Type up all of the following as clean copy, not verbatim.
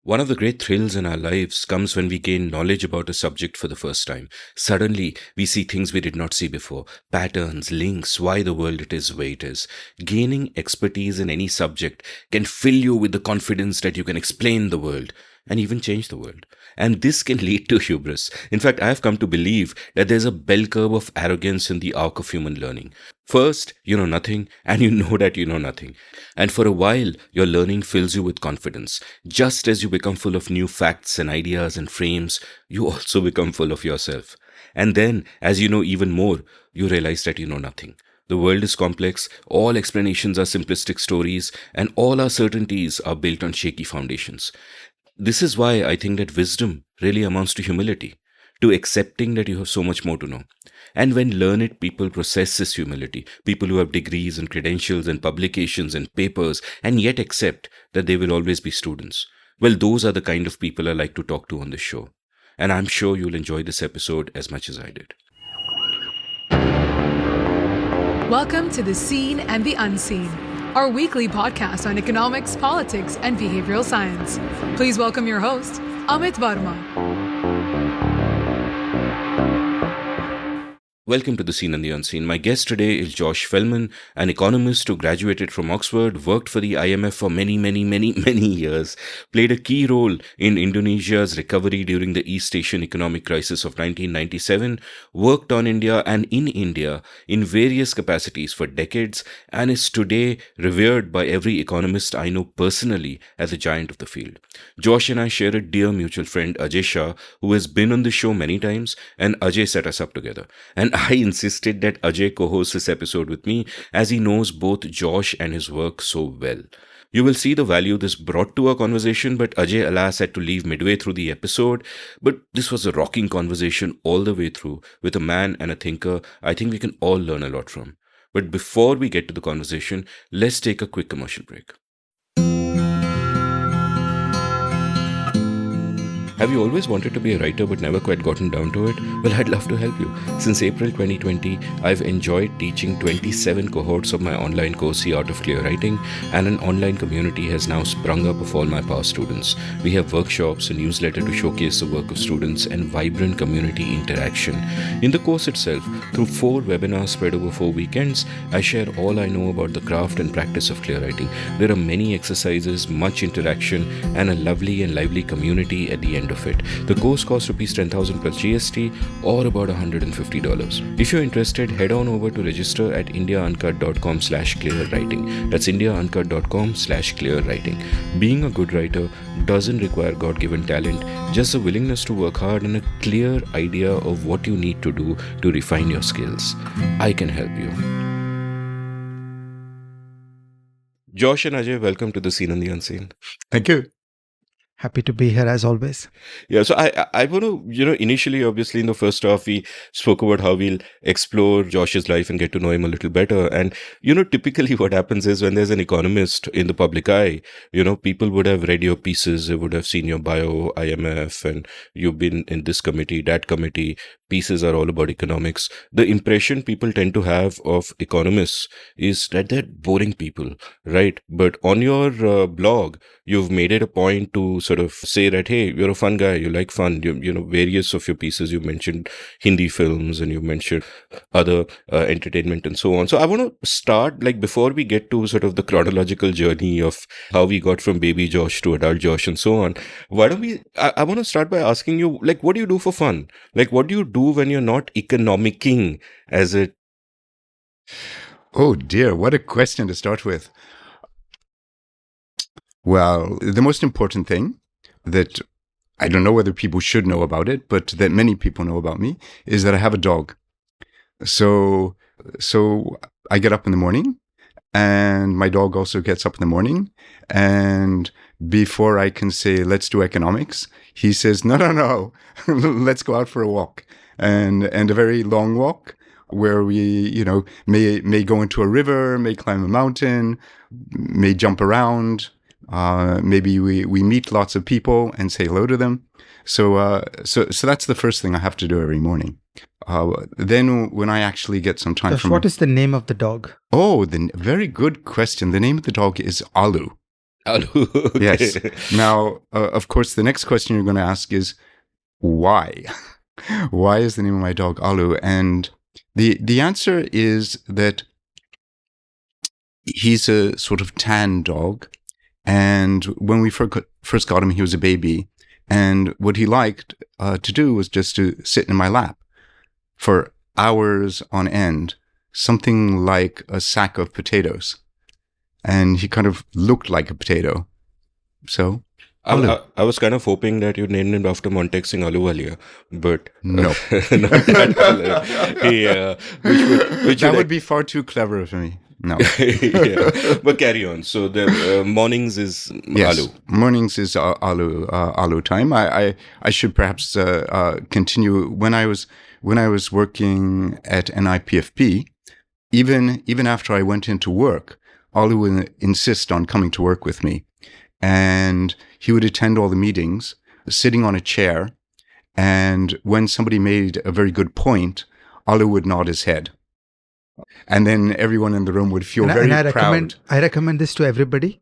One of the great thrills in our lives comes when we gain knowledge about a subject for the first time. Suddenly, we see things we did not see before, patterns, links, why the world it is the way it is. Gaining expertise in any subject can fill you with the confidence that you can explain the world and even change the world. And this can lead to hubris. In fact, I have come to believe that there's a bell curve of arrogance in the arc of human learning. First, you know nothing, and you know that you know nothing. And for a while, your learning fills you with confidence. Just as you become full of new facts and ideas and frames, you also become full of yourself. And then, as you know even more, you realize that you know nothing. The world is complex, all explanations are simplistic stories, and all our certainties are built on shaky foundations. This is why I think that wisdom really amounts to humility, to accepting that you have so much more to know. And when learned people process this humility, people who have degrees and credentials and publications and papers, and yet accept that they will always be students, well, those are the kind of people I like to talk to on this show. And I'm sure you'll enjoy this episode as much as I did. Welcome to The Seen and the Unseen, our weekly podcast on economics, politics, and behavioral science. Please welcome your host, Amit Verma. Welcome to The Seen and the Unseen. My guest today is Josh Felman, an economist who graduated from Oxford, worked for the IMF for many years, played a key role in Indonesia's recovery during the East Asian economic crisis of 1997, worked on India and in India in various capacities for decades, and is today revered by every economist I know personally as a giant of the field. Josh and I share a dear mutual friend, Ajay Shah, who has been on the show many times, and Ajay set us up together. And I insisted that Ajay co-host this episode with me as he knows both Josh and his work so well. You will see the value this brought to our conversation, but Ajay, alas, had to leave midway through the episode. But this was a rocking conversation all the way through with a man and a thinker I think we can all learn a lot from. But before we get to the conversation, let's take a quick commercial break. Have you always wanted to be a writer but never quite gotten down to it? Well, I'd love to help you. Since April 2020, I've enjoyed teaching 27 cohorts of my online course, The Art of Clear Writing, and an online community has now sprung up of all my past students. We have workshops, a newsletter to showcase the work of students, and vibrant community interaction. In the course itself, through 4 webinars spread over 4 weekends, I share all I know about the craft and practice of clear writing. There are many exercises, much interaction, and a lovely and lively community at the end of it. The course costs rupees 10,000 plus GST or about $150. If you're interested, head on over to register at indiauncut.com/clearwriting. That's indiauncut.com/clearwriting. Being a good writer doesn't require God-given talent, just a willingness to work hard and a clear idea of what you need to do to refine your skills. I can help you. Josh and Ajay, welcome to The Seen and the Unseen. Thank you. Happy to be here as always. Yeah, so I want to, initially, obviously, in the first half, we spoke about how we'll explore Josh's life and get to know him a little better. And, typically what happens is when there's an economist in the public eye, people would have read your pieces, they would have seen your bio, IMF, and you've been in this committee, that committee. Pieces are all about economics. The impression people tend to have of economists is that they're boring people, right? But on your blog, you've made it a point to sort of say that, hey, you're a fun guy, you like fun. Various of your pieces, you mentioned Hindi films and you mentioned other entertainment and so on. So I want to start, before we get to sort of the chronological journey of how we got from baby Josh to adult Josh and so on, why don't I want to start by asking you, what do you do for fun? What do you do when you're not economicking as it? Oh dear, what a question to start with. Well, the most important thing that I don't know whether people should know about it, but that many people know about me is that I have a dog. So I get up in the morning and my dog also gets up in the morning, and before I can say, let's do economics, he says, no, let's go out for a walk. And a very long walk where we, may go into a river, may climb a mountain, may jump around. Maybe we meet lots of people and say hello to them. So that's the first thing I have to do every morning. Then when I actually get some time Josh, what is the name of the dog? Oh, very good question. The name of the dog is Alu. Alu. Okay. Yes. Now, of course, the next question you're going to ask is why? Why is the name of my dog Alu? And the answer is that he's a sort of tan dog. And when we first got him, he was a baby. And what he liked to do was just to sit in my lap for hours on end, something like a sack of potatoes. And he kind of looked like a potato. So, Alu. I was kind of hoping that you named him after Montek Singh Ahluwalia, but No. not that Alu. Yeah, which That would would be far too clever for me. No. yeah. But carry on. So the mornings is Yes. Alu. Mornings is Alu time. I should perhaps continue. When I was working at NIPFP, even after I went into work, Alu would insist on coming to work with me. And he would attend all the meetings, sitting on a chair. And when somebody made a very good point, Alu would nod his head. And then everyone in the room would feel very proud. I recommend this to everybody.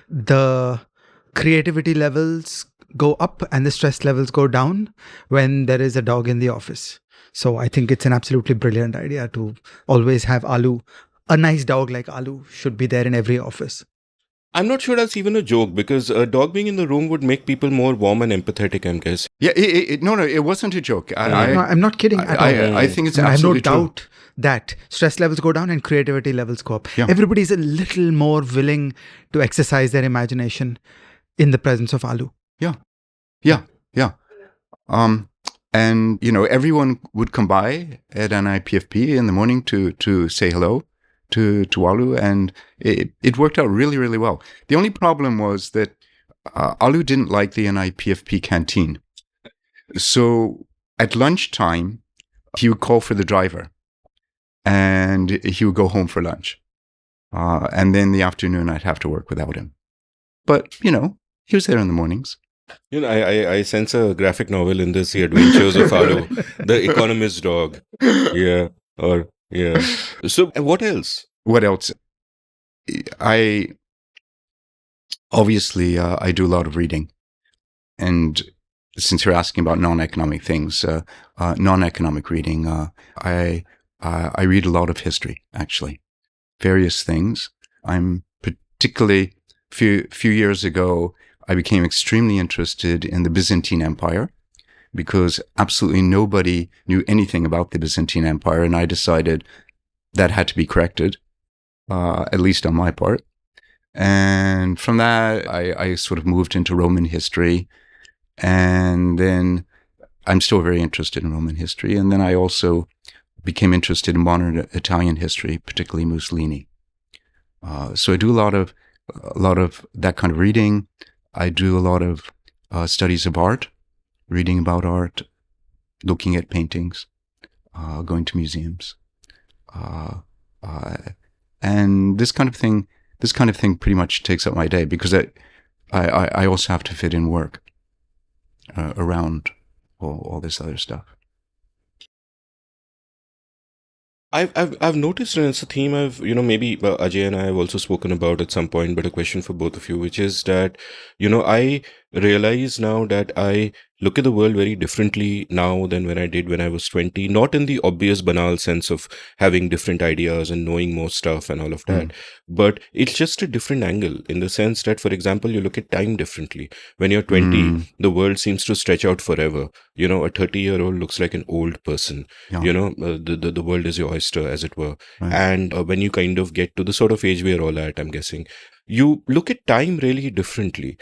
The creativity levels go up and the stress levels go down when there is a dog in the office. So I think it's an absolutely brilliant idea to always have Alu. A nice dog like Alu should be there in every office. I'm not sure that's even a joke, because a dog being in the room would make people more warm and empathetic, I'm guessing. Yeah, no, it wasn't a joke. No, I'm not kidding at all. I think it's I have no absolutely true. doubt that stress levels go down and creativity levels go up. Yeah. Everybody's a little more willing to exercise their imagination in the presence of Alu. Yeah. And everyone would come by at NIPFP in the morning to say hello to Alu, and it worked out really, really well. The only problem was that Alu didn't like the NIPFP canteen. So at lunchtime, he would call for the driver, and he would go home for lunch. And then in the afternoon, I'd have to work without him. But, he was there in the mornings. I sense a graphic novel in this, The Adventures of Alu, the economist dog. Yeah. So what else? What else? I do a lot of reading. And since you're asking about non-economic things, non-economic reading, I read a lot of history, actually. Various things. I'm particularly, few years ago, I became extremely interested in the Byzantine Empire because absolutely nobody knew anything about the Byzantine Empire, and I decided that had to be corrected, at least on my part. And from that, I sort of moved into Roman history, and then I'm still very interested in Roman history. And then I also became interested in modern Italian history, particularly Mussolini. So I do a lot of that kind of reading. I do a lot of studies of art, reading about art, looking at paintings, going to museums, and this kind of thing pretty much takes up my day because I also have to fit in work around all this other stuff. I've noticed, and it's a theme maybe Ajay and I have also spoken about at some point, but a question for both of you, which is that, I realize now that I look at the world very differently now than when I did when I was 20, not in the obvious banal sense of having different ideas and knowing more stuff and all of that, but it's just a different angle in the sense that, for example, you look at time differently. When you're 20, the world seems to stretch out forever. A 30-year-old looks like an old person. Yeah. The world is your oyster, as it were. Right. And when you kind of get to the sort of age we're all at, I'm guessing, you look at time really differently.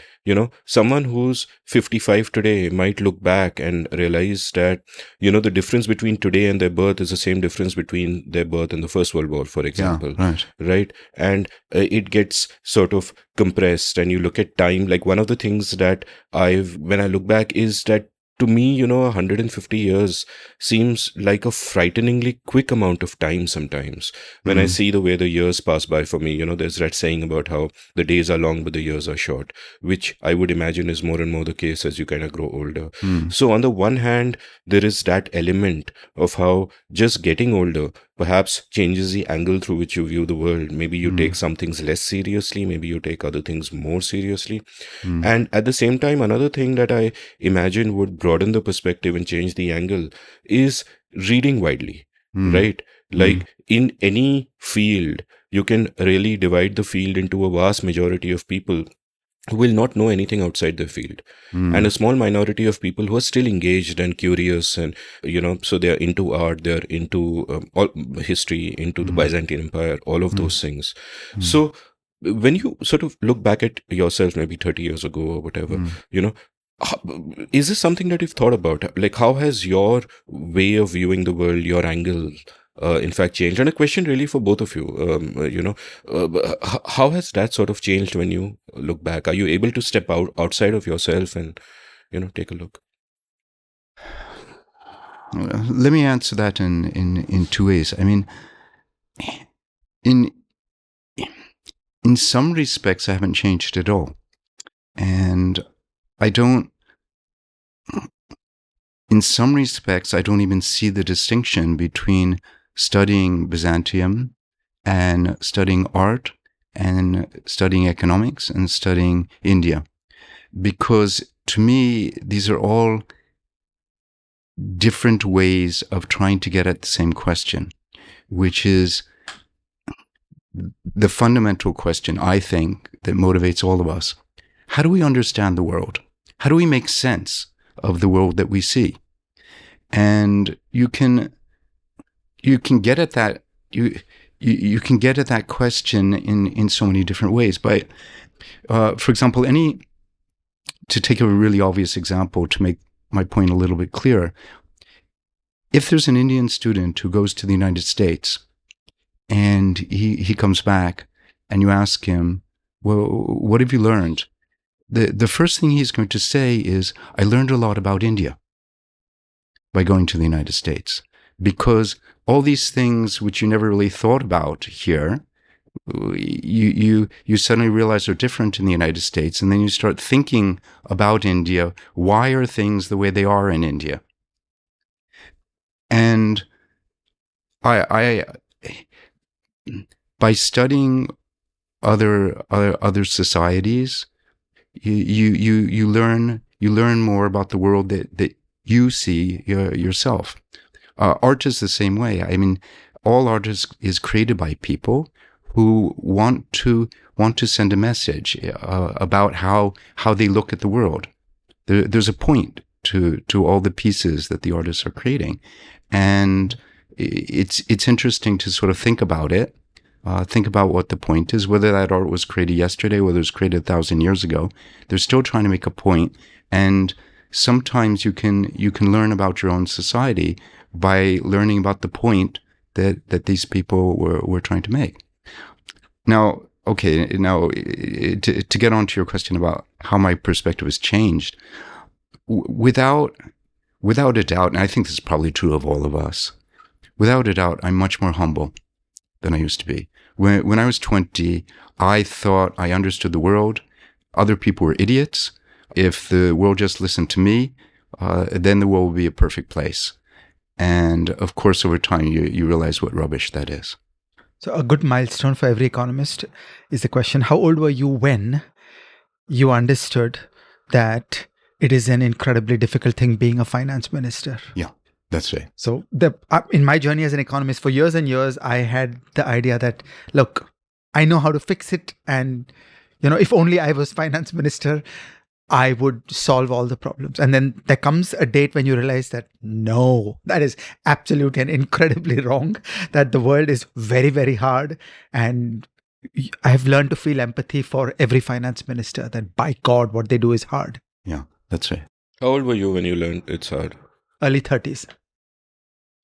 Someone who's 55 today might look back and realize that, the difference between today and their birth is the same difference between their birth and the First World War, for example. Yeah, right? And it gets sort of compressed, and you look at time. Like, one of the things that when I look back is that, to me, 150 years seems like a frighteningly quick amount of time sometimes. When I see the way the years pass by for me, there's that saying about how the days are long but the years are short, which I would imagine is more and more the case as you kind of grow older. So on the one hand, there is that element of how just getting older perhaps changes the angle through which you view the world. Maybe you take some things less seriously, maybe you take other things more seriously. And at the same time, another thing that I imagine would broaden the perspective and change the angle is reading widely, right? Like in any field, you can really divide the field into a vast majority of people who will not know anything outside their field, and a small minority of people who are still engaged and curious, and so they are into art, they are into all history, into the Byzantine Empire, all of those things. So when you sort of look back at yourself maybe 30 years ago or whatever, is this something that you've thought about? Like, how has your way of viewing the world, your angle, in fact, changed? And a question really for both of you, how has that sort of changed when you look back? Are you able to step outside of yourself and, take a look? Let me answer that in two ways. I mean, in some respects, I haven't changed at all. And in some respects, I don't even see the distinction between studying Byzantium and studying art and studying economics and studying India. Because to me, these are all different ways of trying to get at the same question, which is the fundamental question, I think, that motivates all of us. How do we understand the world? How do we make sense of the world that we see? And you can get at that you can get at that question in so many different ways. But for example, to take a really obvious example to make my point a little bit clearer, if there's an Indian student who goes to the United States and he comes back and you ask him, well, what have you learned? The first thing he's going to say is, I learned a lot about India by going to the United States, because all these things which you never really thought about here, you suddenly realize are different in the United States, and then you start thinking about India. Why are things the way they are in India? And I by studying other societies, you learn more about the world that you see yourself. Art is the same way. I mean, all art is created by people who want to send a message about how they look at the world. There's a point to all the pieces that the artists are creating, and it's interesting to sort of think about it. Think about what the point is, whether that art was created yesterday, whether it was created 1,000 years ago. They're still trying to make a point, and sometimes you can learn about your own society by learning about the point that these people were trying to make. Now, to get on to your question about how my perspective has changed, without a doubt, and I think this is probably true of all of us, without a doubt, I'm much more humble than I used to be. When I was 20, I thought I understood the world. Other people were idiots. If the world just listened to me, then the world would be a perfect place. And of course, over time, you realize what rubbish that is. So a good milestone for every economist is the question, how old were you when you understood that it is an incredibly difficult thing being a finance minister? Yeah, that's right. So in my journey as an economist, for years and years, I had the idea that, look, I know how to fix it. And, if only I was finance minister, I would solve all the problems. And then there comes a date when you realize that, no, that is absolutely and incredibly wrong, that the world is very, very hard. And I have learned to feel empathy for every finance minister, that by God, what they do is hard. Yeah, that's right. How old were you when you learned it's hard? Early 30s.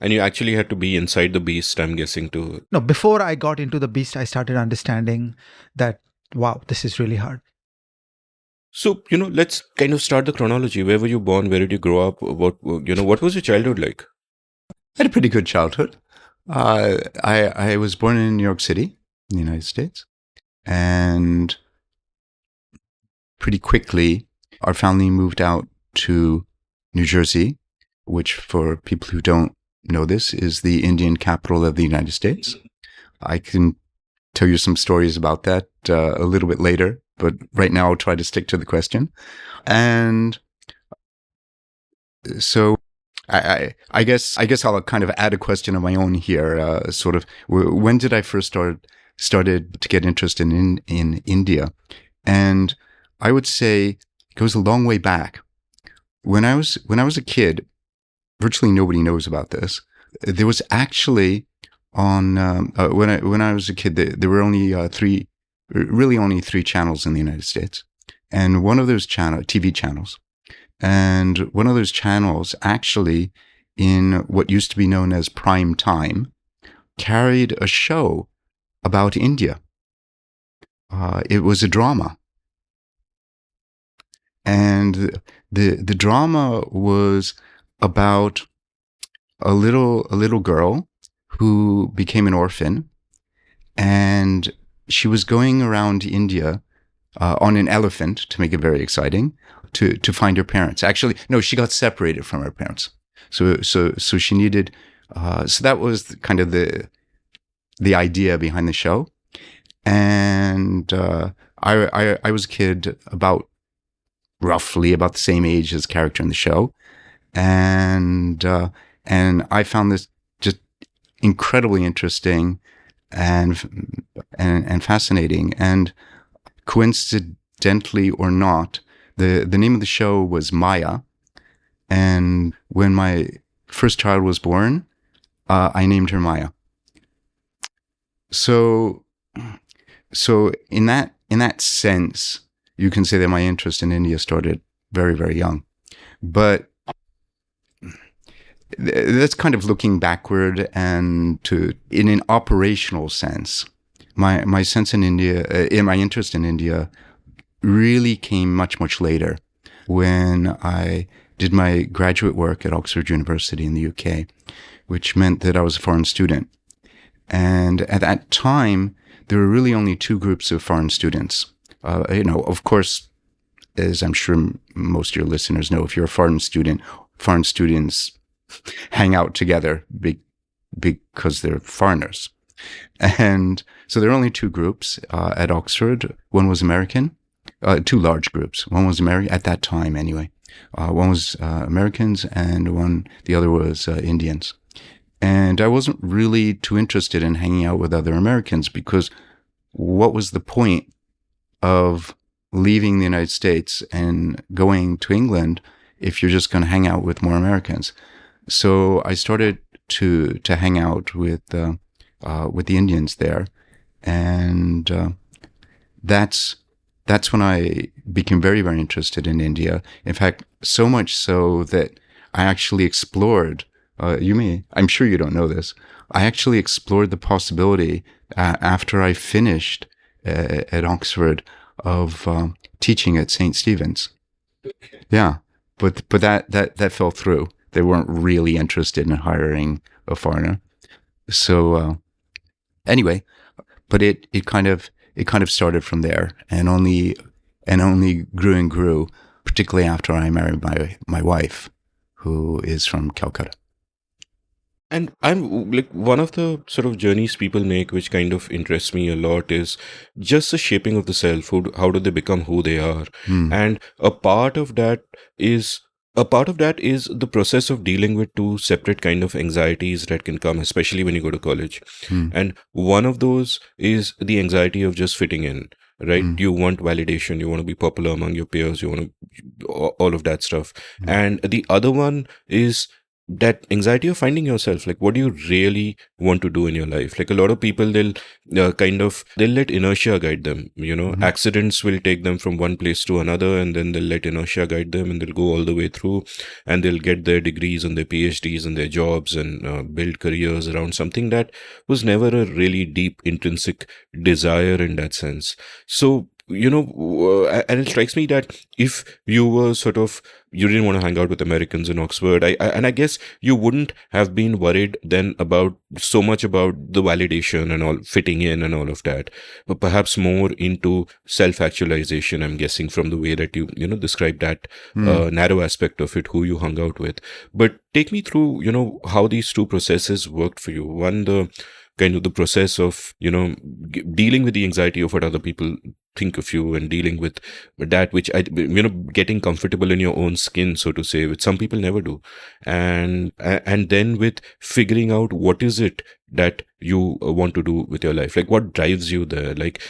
And you actually had to be inside the beast, I'm guessing, to... No, before I got into the beast, I started understanding that, wow, this is really hard. So, let's kind of start the chronology. Where were you born? Where did you grow up? What was your childhood like? I had a pretty good childhood. I was born in New York City, in the United States. And pretty quickly, our family moved out to New Jersey, which for people who don't know this, is the Indian capital of the United States. I can tell you some stories about that a little bit later, but right now I'll try to stick to the question. And so I guess I'll kind of add a question of my own here. Sort of, when did I first started to get interested in India? And I would say it goes a long way back. When I was a kid, virtually nobody knows about this. There was actually when I was a kid, there were only only three channels in the United States, and one of those TV channels, and one of those channels actually, in what used to be known as prime time, carried a show about India. It was a drama, and the drama was about a little girl who became an orphan, and she was going around India on an elephant, to make it very exciting, to find her parents. Actually, no, she got separated from her parents, so she needed. So that was kind of the idea behind the show, and I was a kid roughly about the same age as the character in the show, and I found this just incredibly interesting and fascinating. And coincidentally or not, the name of the show was Maya. And when my first child was born, I named her Maya. So in that sense, you can say that my interest in India started very, very young. But that's kind of looking backward, and in an operational sense, my sense in India, my interest in India, really came much later, when I did my graduate work at Oxford University in the UK, which meant that I was a foreign student. And at that time, there were really only two groups of foreign students. Of course, as I'm sure most of your listeners know, if you're a foreign student, foreign students hang out together because they're foreigners. And so there are only two groups at Oxford. One was American, two large groups. One was American at that time, anyway. One was Americans, and the other was Indians. And I wasn't really too interested in hanging out with other Americans, because what was the point of leaving the United States and going to England if you're just going to hang out with more Americans? So I started to hang out with the Indians there, and that's when I became very, very interested in India. In fact, so much so that I actually explored. I'm sure you don't know this. I actually explored the possibility after I finished at Oxford of teaching at St. Stephen's. Yeah, but that fell through. They weren't really interested in hiring a foreigner. So anyway, but it kind of started from there, and only grew and grew, particularly after I married my wife, who is from Calcutta. And I'm like, one of the sort of journeys people make, which kind of interests me a lot, is just the shaping of the self. How do they become who they are? And a part of that is the process of dealing with two separate kind of anxieties that can come, especially when you go to college. And one of those is the anxiety of just fitting in, right? You want validation, you want to be popular among your peers, you want to all of that stuff. And the other one is that anxiety of finding yourself. Like, what do you really want to do in your life? Like, a lot of people, they'll let inertia guide them. Accidents will take them from one place to another, and then they'll let inertia guide them, and they'll go all the way through, and they'll get their degrees and their PhDs and their jobs, and build careers around something that was never a really deep intrinsic desire in that sense. So and it strikes me that if you were you didn't want to hang out with Americans in Oxford, and I guess you wouldn't have been worried then about so much about the validation and all, fitting in and all of that, but perhaps more into self-actualization, I'm guessing, from the way that you described that narrow aspect of it, who you hung out with. But take me through, how these two processes worked for you. One, the kind of the process of, dealing with the anxiety of what other people think of you, and dealing with that which getting comfortable in your own skin, so to say, which some people never do. And then with figuring out what is it that you want to do with your life, like what drives you there, like,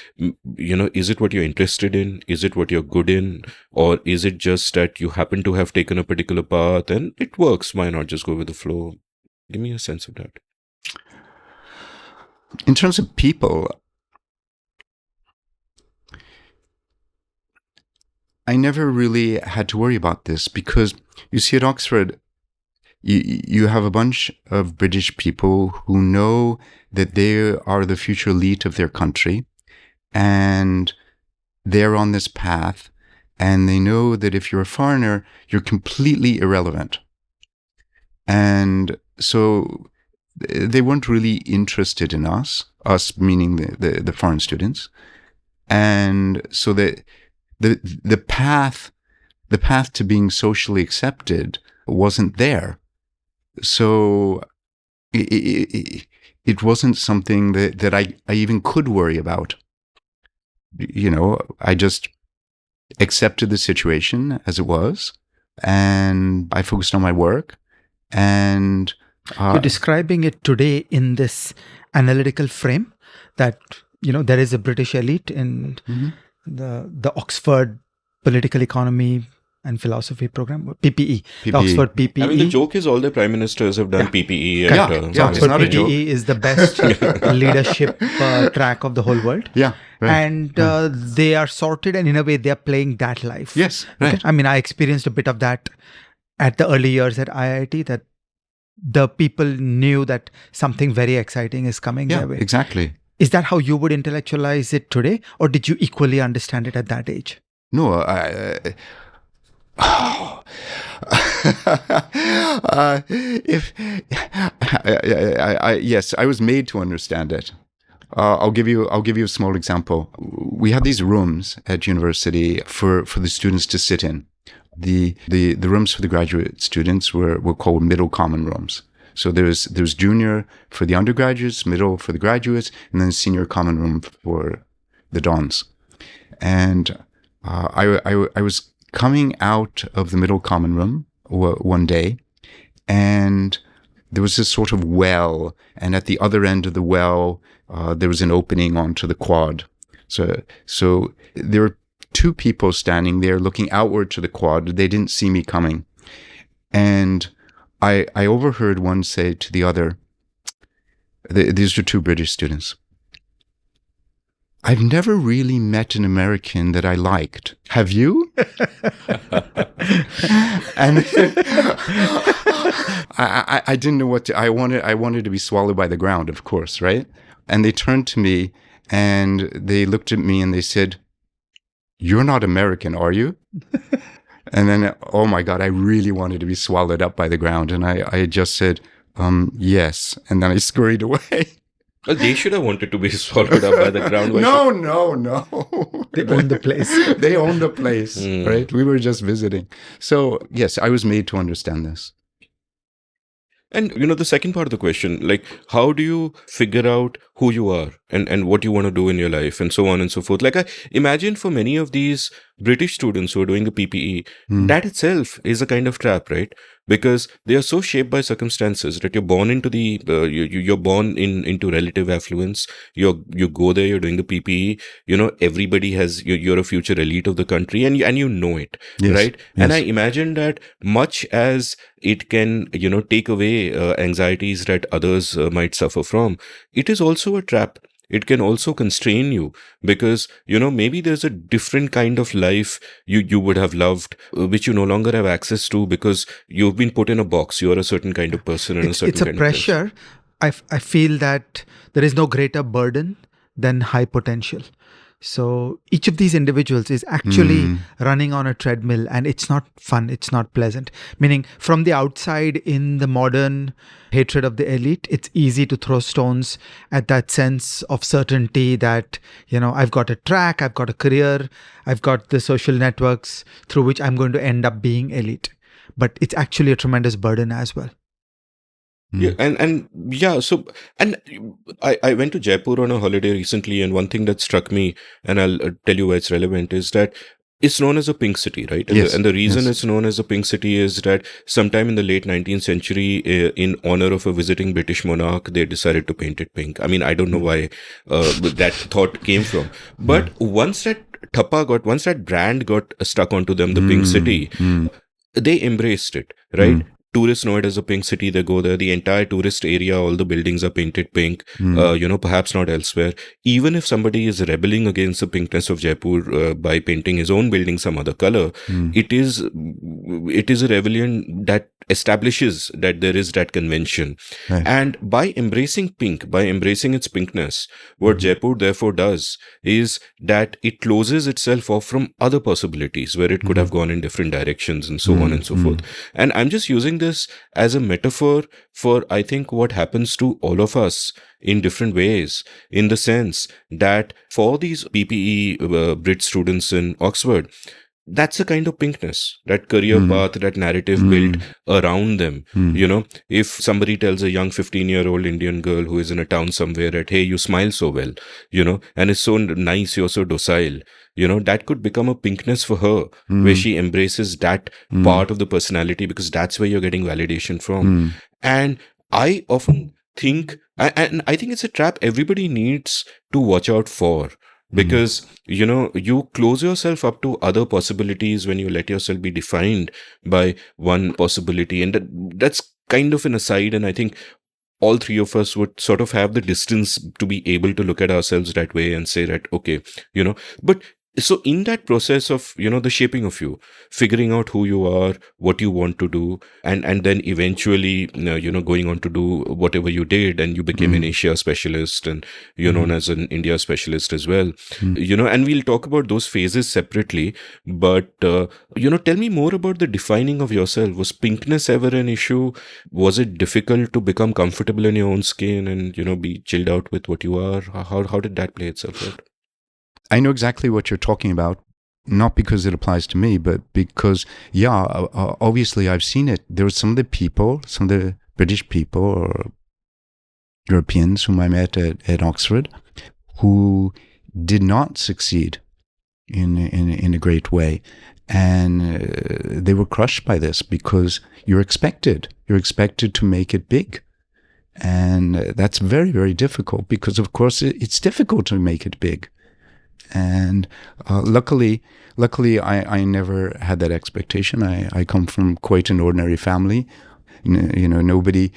is it what you're interested in, is it what you're good in, or is it just that you happen to have taken a particular path and it works, why not just go with the flow? Give me a sense of that. In terms of people, I never really had to worry about this, because you see, at Oxford, you have a bunch of British people who know that they are the future elite of their country, and they're on this path, and they know that if you're a foreigner, you're completely irrelevant. And so they weren't really interested in us meaning the foreign students. And so the path to being socially accepted wasn't there. So it wasn't something that I even could worry about. I just accepted the situation as it was, and I focused on my work. And you're describing it today in this analytical frame that, there is a British elite in the Oxford Political Economy and Philosophy program, PPE. The Oxford PPE. I mean, the joke is all the prime ministers have done PPE. And, Oxford not a PPE joke. is the best leadership track of the whole world. Yeah. Right. And they are sorted, and in a way they are playing that life. Yes, right. Okay? I mean, I experienced a bit of that at the early years at IIT, that the people knew that something very exciting is coming their way. Exactly. Is that how you would intellectualize it today, or did you equally understand it at that age? No, yes, I was made to understand it. I'll give you a small example. We had these rooms at university for the students to sit in. The rooms for the graduate students were called middle common rooms. So there's junior for the undergraduates, middle for the graduates, and then senior common room for the dons. And I was coming out of the middle common room one day, and there was this sort of well, and at the other end of the well, there was an opening onto the quad. So there were two people standing there looking outward to the quad. They didn't see me coming. And I overheard one say to the other, these are two British students, "I've never really met an American that I liked. Have you?" And I didn't know what to, I wanted to be swallowed by the ground, of course, right? And they turned to me and they looked at me and they said, "You're not American, are you?" And then, oh my God, I really wanted to be swallowed up by the ground. And I just said, yes. And then I scurried away. Well, they should have wanted to be swallowed up by the ground. No. They own the place. They own the place, right? We were just visiting. So, yes, I was made to understand this. And, the second part of the question, like, how do you figure out who you are and what you want to do in your life and so on and so forth? Like, I imagine for many of these British students who are doing the PPE, that itself is a kind of trap, right? Because they are so shaped by circumstances that you're born into you're born into relative affluence. You go there, you're doing the PPE, everybody you're a future elite of the country, and you know it, yes. right? Yes. And I imagine that much as it can, take away anxieties that others might suffer from, it is also a trap. It can also constrain you because, maybe there's a different kind of life you would have loved, which you no longer have access to because you've been put in a box. You're a certain kind of person and a certain kind of pressure. I feel that there is no greater burden than high potential. So each of these individuals is actually running on a treadmill, and it's not fun. It's not pleasant. Meaning, from the outside, in the modern hatred of the elite, it's easy to throw stones at that sense of certainty that, I've got a track, I've got a career, I've got the social networks through which I'm going to end up being elite. But it's actually a tremendous burden as well. Yeah, and yeah, so and I went to Jaipur on a holiday recently, and one thing that struck me, and I'll tell you why it's relevant, is that it's known as a pink city, right? And, Yes, the reason yes. it's known as a pink city is that sometime in the late 19th century, in honor of a visiting British monarch, they decided to paint it pink. I mean, I don't know why that thought came from, but once that brand got stuck onto them, the pink city, they embraced it, right? Tourists know it as a pink city. They go there. The entire tourist area, all the buildings are painted pink. Perhaps not elsewhere. Even if somebody is rebelling against the pinkness of Jaipur by painting his own building some other color, it is a rebellion that establishes that there is that convention. Right. And by embracing pink, by embracing its pinkness, what Jaipur therefore does is that it closes itself off from other possibilities where it could have gone in different directions and so on and so forth. And I'm just using this as a metaphor for, I think, what happens to all of us in different ways, in the sense that for these PPE Brit students in Oxford, that's a kind of pinkness, that career path, that narrative built around them. If somebody tells a young 15-year-old Indian girl who is in a town somewhere that, hey, you smile so well, and it's so nice, you're so docile, that could become a pinkness for her, where she embraces that part of the personality, because that's where you're getting validation from. And I often think, and I think it's a trap everybody needs to watch out for. Because, you close yourself up to other possibilities when you let yourself be defined by one possibility. And that's kind of an aside. And I think all three of us would sort of have the distance to be able to look at ourselves that way and say that, okay, but so in that process of, the shaping of you, figuring out who you are, what you want to do, and then eventually, going on to do whatever you did, and you became an Asia specialist, and you're known as an India specialist as well, and we'll talk about those phases separately. But, tell me more about the defining of yourself. Was pinkness ever an issue? Was it difficult to become comfortable in your own skin and, be chilled out with what you are? How did that play itself out? I know exactly what you're talking about, not because it applies to me, but because, obviously I've seen it. There were some of the British people or Europeans whom I met at Oxford who did not succeed in a great way. And they were crushed by this because you're expected to make it big. And that's very, very difficult because, of course, it's difficult to make it big. And luckily, I never had that expectation. I come from quite an ordinary family. Nobody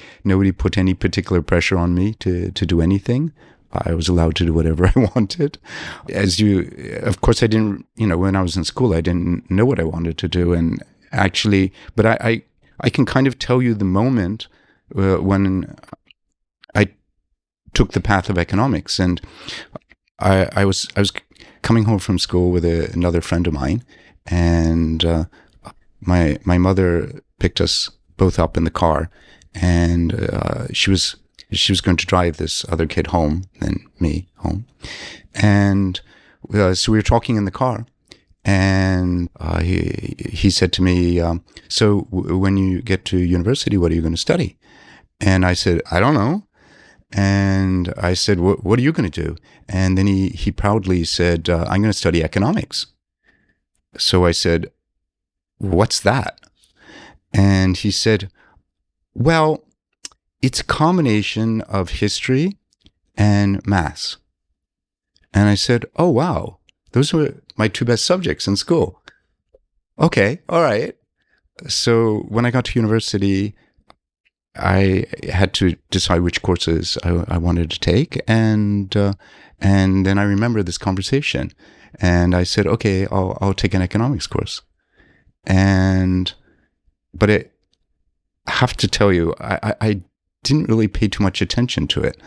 put any particular pressure on me to do anything. I was allowed to do whatever I wanted. Of course, I didn't. When I was in school, I didn't know what I wanted to do. And actually, but I can kind of tell you the moment when I took the path of economics, and I was coming home from school with another friend of mine, and my mother picked us both up in the car, and she was going to drive this other kid home, then me home, and so we were talking in the car, and he said to me, so when you get to university, what are you going to study? And I said, I don't know. And I said, what are you going to do? And then he proudly said, I'm going to study economics. So I said, what's that? And he said, well, it's a combination of history and maths. And I said, oh, wow, those were my two best subjects in school. Okay, all right. So when I got to university, I had to decide which courses I wanted to take, and then I remember this conversation, and I said, "Okay, I'll take an economics course." But I have to tell you, I didn't really pay too much attention to it,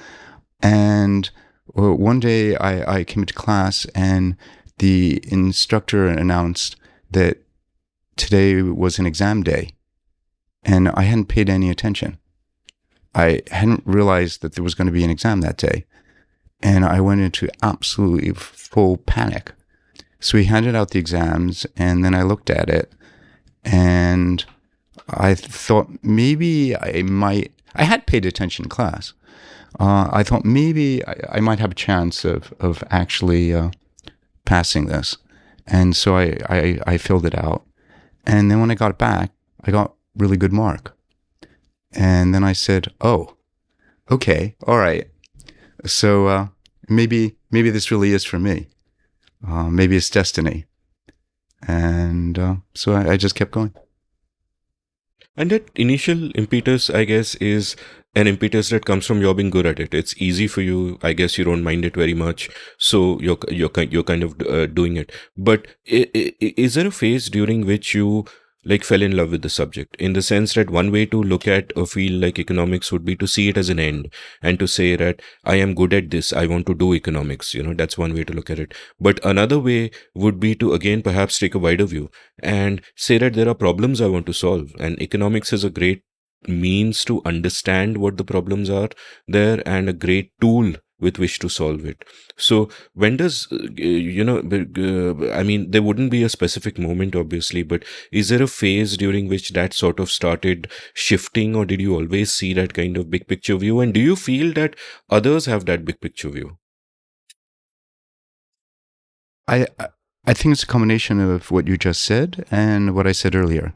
and Well, one day I came to class and the instructor announced that today was an exam day, and I hadn't paid any attention. I hadn't realized that there was going to be an exam that day, and I went into absolutely full panic. So he handed out the exams, and then I looked at it, and I thought maybe I had paid attention in class. I thought maybe I might have a chance of actually passing this. And so I filled it out. And then when I got it back, I got really good mark. And then I said, oh, okay, all right. So maybe this really is for me. Maybe it's destiny. And so I just kept going. And that initial impetus, I guess, is an impetus that comes from your being good at it. It's easy for you. I guess you don't mind it very much, so you're kind of doing it. But is there a phase during which you like fell in love with the subject, in the sense that one way to look at a field like economics would be to see it as an end and to say that I am good at this, I want to do economics, that's one way to look at it. But another way would be to again perhaps take a wider view and say that there are problems I want to solve, and economics is a great means to understand what the problems are there and a great tool with which to solve it. So when does, I mean, there wouldn't be a specific moment, obviously, but is there a phase during which that sort of started shifting, or did you always see that kind of big picture view? And do you feel that others have that big picture view? I think it's a combination of what you just said and what I said earlier.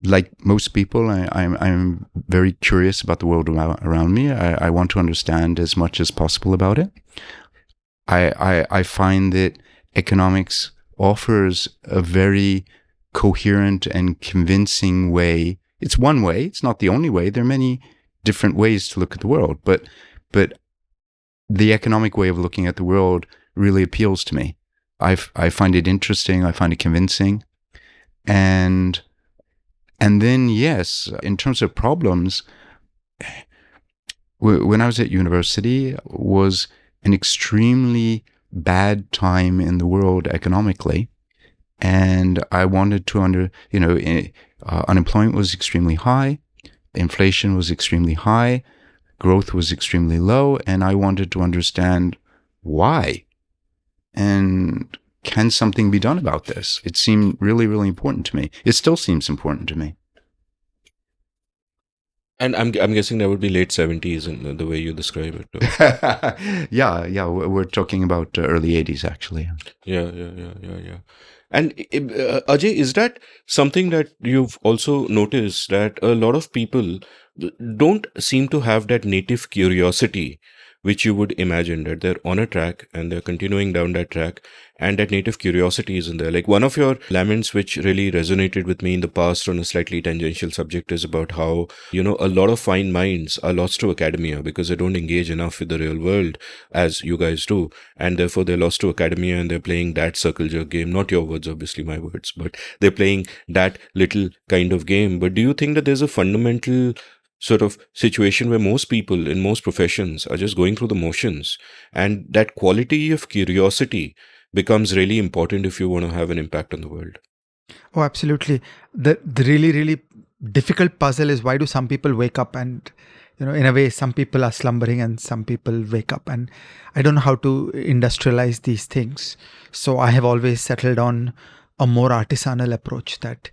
Like most people, I'm very curious about the world around me. I want to understand as much as possible about it. I find that economics offers a very coherent and convincing way. It's one way. It's not the only way. There are many different ways to look at the world, but the economic way of looking at the world really appeals to me. I find it interesting. I find it convincing, and then, yes, in terms of problems, when I was at university, was an extremely bad time in the world economically. And I wanted to unemployment was extremely high, inflation was extremely high, growth was extremely low, and I wanted to understand why. And can something be done about this? It seemed really, really important to me. It still seems important to me. And I'm guessing that would be late 70s in the way you describe it. Yeah. We're talking about early 80s, actually. Yeah. And Ajay, is that something that you've also noticed, that a lot of people don't seem to have that native curiosity which you would imagine, that they're on a track and they're continuing down that track, and that native curiosity is in there. Like one of your laments which really resonated with me in the past on a slightly tangential subject is about how, a lot of fine minds are lost to academia because they don't engage enough with the real world as you guys do. And therefore they're lost to academia and they're playing that circle jerk game. Not your words, obviously my words, but they're playing that little kind of game. But do you think that there's a fundamental sort of situation where most people in most professions are just going through the motions, and that quality of curiosity becomes really important if you want to have an impact on the world? Oh, absolutely. The really, really difficult puzzle is, why do some people wake up and, in a way, some people are slumbering and some people wake up, and I don't know how to industrialize these things. So I have always settled on a more artisanal approach that,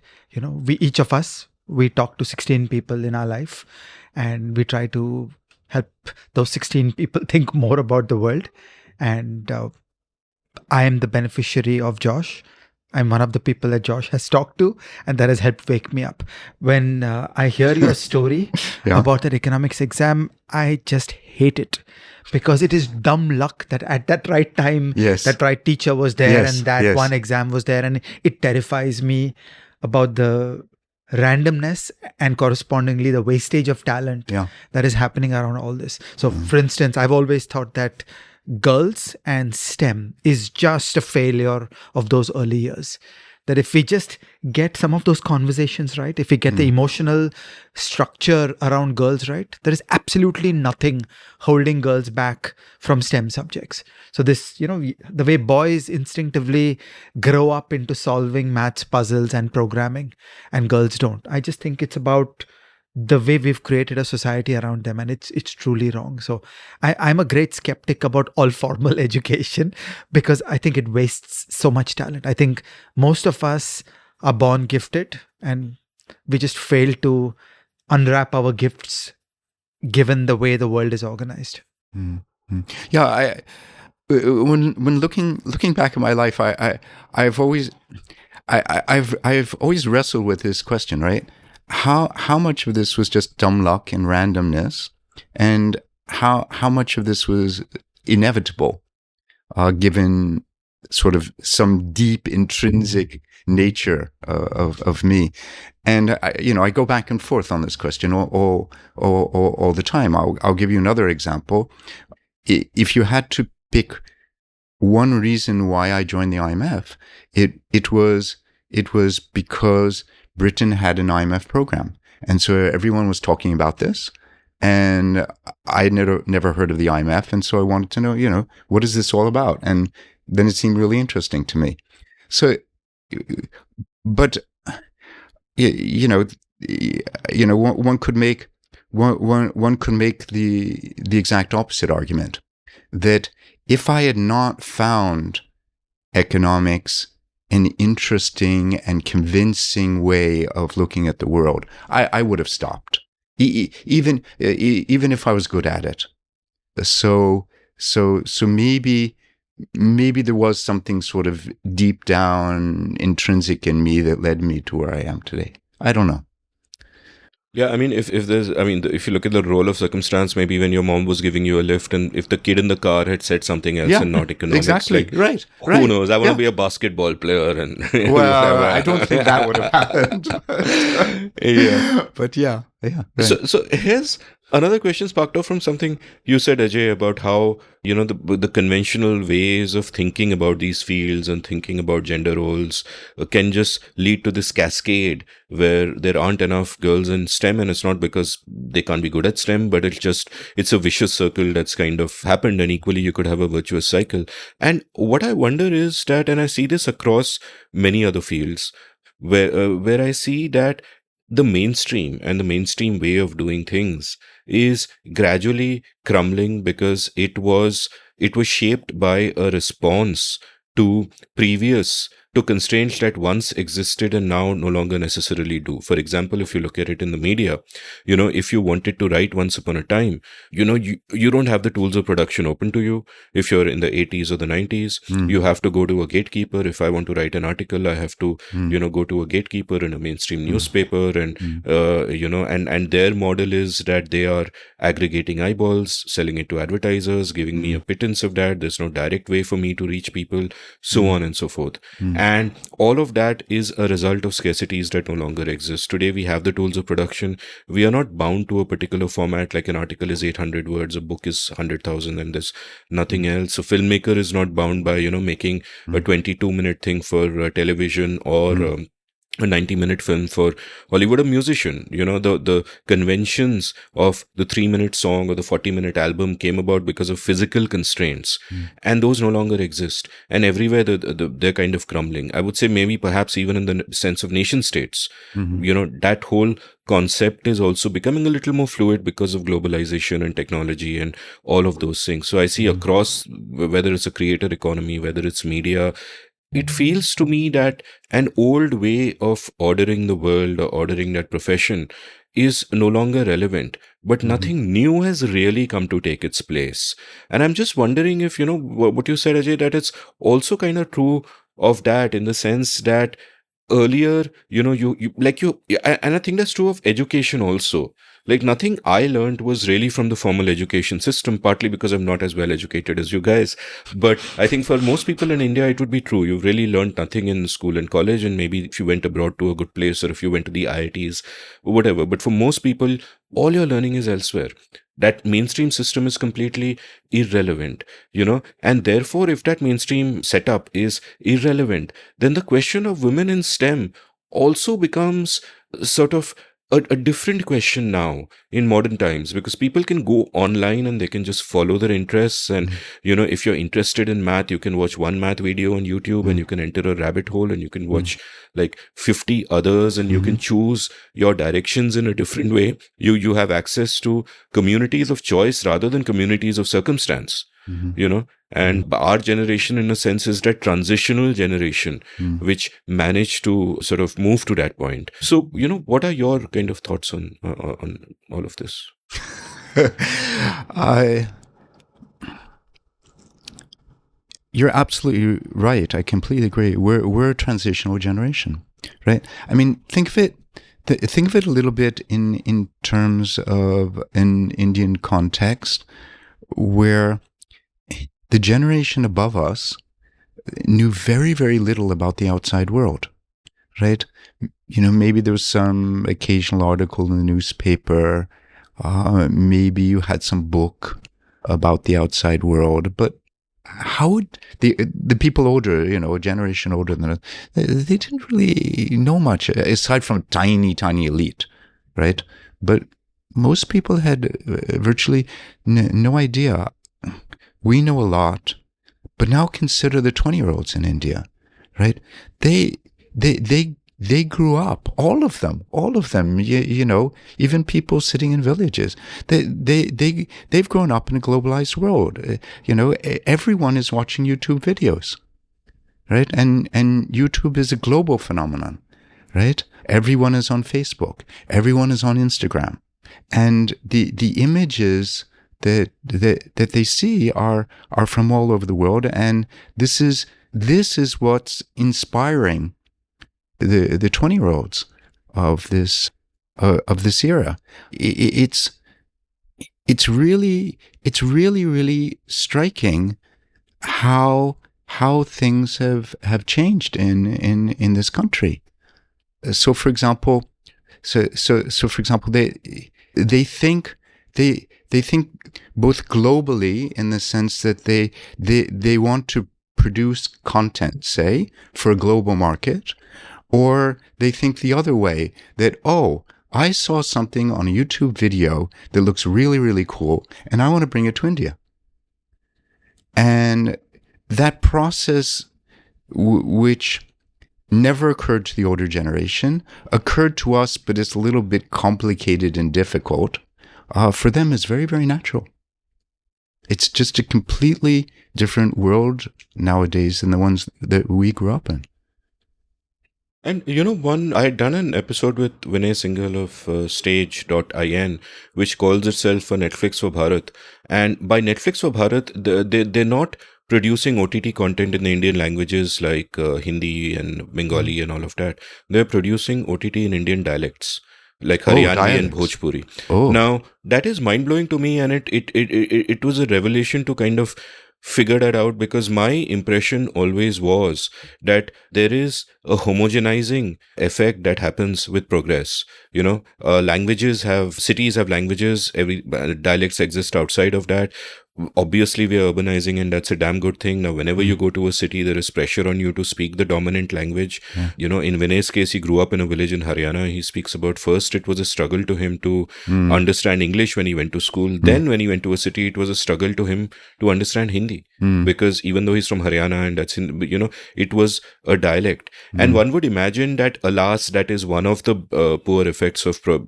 each of us, we talk to 16 people in our life, and we try to help those 16 people think more about the world. And I am the beneficiary of Josh. I'm one of the people that Josh has talked to, and that has helped wake me up. When I hear your story about that economics exam, I just hate it, because it is dumb luck that at that right time, that right teacher was there, and that one exam was there, and it terrifies me about the randomness and correspondingly the wastage of talent that is happening around all this. So for instance, I've always thought that girls and STEM is just a failure of those early years. that if we just get some of those conversations right, if we get the emotional structure around girls right, there is absolutely nothing holding girls back from STEM subjects. So this, the way boys instinctively grow up into solving maths puzzles and programming and girls don't. I just think it's about the way we've created a society around them, and it's truly wrong. So I'm a great skeptic about all formal education because I think it wastes so much talent. I think most of us are born gifted and we just fail to unwrap our gifts given the way the world is organized. Mm-hmm. Yeah, when looking back at my life, I've always wrestled with this question, right? How much of this was just dumb luck and randomness, and how much of this was inevitable, given sort of some deep intrinsic nature of me. And I go back and forth on this question all the time. I'll give you another example. If you had to pick one reason why I joined the IMF, it was because Britain had an IMF program. And so everyone was talking about this. And I never heard of the IMF. And so I wanted to know, what is this all about? And then it seemed really interesting to me. So, but, one could make the exact opposite argument, that if I had not found economics an interesting and convincing way of looking at the world, I would have stopped, even if I was good at it. So maybe there was something sort of deep down intrinsic in me that led me to where I am today. I don't know. Yeah, I mean, if you look at the role of circumstance, maybe when your mom was giving you a lift, and if the kid in the car had said something else and not economics, exactly, right. Who knows? I want to be a basketball player, and well, I don't think that would have happened. Yeah, but yeah. Right. So here's another question sparked off from something you said, Ajay, about how the conventional ways of thinking about these fields and thinking about gender roles can just lead to this cascade where there aren't enough girls in STEM, and it's not because they can't be good at STEM, but it's a vicious circle that's kind of happened, and equally you could have a virtuous cycle. And what I wonder is that, and I see this across many other fields, where I see that the mainstream and the mainstream way of doing things is gradually crumbling because it was shaped by a response to constraints that once existed and now no longer necessarily do. For example, if you look at it in the media, if you wanted to write once upon a time, you don't have the tools of production open to you. If you're in the 80s or the 90s, you have to go to a gatekeeper. If I want to write an article, I have to, go to a gatekeeper in a mainstream newspaper, and, and their model is that they are aggregating eyeballs, selling it to advertisers, giving me a pittance of that. There's no direct way for me to reach people, so on and so forth. And all of that is a result of scarcities that no longer exist. Today, we have the tools of production. We are not bound to a particular format, like an article is 800 words, a book is 100,000, and there's nothing else. A filmmaker is not bound by, making a 22-minute thing for television or a 90-minute film for Hollywood. A musician, the conventions of the 3-minute song or the 40-minute album came about because of physical constraints, and those no longer exist. And everywhere they're kind of crumbling. I would say maybe perhaps even in the sense of nation states, that whole concept is also becoming a little more fluid because of globalization and technology and all of those things. So I see across, whether it's a creator economy, whether it's media, it feels to me that an old way of ordering the world or ordering that profession is no longer relevant, but nothing new has really come to take its place. And I'm just wondering if, what you said, Ajay, that it's also kind of true of that, in the sense that earlier, and I think that's true of education also. Like, nothing I learned was really from the formal education system, partly because I'm not as well educated as you guys. But I think for most people in India, it would be true. You've really learned nothing in school and college, and maybe if you went abroad to a good place, or if you went to the IITs or whatever. But for most people, all your learning is elsewhere. that mainstream system is completely irrelevant, and therefore if that mainstream setup is irrelevant, then the question of women in STEM also becomes sort of a different question now in modern times, because people can go online and they can just follow their interests. And if you're interested in math, you can watch one math video on YouTube and you can enter a rabbit hole and you can watch like 50 others, and you can choose your directions in a different way. You have access to communities of choice rather than communities of circumstance. And our generation, in a sense, is that transitional generation which managed to sort of move to that point. So, what are your kind of thoughts on all of this? You're absolutely right. I completely agree. We're a transitional generation, right? I mean, think of it a little bit in terms of an Indian context, where the generation above us knew very, very little about the outside world, right? Maybe there was some occasional article in the newspaper. Maybe you had some book about the outside world, but how would the people older, a generation older than us, they didn't really know much aside from tiny elite, right? But most people had virtually no idea. We know a lot, but now consider the 20-year-olds in India, right? They grew up, all of them, even people sitting in villages. They've grown up in a globalized world. Everyone is watching YouTube videos, right? And YouTube is a global phenomenon, right? Everyone is on Facebook. Everyone is on Instagram. And the images that they see are from all over the world, and this is what's inspiring the 20-year-olds of this era. It's really striking how things have changed in this country. So for example, they think both globally, in the sense that they want to produce content, say, for a global market, or they think the other way, that, I saw something on a YouTube video that looks really, really cool, and I want to bring it to India. And that process, which never occurred to the older generation, occurred to us, but it's a little bit complicated and difficult. For them is very, very natural. It's just a completely different world nowadays than the ones that we grew up in. And I had done an episode with Vinay Singhal of stage.in, which calls itself a Netflix for Bharat. And by Netflix for Bharat, they're not producing OTT content in the Indian languages like Hindi and Bengali and all of that. They're producing OTT in Indian dialects, like Haryanvi and Bhojpuri. Now, that is mind-blowing to me, and it was a revelation to kind of figure that out, because my impression always was that there is a homogenizing effect that happens with progress. Cities have languages, every dialects exist outside of that. Obviously, we are urbanizing, and that's a damn good thing. Now, whenever you go to a city, there is pressure on you to speak the dominant language. In Vinay's case, he grew up in a village in Haryana. He speaks about, first, it was a struggle to him to understand English when he went to school. Then, when he went to a city, it was a struggle to him to understand Hindi. Because even though he's from Haryana, and that's it was a dialect. And one would imagine that, alas, that is one of the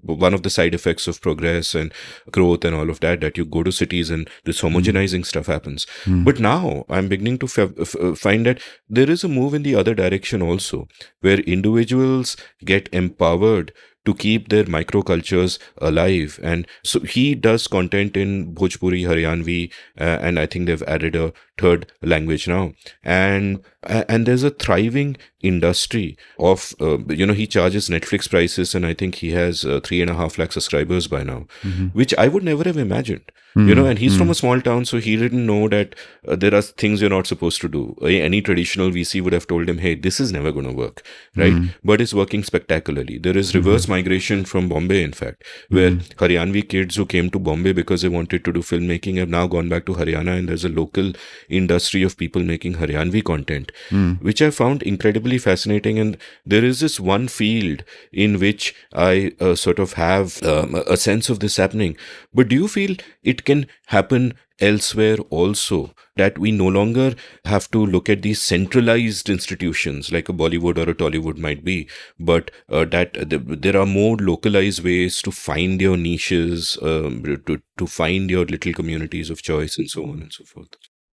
one of the side effects of progress and growth and all of that you go to cities and this homogenizing stuff happens. But now I'm beginning to find that there is a move in the other direction also, where individuals get empowered to keep their microcultures alive. And so he does content in Bhojpuri, Haryanvi, and I think they've added a third language now. And there's a thriving industry of, he charges Netflix prices, and I think he has 3.5 lakh subscribers by now, which I would never have imagined. And he's from a small town, so he didn't know that there are things you're not supposed to do. Any traditional VC would have told him, hey, this is never going to work, right? But it's working spectacularly. There is reverse migration from Bombay, in fact, where Haryanvi kids who came to Bombay because they wanted to do filmmaking have now gone back to Haryana, and there's a local industry of people making Haryanvi content, which I found incredibly fascinating. And there is this one field in which I sort of have a sense of this happening. But do you feel it can happen elsewhere also, that we no longer have to look at these centralized institutions like a Bollywood or a Tollywood might be, but that there are more localized ways to find your niches, to find your little communities of choice, and so on and so forth?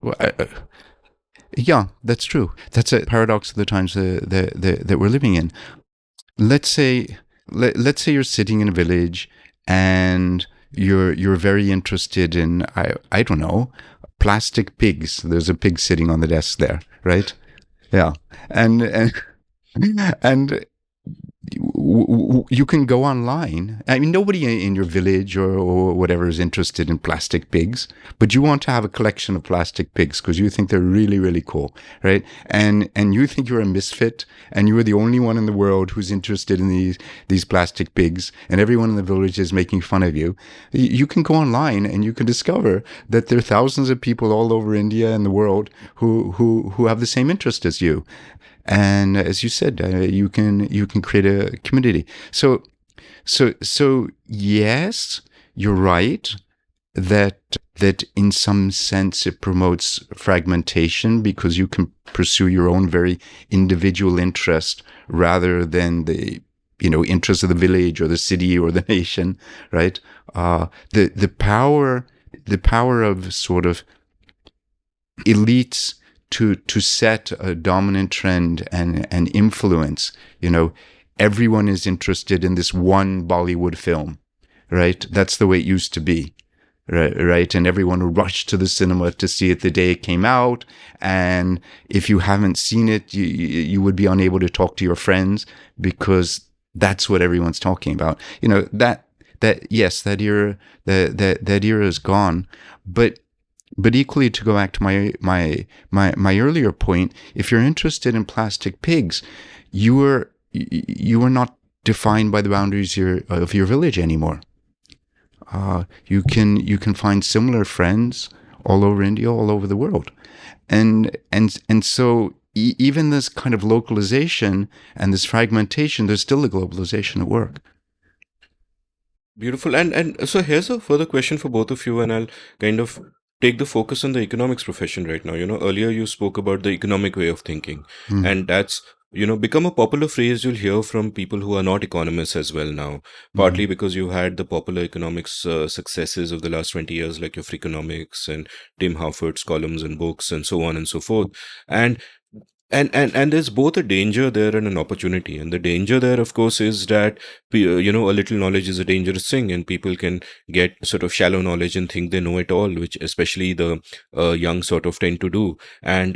Well, yeah, that's true. That's a paradox of the times that we're living in. Let's say you're sitting in a village and you're very interested in, I don't know, plastic pigs. There's a pig sitting on the desk there, right? Yeah, and you can go online. I mean, nobody in your village or whatever is interested in plastic pigs, but you want to have a collection of plastic pigs because you think they're really, really cool, right? And you think you're a misfit, and you are the only one in the world who's interested in these plastic pigs, and everyone in the village is making fun of you. You can go online and you can discover that there are thousands of people all over India and the world who have the same interest as you. And as you said, you can create a community. So yes, you're right that in some sense it promotes fragmentation because you can pursue your own very individual interest rather than the interest of the village or the city or the nation, right? The power of sort of elites to set a dominant trend and influence. Everyone is interested in this one Bollywood film, right? That's the way it used to be, right? And everyone would rush to the cinema to see it the day it came out. And if you haven't seen it, you would be unable to talk to your friends because that's what everyone's talking about. Yes, that era is gone, But equally, to go back to my earlier point, if you're interested in plastic pigs, you are not defined by the boundaries of your village anymore. You can find similar friends all over India, all over the world, and so even this kind of localization and this fragmentation, there's still a globalization at work. Beautiful. And so here's a further question for both of you, and I'll kind of take the focus on the economics profession right now. Earlier you spoke about the economic way of thinking, and that's become a popular phrase you'll hear from people who are not economists as well now, partly because you had the popular economics successes of the last 20 years, like your Freakonomics and Tim Harford's columns and books and so on and so forth. And there's both a danger there and an opportunity. And the danger there, of course, is that, a little knowledge is a dangerous thing, and people can get sort of shallow knowledge and think they know it all, which especially the young sort of tend to do. And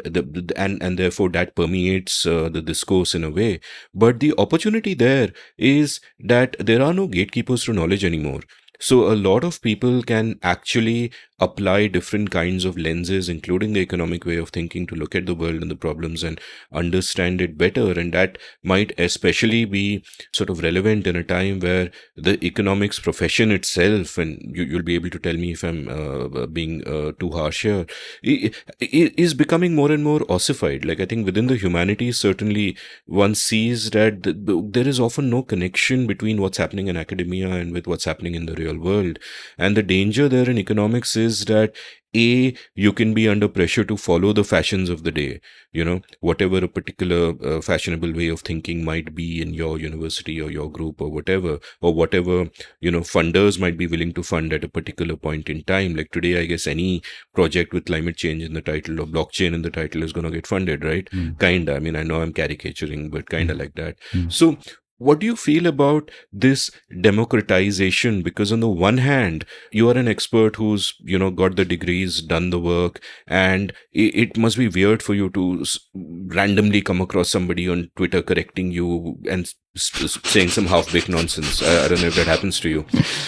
and therefore that permeates the discourse in a way. But the opportunity there is that there are no gatekeepers to knowledge anymore. So a lot of people can actually apply different kinds of lenses, including the economic way of thinking, to look at the world and the problems and understand it better. And that might especially be sort of relevant in a time where the economics profession itself, and you'll be able to tell me if I'm being too harsh here, is becoming more and more ossified. Like, I think within the humanities, certainly one sees that there is often no connection between what's happening in academia and with what's happening in the real world. And the danger there in economics is that you can be under pressure to follow the fashions of the day, whatever a particular fashionable way of thinking might be in your university or your group or whatever, funders might be willing to fund at a particular point in time. Like today, I guess any project with climate change in the title or blockchain in the title is going to get funded, right? Kinda. I mean, I know I'm caricaturing, but kinda like that. So What do you feel about this democratization? Because on the one hand, you are an expert who's, got the degrees, done the work, and it must be weird for you to randomly come across somebody on Twitter correcting you and saying some half-baked nonsense. I don't know if that happens to you.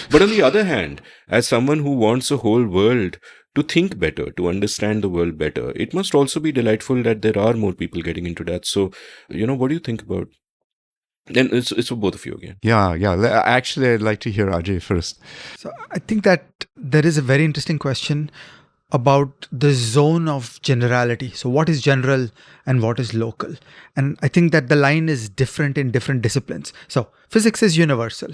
But on the other hand, as someone who wants the whole world to think better, to understand the world better, it must also be delightful that there are more people getting into that. So, what do you think about? Then it's for both of you again. Yeah. Actually, I'd like to hear Ajay first. So I think that there is a very interesting question about the zone of generality. So what is general and what is local? And I think that the line is different in different disciplines. So physics is universal.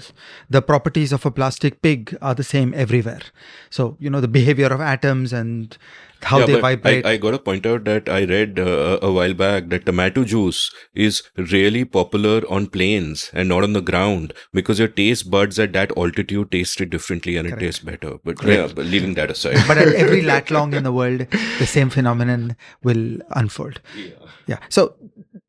The properties of a plastic pig are the same everywhere. So, the behavior of atoms and how they vibrate. I got to point out that I read a while back that tomato juice is really popular on planes and not on the ground because your taste buds at that altitude taste it differently and it tastes better. But but leaving that aside. But at every lat long in the world, the same phenomenon will unfold. Yeah. So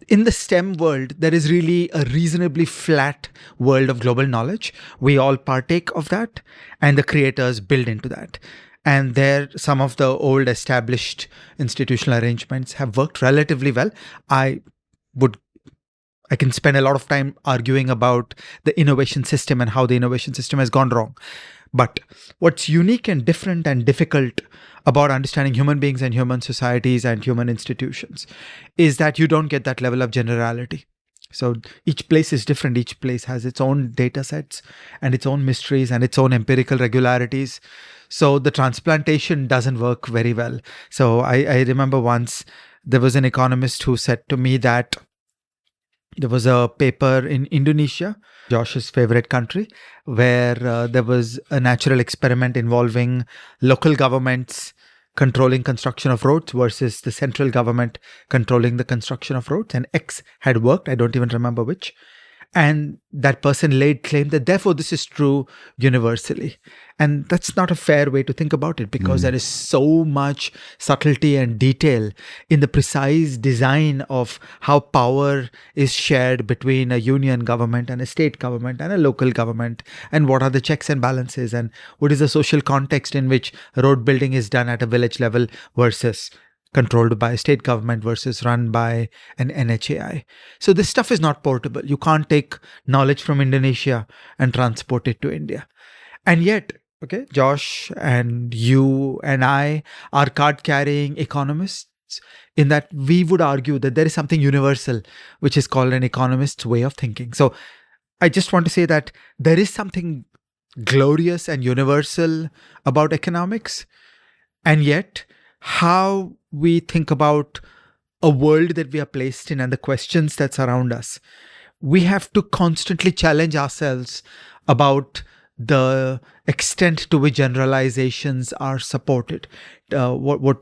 in the STEM world, there is really a reasonably flat world of global knowledge. We all partake of that, and the creators build into that. And there, some of the old established institutional arrangements have worked relatively well. I can spend a lot of time arguing about the innovation system and how the innovation system has gone wrong. But what's unique and different and difficult about understanding human beings and human societies and human institutions is that you don't get that level of generality. So each place is different. Each place has its own data sets and its own mysteries and its own empirical regularities. So the transplantation doesn't work very well. So I remember once there was an economist who said to me that there was a paper in Indonesia, Josh's favorite country, where there was a natural experiment involving local governments controlling construction of roads versus the central government controlling the construction of roads. And X had worked. I don't even remember which. And that person laid claim that therefore this is true universally. And that's not a fair way to think about it because there is so much subtlety and detail in the precise design of how power is shared between a union government and a state government and a local government, and what are the checks and balances, and what is the social context in which road building is done at a village level versus controlled by a state government versus run by an NHAI. So this stuff is not portable. You can't take knowledge from Indonesia and transport it to India. And yet, Josh and you and I are card-carrying economists in that we would argue that there is something universal, which is called an economist's way of thinking. So I just want to say that there is something glorious and universal about economics. And yet, how we think about a world that we are placed in and the questions that surround us, we have to constantly challenge ourselves about the extent to which generalizations are supported. What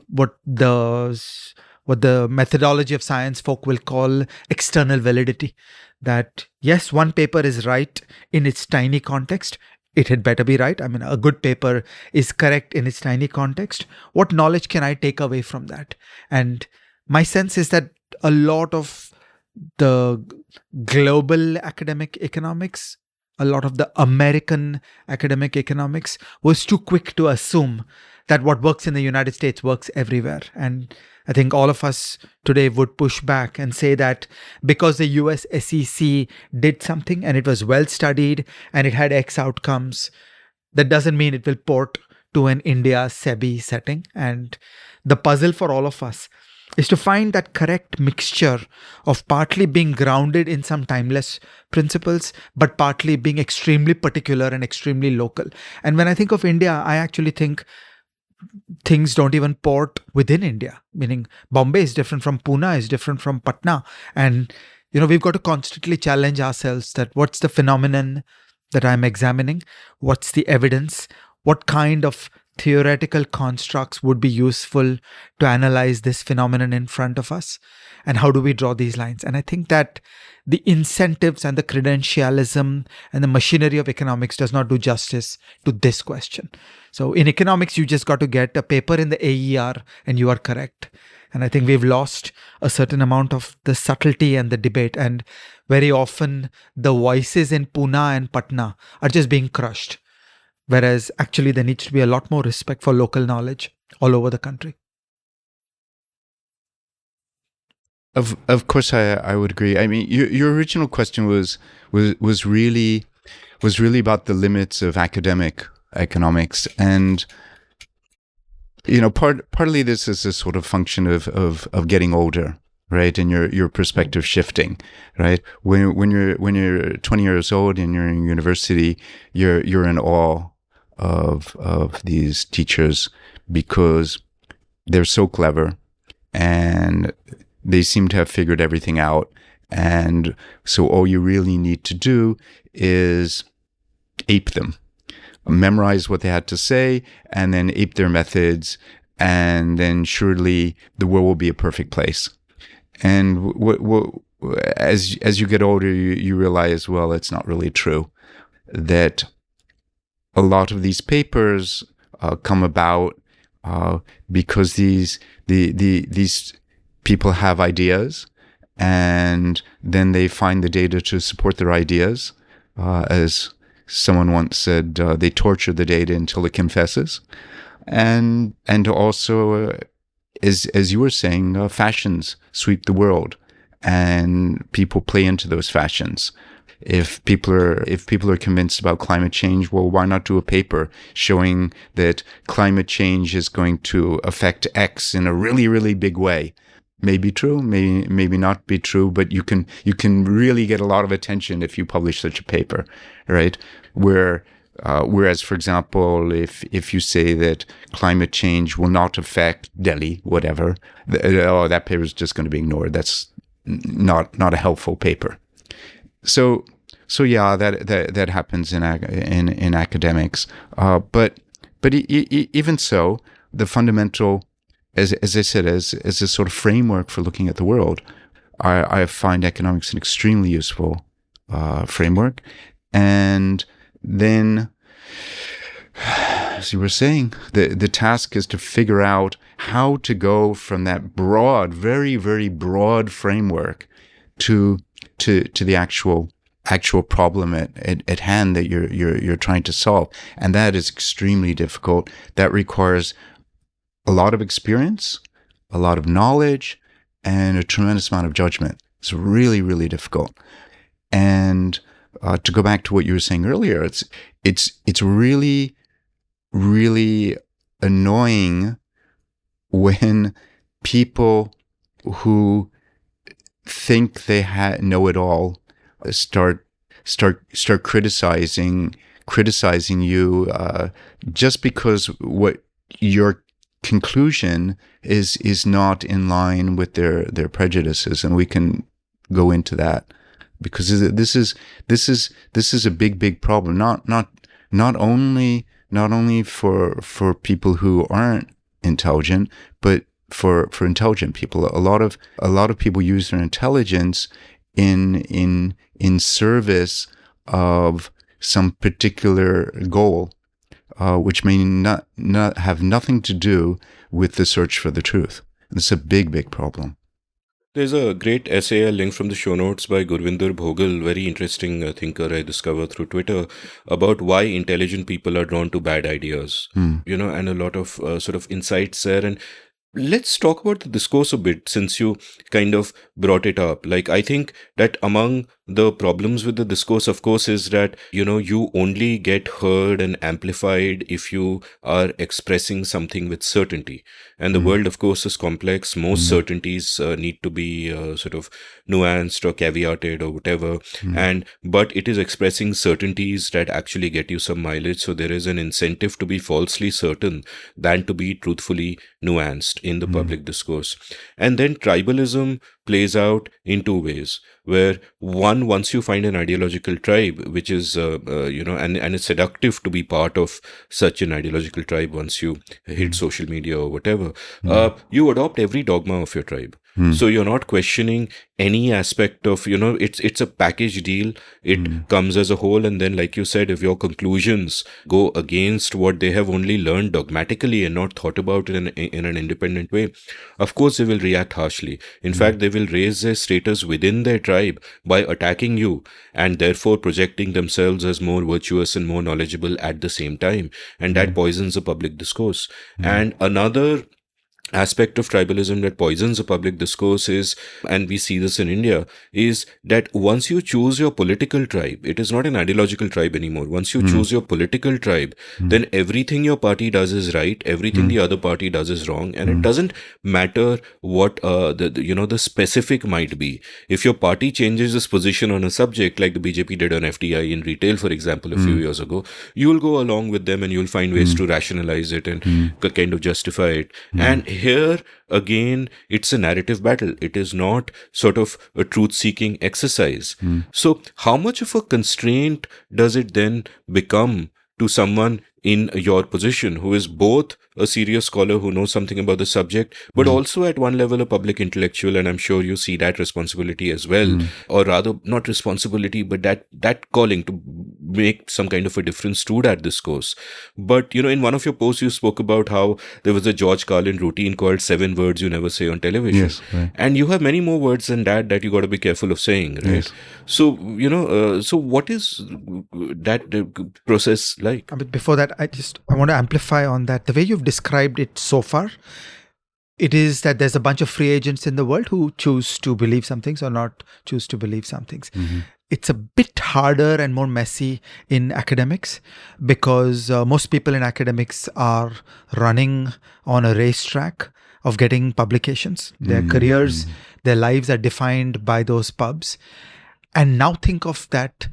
the methodology of science folk will call external validity. That yes, one paper is right in its tiny context. It had better be right. I mean, a good paper is correct in its tiny context. What knowledge can I take away from that? And my sense is that a lot of the global academic economics, a lot of the American academic economics was too quick to assume that what works in the United States works everywhere. And I think all of us today would push back and say that because the US SEC did something and it was well studied and it had X outcomes, that doesn't mean it will port to an India SEBI setting. And the puzzle for all of us is to find that correct mixture of partly being grounded in some timeless principles, but partly being extremely particular and extremely local. And when I think of India, I actually think things don't even port within India, meaning Bombay is different from Pune, is different from Patna. And, we've got to constantly challenge ourselves that what's the phenomenon that I'm examining? What's the evidence? What kind of theoretical constructs would be useful to analyze this phenomenon in front of us? And how do we draw these lines? And I think that the incentives and the credentialism and the machinery of economics does not do justice to this question. So in economics, you just got to get a paper in the AER and you are correct. And I think we've lost a certain amount of the subtlety and the debate. And very often the voices in Pune and Patna are just being crushed. Whereas actually there needs to be a lot more respect for local knowledge all over the country. Of course, I would agree. I mean, your original question was really about the limits of academic economics, and partly this is a sort of function of getting older, right? And your perspective shifting, right? When you're 20 years old and you're in university, you're in awe of these teachers because they're so clever and they seem to have figured everything out. And so all you really need to do is ape them, memorize what they had to say, and then ape their methods. And then surely the world will be a perfect place. And as you get older, you realize, well, it's not really true. That a lot of these papers come about because these people have ideas, and then they find the data to support their ideas. As someone once said, they torture the data until it confesses. And also, as you were saying, fashions sweep the world, and people play into those fashions. If people are convinced about climate change, well, why not do a paper showing that climate change is going to affect X in a really, really big way? May be true, maybe not be true, but you can really get a lot of attention if you publish such a paper, right? Whereas, for example, if you say that climate change will not affect Delhi, whatever, that paper is just going to be ignored. That's not a helpful paper. So yeah, that happens in academics. But even so, the fundamental, as I said, as a sort of framework for looking at the world, I find economics an extremely useful framework. And then, as you were saying, the task is to figure out how to go from that broad, very, very broad framework to the actual problem at hand that you're trying to solve. And that is extremely difficult. That requires a lot of experience, a lot of knowledge, and a tremendous amount of judgment. It's really, really difficult. And to go back to what you were saying earlier, it's really, really annoying when people who think they know it all start criticizing you just because what your conclusion is not in line with their prejudices. And we can go into that, because this is a big problem, not only for people who aren't intelligent, but for intelligent people. A lot of people use their intelligence in service of some particular goal, which may not have nothing to do with the search for the truth. And it's a big problem. There's a great essay I linked from the show notes by Gurvinder Bhogal, very interesting thinker I discovered through Twitter, about why intelligent people are drawn to bad ideas, and a lot of sort of insights there. And let's talk about the discourse a bit, since you kind of brought it up. Like, I think that among the problems with the discourse, of course, is that, you only get heard and amplified if you are expressing something with certainty. And the world, of course, is complex. Most certainties need to be sort of nuanced or caveated or whatever. But it is expressing certainties that actually get you some mileage. So there is an incentive to be falsely certain than to be truthfully nuanced in the public discourse. And then tribalism plays out in two ways, where once you find an ideological tribe, which is, and it's seductive to be part of such an ideological tribe once you hit social media or whatever, you adopt every dogma of your tribe. So you're not questioning any aspect of, it's a package deal. It comes as a whole. And then, like you said, if your conclusions go against what they have only learned dogmatically and not thought about in an independent way, of course they will react harshly. In fact, they will raise their status within their tribe by attacking you and therefore projecting themselves as more virtuous and more knowledgeable at the same time. And that poisons the public discourse. And another aspect of tribalism that poisons the public discourse is, and we see this in India, is that once you choose your political tribe, it is not an ideological tribe anymore. Once you choose your political tribe, then everything your party does is right, everything the other party does is wrong, and it doesn't matter what the specific might be. If your party changes its position on a subject, like the BJP did on FDI in retail, for example, a few years ago, you will go along with them and you'll find ways to rationalize it and kind of justify it. And here again, it's a narrative battle. It is not sort of a truth-seeking exercise. So how much of a constraint does it then become to someone in your position who is both a serious scholar who knows something about the subject, but also at one level a public intellectual? And I'm sure you see that responsibility as well, or rather not responsibility, but that calling to make some kind of a difference to that discourse. But in one of your posts you spoke about how there was a George Carlin routine called 7 words you never say on television. Yes, right. And you have many more words than that you got to be careful of saying, right? Yes. So so what is that process like? But before that, I want to amplify on that. The way you've described it so far, it is that there's a bunch of free agents in the world who choose to believe some things or not choose to believe some things. It's a bit harder and more messy in academics because most people in academics are running on a racetrack of getting publications. Their careers, their lives are defined by those pubs. And now think of that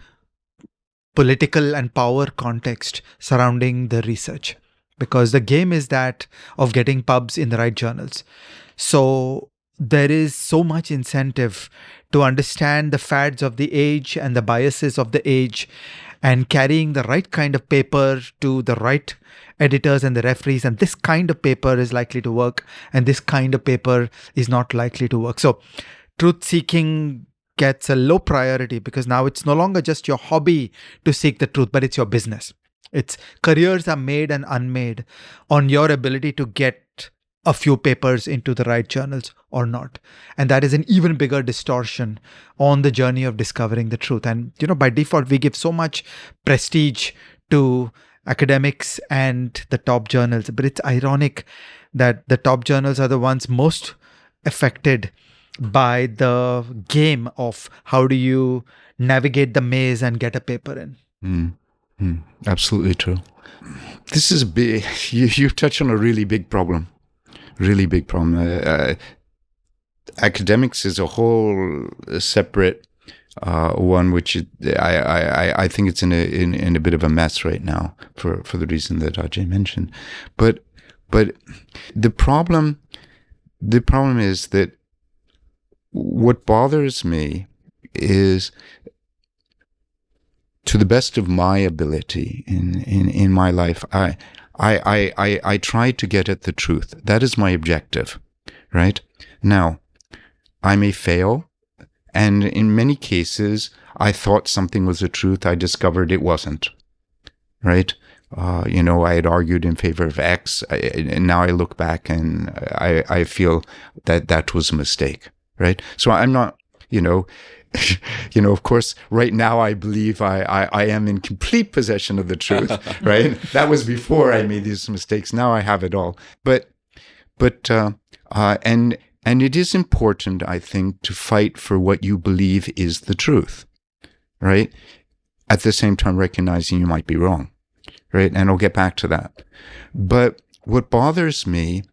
political and power context surrounding the research, because the game is that of getting pubs in the right journals. So there is so much incentive to understand the fads of the age and the biases of the age and carrying the right kind of paper to the right editors and the referees. And this kind of paper is likely to work and this kind of paper is not likely to work. So truth seeking gets a low priority because now it's no longer just your hobby to seek the truth, but it's your business. It's careers are made and unmade on your ability to get a few papers into the right journals or not. And that is an even bigger distortion on the journey of discovering the truth. And, by default, we give so much prestige to academics and the top journals, but it's ironic that the top journals are the ones most affected by the game of how do you navigate the maze and get a paper in. Absolutely true. This is big. You touch on a really big problem. Really big problem. Academics is a whole separate one, which I think it's in a bit of a mess right now for the reason that Ajay mentioned. But the problem is that what bothers me is, to the best of my ability in my life, I try to get at the truth. That is my objective, right? Now, I may fail, and in many cases, I thought something was the truth. I discovered it wasn't, right? I had argued in favor of X, and now I look back and I feel that was a mistake, right? So I'm not, of course, right now I believe I am in complete possession of the truth, right? That was before I made these mistakes. Now I have it all. And it is important, I think, to fight for what you believe is the truth, right? At the same time, recognizing you might be wrong, right? And I'll get back to that. But what bothers me,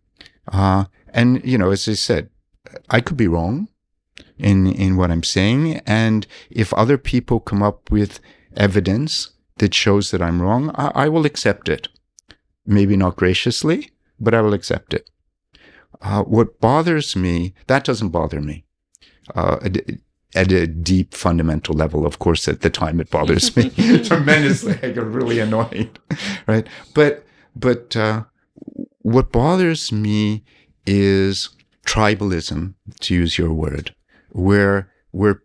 as I said, I could be wrong in what I'm saying. And if other people come up with evidence that shows that I'm wrong, I will accept it. Maybe not graciously, but I will accept it. What bothers me, that doesn't bother me. At a deep fundamental level, of course, at the time it bothers me tremendously. I get really annoyed, right? But what bothers me is tribalism, to use your word, where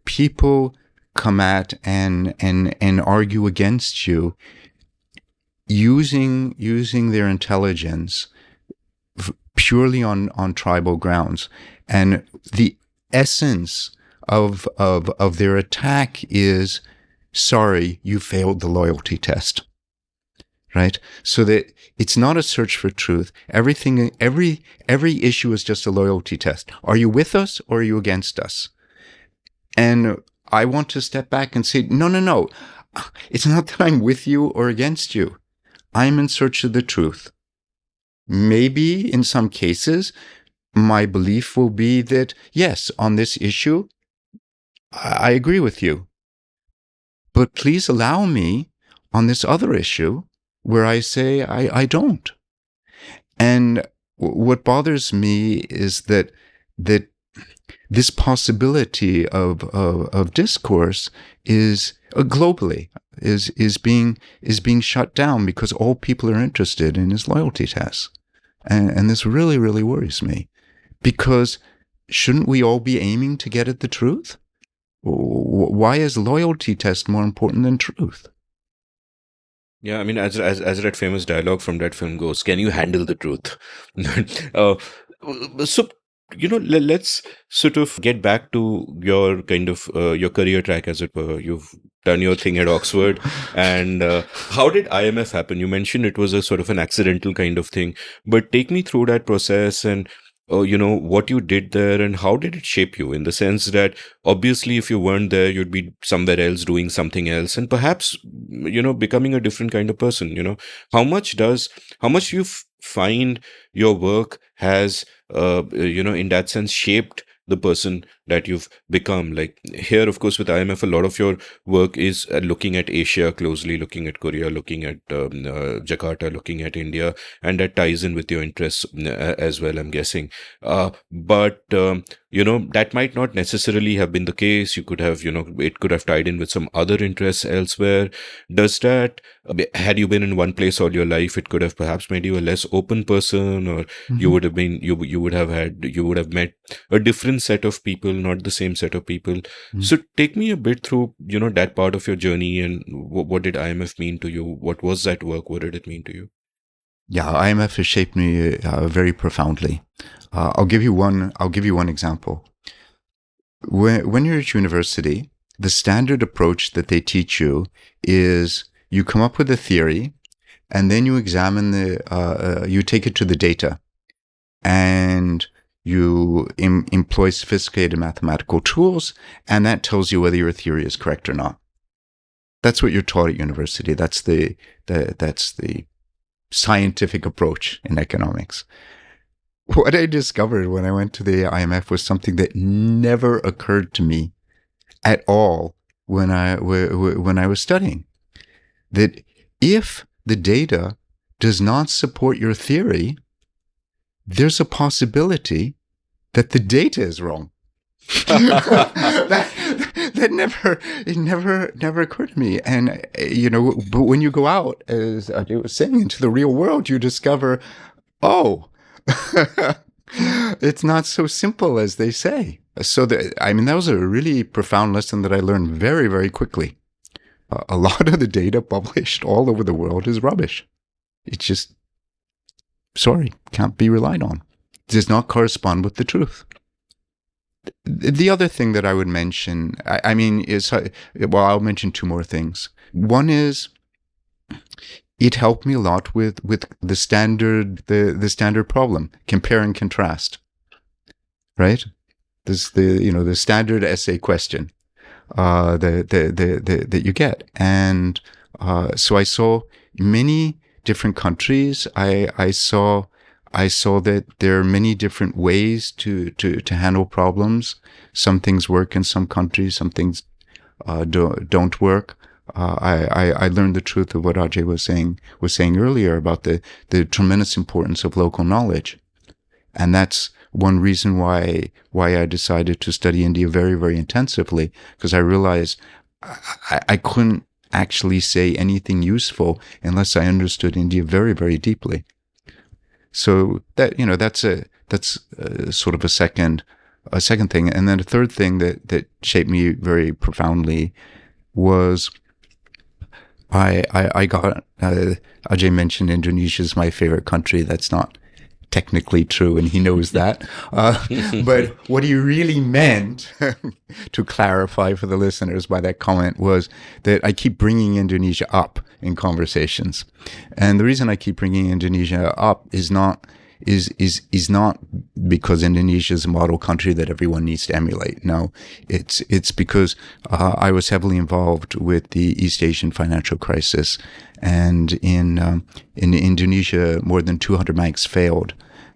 people come at and argue against you using their intelligence purely on tribal grounds. And the essence of their attack is, sorry, you failed the loyalty test. Right? So that it's not a search for truth. Every issue is just a loyalty test. Are you with us or are you against us? And I want to step back and say, no. It's not that I'm with you or against you. I'm in search of the truth. Maybe in some cases, my belief will be that, yes, on this issue, I agree with you. But please allow me on this other issue where I say I don't. And what bothers me is that this possibility of discourse is globally is being shut down because all people are interested in is loyalty tests. And this really, really worries me, because shouldn't we all be aiming to get at the truth? Why is loyalty test more important than truth? Yeah, I mean, as that famous dialogue from that film goes, can you handle the truth? So, let's sort of get back to your kind of your career track, as it were. You've done your thing at Oxford, and how did IMF happen? You mentioned it was a sort of an accidental kind of thing, but take me through that process and what you did there and how did it shape you, in the sense that obviously if you weren't there, you'd be somewhere else doing something else and perhaps, becoming a different kind of person. How much do you find your work has, in that sense, shaped the person that you've become? Like here, of course, with IMF, a lot of your work is looking at Asia closely, looking at Korea, looking at Jakarta, looking at India, and that ties in with your interests as well, I'm guessing. But that might not necessarily have been the case. You could have, it could have tied in with some other interests elsewhere. Does that, had you been in one place all your life, it could have perhaps made you a less open person, or you would have been, you would have met a different set of people, not the same set of people. So take me a bit through, that part of your journey, and what did IMF mean to you? What was that work? What did it mean to you? Yeah, IMF has shaped me very profoundly. I'll give you one example. When you're at university, the standard approach that they teach you is you come up with a theory, and then you examine you take it to the data, and you employ sophisticated mathematical tools, and that tells you whether your theory is correct or not. That's what you're taught at university. That's the scientific approach in economics. What I discovered when I went to the IMF was something that never occurred to me at all when I was studying. That if the data does not support your theory, there's a possibility that the data is wrong. that never occurred to me. And, but when you go out, as I was saying, into the real world, you discover, it's not so simple as they say. So that was a really profound lesson that I learned very, very quickly. A lot of the data published all over the world is rubbish. It's just, can't be relied on. It does not correspond with the truth. The other thing that I would mention, I'll mention two more things. One is, it helped me a lot with the standard problem, compare and contrast. Right? This the standard essay question that you get, and so I saw many different countries. I saw that there are many different ways to handle problems. Some things work in some countries, some things don't work. I learned the truth of what Ajay was saying earlier about the tremendous importance of local knowledge, and that's one reason why I decided to study India very, very intensively, because I realized I couldn't actually say anything useful unless I understood India very, very deeply. So that's that's sort of a second thing. And then a third thing that shaped me very profoundly was I got Ajay mentioned Indonesia is my favorite country. That's not technically true, and he knows that. But what he really meant, to clarify for the listeners by that comment, was that I keep bringing Indonesia up in conversations. And the reason I keep bringing Indonesia up is not because Indonesia is a model country that everyone needs to emulate. No, it's because I was heavily involved with the East Asian financial crisis, and in Indonesia, more than 200 banks failed,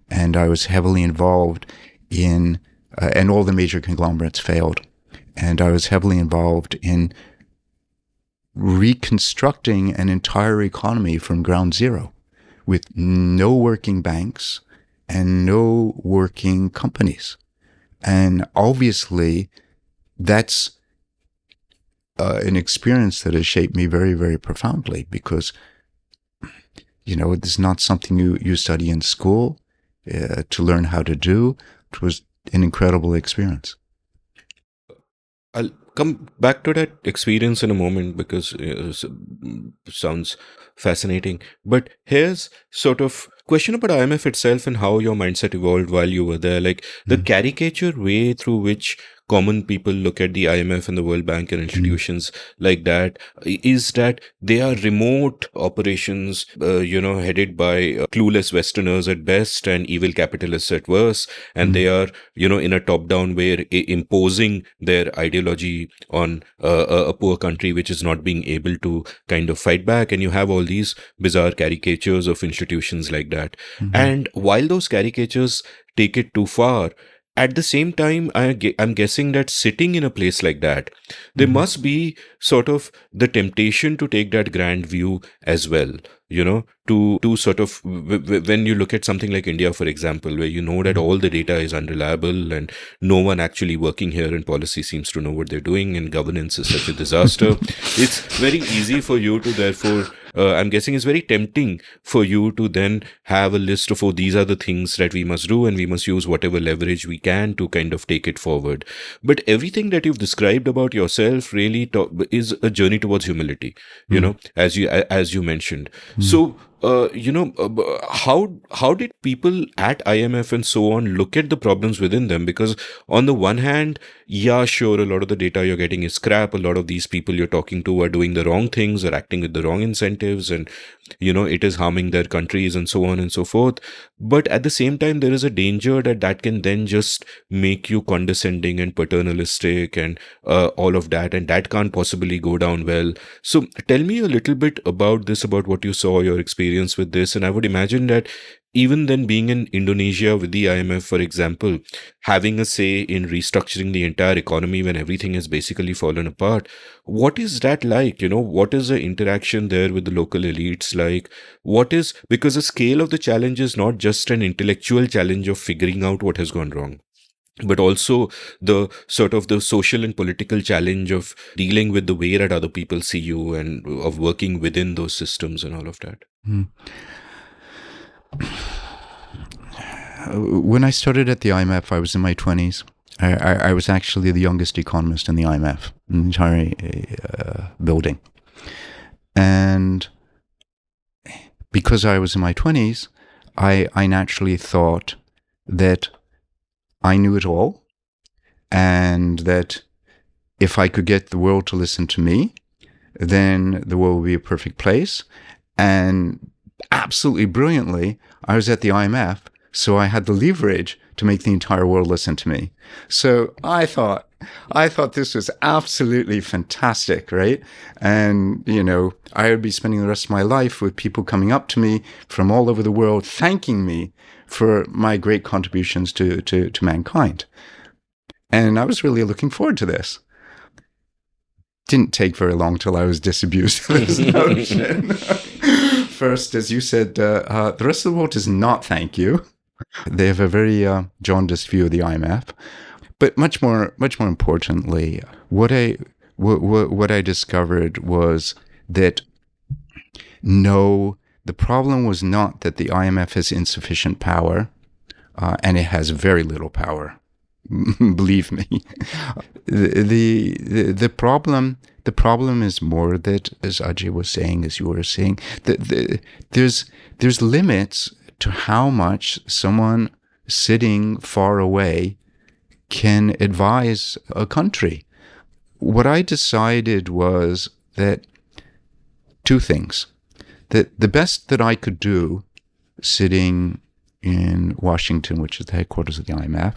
and I was heavily involved in, and all the major conglomerates failed, and I was heavily involved in reconstructing an entire economy from ground zero, with no working banks and no working companies. And obviously, that's an experience that has shaped me very, very profoundly, because, it's not something you study in school to learn how to do. It was an incredible experience. I'll come back to that experience in a moment, because it sounds fascinating. But here's sort of question about IMF itself and how your mindset evolved while you were there. Like the caricature way through which common people look at the IMF and the World Bank and institutions like that is that they are remote operations, headed by clueless Westerners at best and evil capitalists at worst. And they are, in a top-down way, imposing their ideology on a poor country which is not being able to kind of fight back. And you have all these bizarre caricatures of institutions like that. And while those caricatures take it too far, at the same time, I'm guessing that sitting in a place like that, there must be sort of the temptation to take that grand view as well, to sort of, when you look at something like India, for example, where you know that all the data is unreliable and no one actually working here in policy seems to know what they're doing, and governance is such a disaster. It's very easy for you to, therefore, I'm guessing it's very tempting for you to then have a list of, these are the things that we must do, and we must use whatever leverage we can to kind of take it forward. But everything that you've described about yourself really is a journey towards humility, as you mentioned. So, how did people at IMF and so on look at the problems within them? Because on the one hand, yeah, sure, a lot of the data you're getting is crap. A lot of these people you're talking to are doing the wrong things, are acting with the wrong incentives, and, it is harming their countries and so on and so forth. But at the same time, there is a danger that can then just make you condescending and paternalistic and all of that, and that can't possibly go down well. So tell me a little bit about this, about what you saw, your experience with this. And I would imagine that even then, being in Indonesia with the IMF, for example, having a say in restructuring the entire economy when everything has basically fallen apart, what is that like? What is the interaction there with the local elites like? Because the scale of the challenge is not just an intellectual challenge of figuring out what has gone wrong, but also the sort of the social and political challenge of dealing with the way that other people see you and of working within those systems and all of that. When I started at the IMF, I was in my 20s. I was actually the youngest economist in the IMF, in the entire building. And because I was in my 20s, I naturally thought that I knew it all, and that if I could get the world to listen to me, then the world would be a perfect place. And absolutely brilliantly, I was at the IMF, so I had the leverage to make the entire world listen to me. So I thought this was absolutely fantastic, right? And, I would be spending the rest of my life with people coming up to me from all over the world, thanking me for my great contributions to mankind. And I was really looking forward to this. Didn't take very long till I was disabused of this notion. First, as you said, the rest of the world does not thank you. They have a very jaundiced view of the IMF. But much more importantly, what I discovered was that no, the problem was not that the IMF has insufficient power. and it has very little power. Believe me. The problem is more that, as Ajay was saying, as you were saying, there's limits to how much someone sitting far away can advise a country. What I decided was that two things. That the best that I could do sitting in Washington, which is the headquarters of the IMF,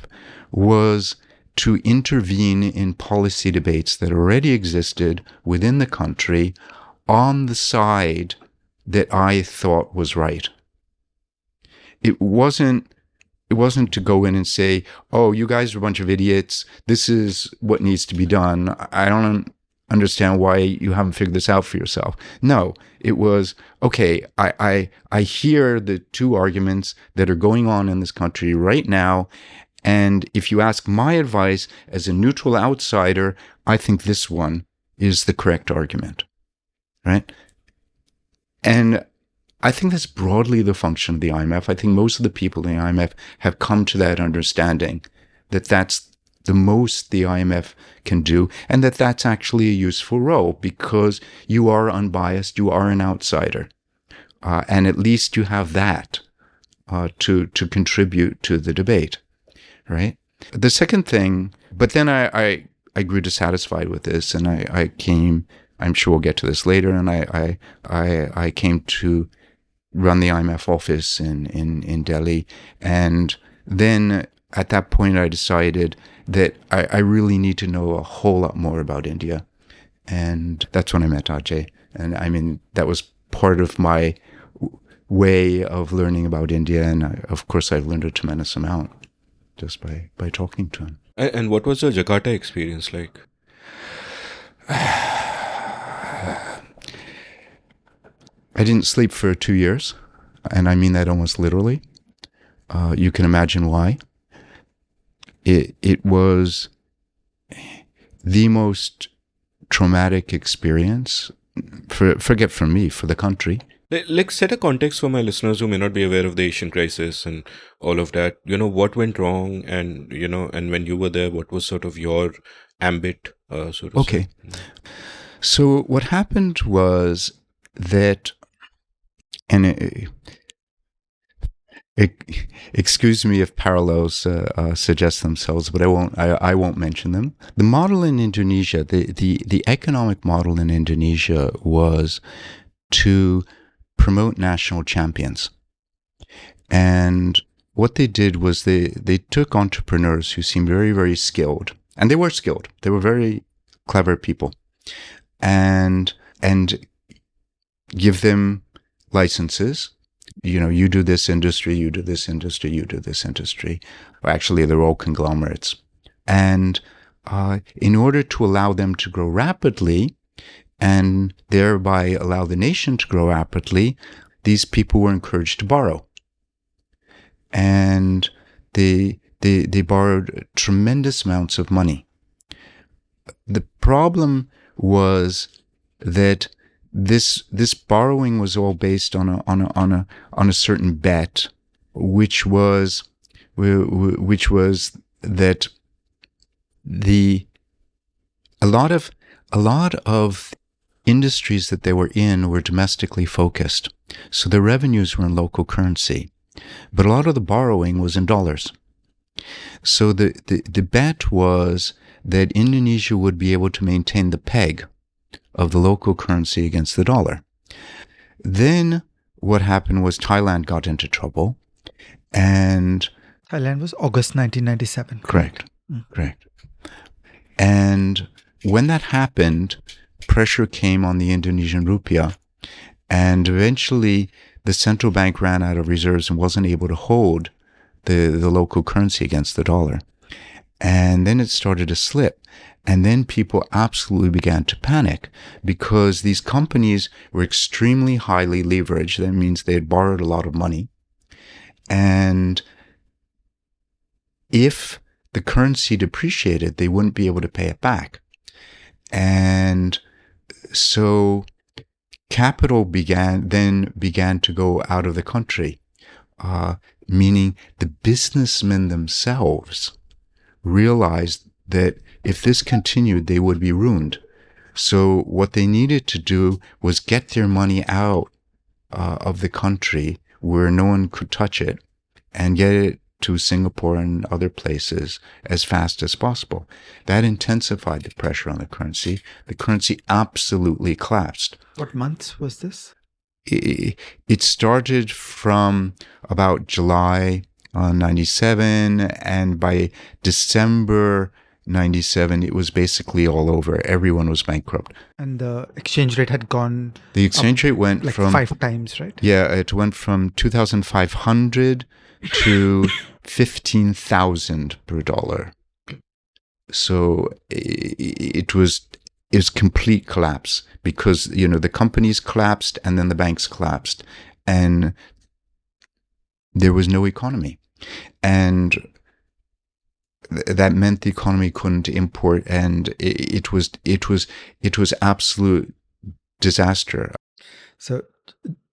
was to intervene in policy debates that already existed within the country on the side that I thought was right. It wasn't to go in and say, oh, you guys are a bunch of idiots. This is what needs to be done. I don't understand why you haven't figured this out for yourself. No, it was, okay, I hear the two arguments that are going on in this country right now. And if you ask my advice as a neutral outsider, I think this one is the correct argument, right? And I think that's broadly the function of the IMF. I think most of the people in the IMF have come to that understanding that that's the most the IMF can do, and that that's actually a useful role because you are unbiased, you are an outsider, and at least you have that to contribute to the debate, right? The second thing, but then I grew dissatisfied with this, and I came. I'm sure we'll get to this later, and I came to run the IMF office in Delhi, and then at that point I decided that I really need to know a whole lot more about India, and that's when I met Ajay. And I mean, that was part of my way of learning about India, and of course I've learned a tremendous amount just by talking to him. And what was the Jakarta experience like? I didn't sleep for 2 years, and I mean that almost literally. You can imagine why. It was the most traumatic experience, forget from me, for the country. Like, set a context for my listeners who may not be aware of the Asian crisis and all of that. What went wrong, and and when you were there, what was sort of your ambit, so to Okay. say? So what happened was that, and excuse me if parallels suggest themselves, but I won't mention them. The model in Indonesia, the economic model in Indonesia was to promote national champions. And what they did was they took entrepreneurs who seemed very, very skilled, and they were skilled. They were very clever people, and give them licenses. You do this industry, you do this industry, you do this industry. Well, actually, they're all conglomerates. And in order to allow them to grow rapidly, and thereby allow the nation to grow rapidly, these people were encouraged to borrow. And they borrowed tremendous amounts of money. The problem was that this borrowing was all based on a certain bet, which was that a lot of industries that they were in were domestically focused, so their revenues were in local currency, but a lot of the borrowing was in dollars. So the bet was that Indonesia would be able to maintain the peg of the local currency against the dollar. Then what happened was Thailand got into trouble, and Thailand was August 1997. Correct. And when that happened, pressure came on the Indonesian rupiah, and eventually the central bank ran out of reserves and wasn't able to hold the local currency against the dollar. And then it started to slip. And then people absolutely began to panic because these companies were extremely highly leveraged. That means they had borrowed a lot of money. And if the currency depreciated, they wouldn't be able to pay it back. And so capital began to go out of the country. meaning the businessmen themselves realized that if this continued, they would be ruined. So what they needed to do was get their money out of the country where no one could touch it and get it to Singapore and other places as fast as possible. That intensified the pressure on the currency. The currency absolutely collapsed. What months was this? It started from about July 97, and by December 97, it was basically all over. Everyone was bankrupt. And the exchange rate had gone. The exchange rate went like from 5 times, right? Yeah, it went from 2,500 to 15,000 per dollar. So it was complete collapse because, the companies collapsed and then the banks collapsed and there was no economy. And that meant the economy couldn't import, and it was absolute disaster. So,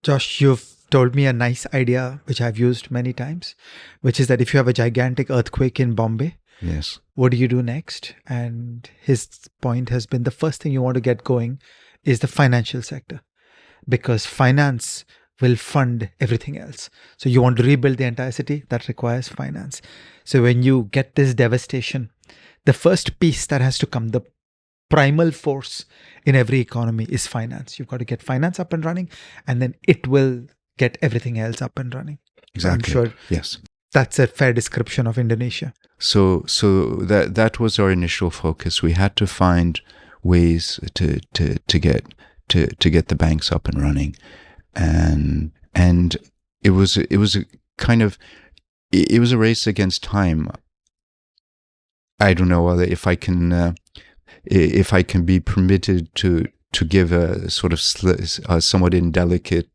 Josh, you've told me a nice idea, which I've used many times, which is that if you have a gigantic earthquake in Bombay, yes, what do you do next? And his point has been the first thing you want to get going is the financial sector, because finance will fund everything else. So you want to rebuild the entire city, that requires finance. So when you get this devastation, the first piece that has to come, the primal force in every economy, is finance. You've got to get finance up and running, and then it will get everything else up and running. exactly. I'm sure Yes. that's a fair description of Indonesia. So that was our initial focus. We had to find ways to get the banks up and running, and it was a kind of it was a race against time. I don't know whether if I can be permitted to give a sort of somewhat indelicate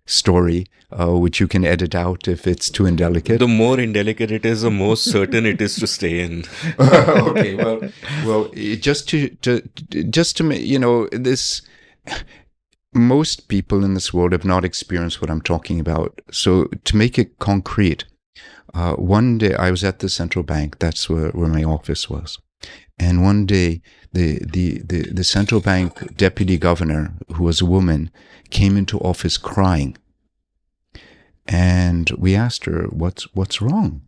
story, which you can edit out if it's too indelicate. The more indelicate it is, the more certain it is to stay in. Okay, well, just to this. Most people in this world have not experienced what I'm talking about. So to make it concrete, one day I was at the central bank. That's where my office was. And one day the central bank deputy governor, who was a woman, came into office crying. And we asked her, what's wrong?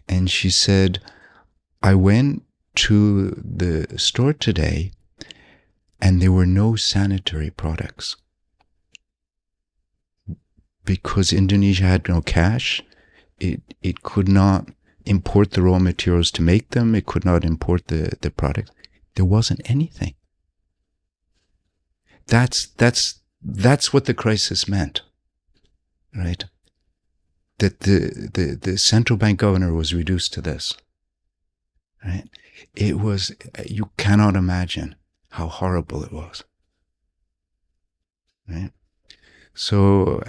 And she said, I went to the store today and there were no sanitary products because Indonesia had no cash. It could not import the raw materials to make them. It could not import the product. There wasn't anything. That's what the crisis meant, right? That the central bank governor was reduced to this, right? It was, you cannot imagine how horrible it was, right? So,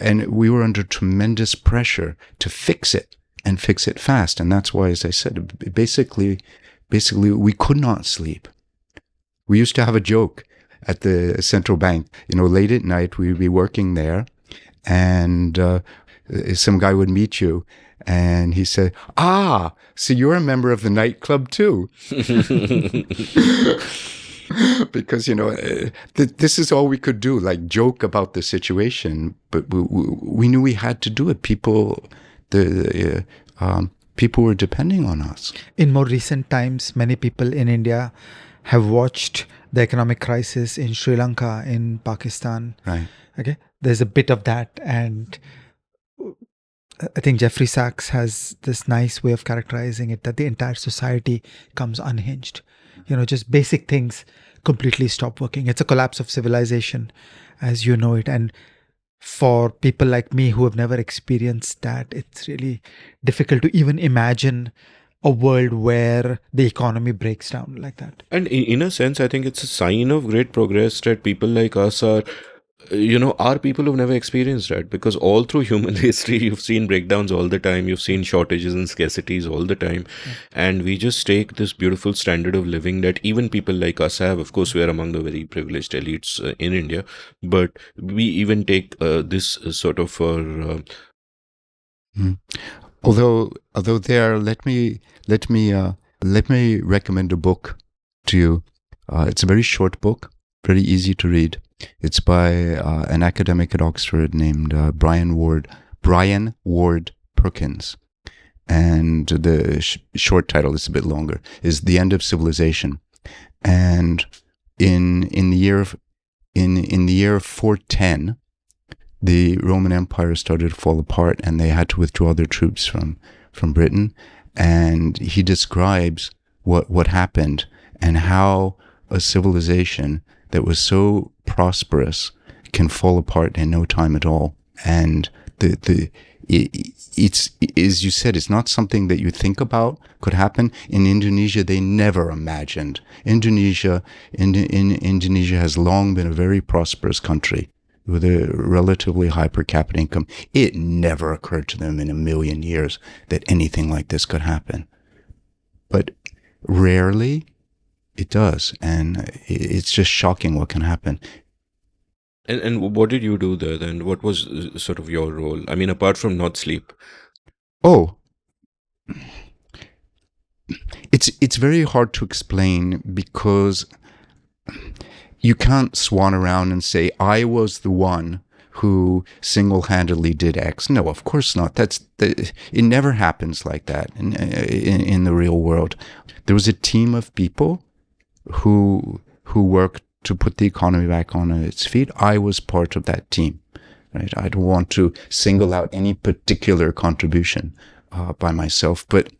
and we were under tremendous pressure to fix it and fix it fast. And that's why, as I said, basically we could not sleep. We used to have a joke at the central bank, late at night, we'd be working there and, some guy would meet you and he said, so you're a member of the nightclub too. Because, this is all we could do, like joke about the situation, but we knew we had to do it. People were depending on us. In more recent times, many people in India have watched the economic crisis in Sri Lanka, in Pakistan. Right. Okay. There's a bit of that. And I think Jeffrey Sachs has this nice way of characterizing it, that the entire society comes unhinged. Just basic things completely stop working. It's a collapse of civilization as you know it. And for people like me who have never experienced that, it's really difficult to even imagine a world where the economy breaks down like that. And in a sense, I think it's a sign of great progress that people like us are Are people who've never experienced that, because all through human history, you've seen breakdowns all the time, you've seen shortages and scarcities all the time, and we just take this beautiful standard of living that even people like us have. Of course, we are among the very privileged elites in India, but we even take this sort of Although there, let me recommend a book to you. It's a very short book, very easy to read. It's by an academic at Oxford named Brian Ward Perkins, and the short title is a bit longer. Is The End of Civilization, and in the year 410, the Roman Empire started to fall apart, and they had to withdraw their troops from Britain. And he describes what happened and how a civilization that was so prosperous can fall apart in no time at all. And it's, as you said, it's not something that you think about could happen. In Indonesia, they never imagined. Indonesia has long been a very prosperous country with a relatively high per capita income. It never occurred to them in a million years that anything like this could happen. But rarely it does, and it's just shocking what can happen. And what did you do there then? What was sort of your role? I mean, apart from not sleep. Oh, it's very hard to explain, because you can't swan around and say, I was the one who single-handedly did X. No, of course not. It never happens like that in the real world. There was a team of people who worked to put the economy back on its feet. I was part of that team. Right? I don't want to single out any particular contribution by myself, but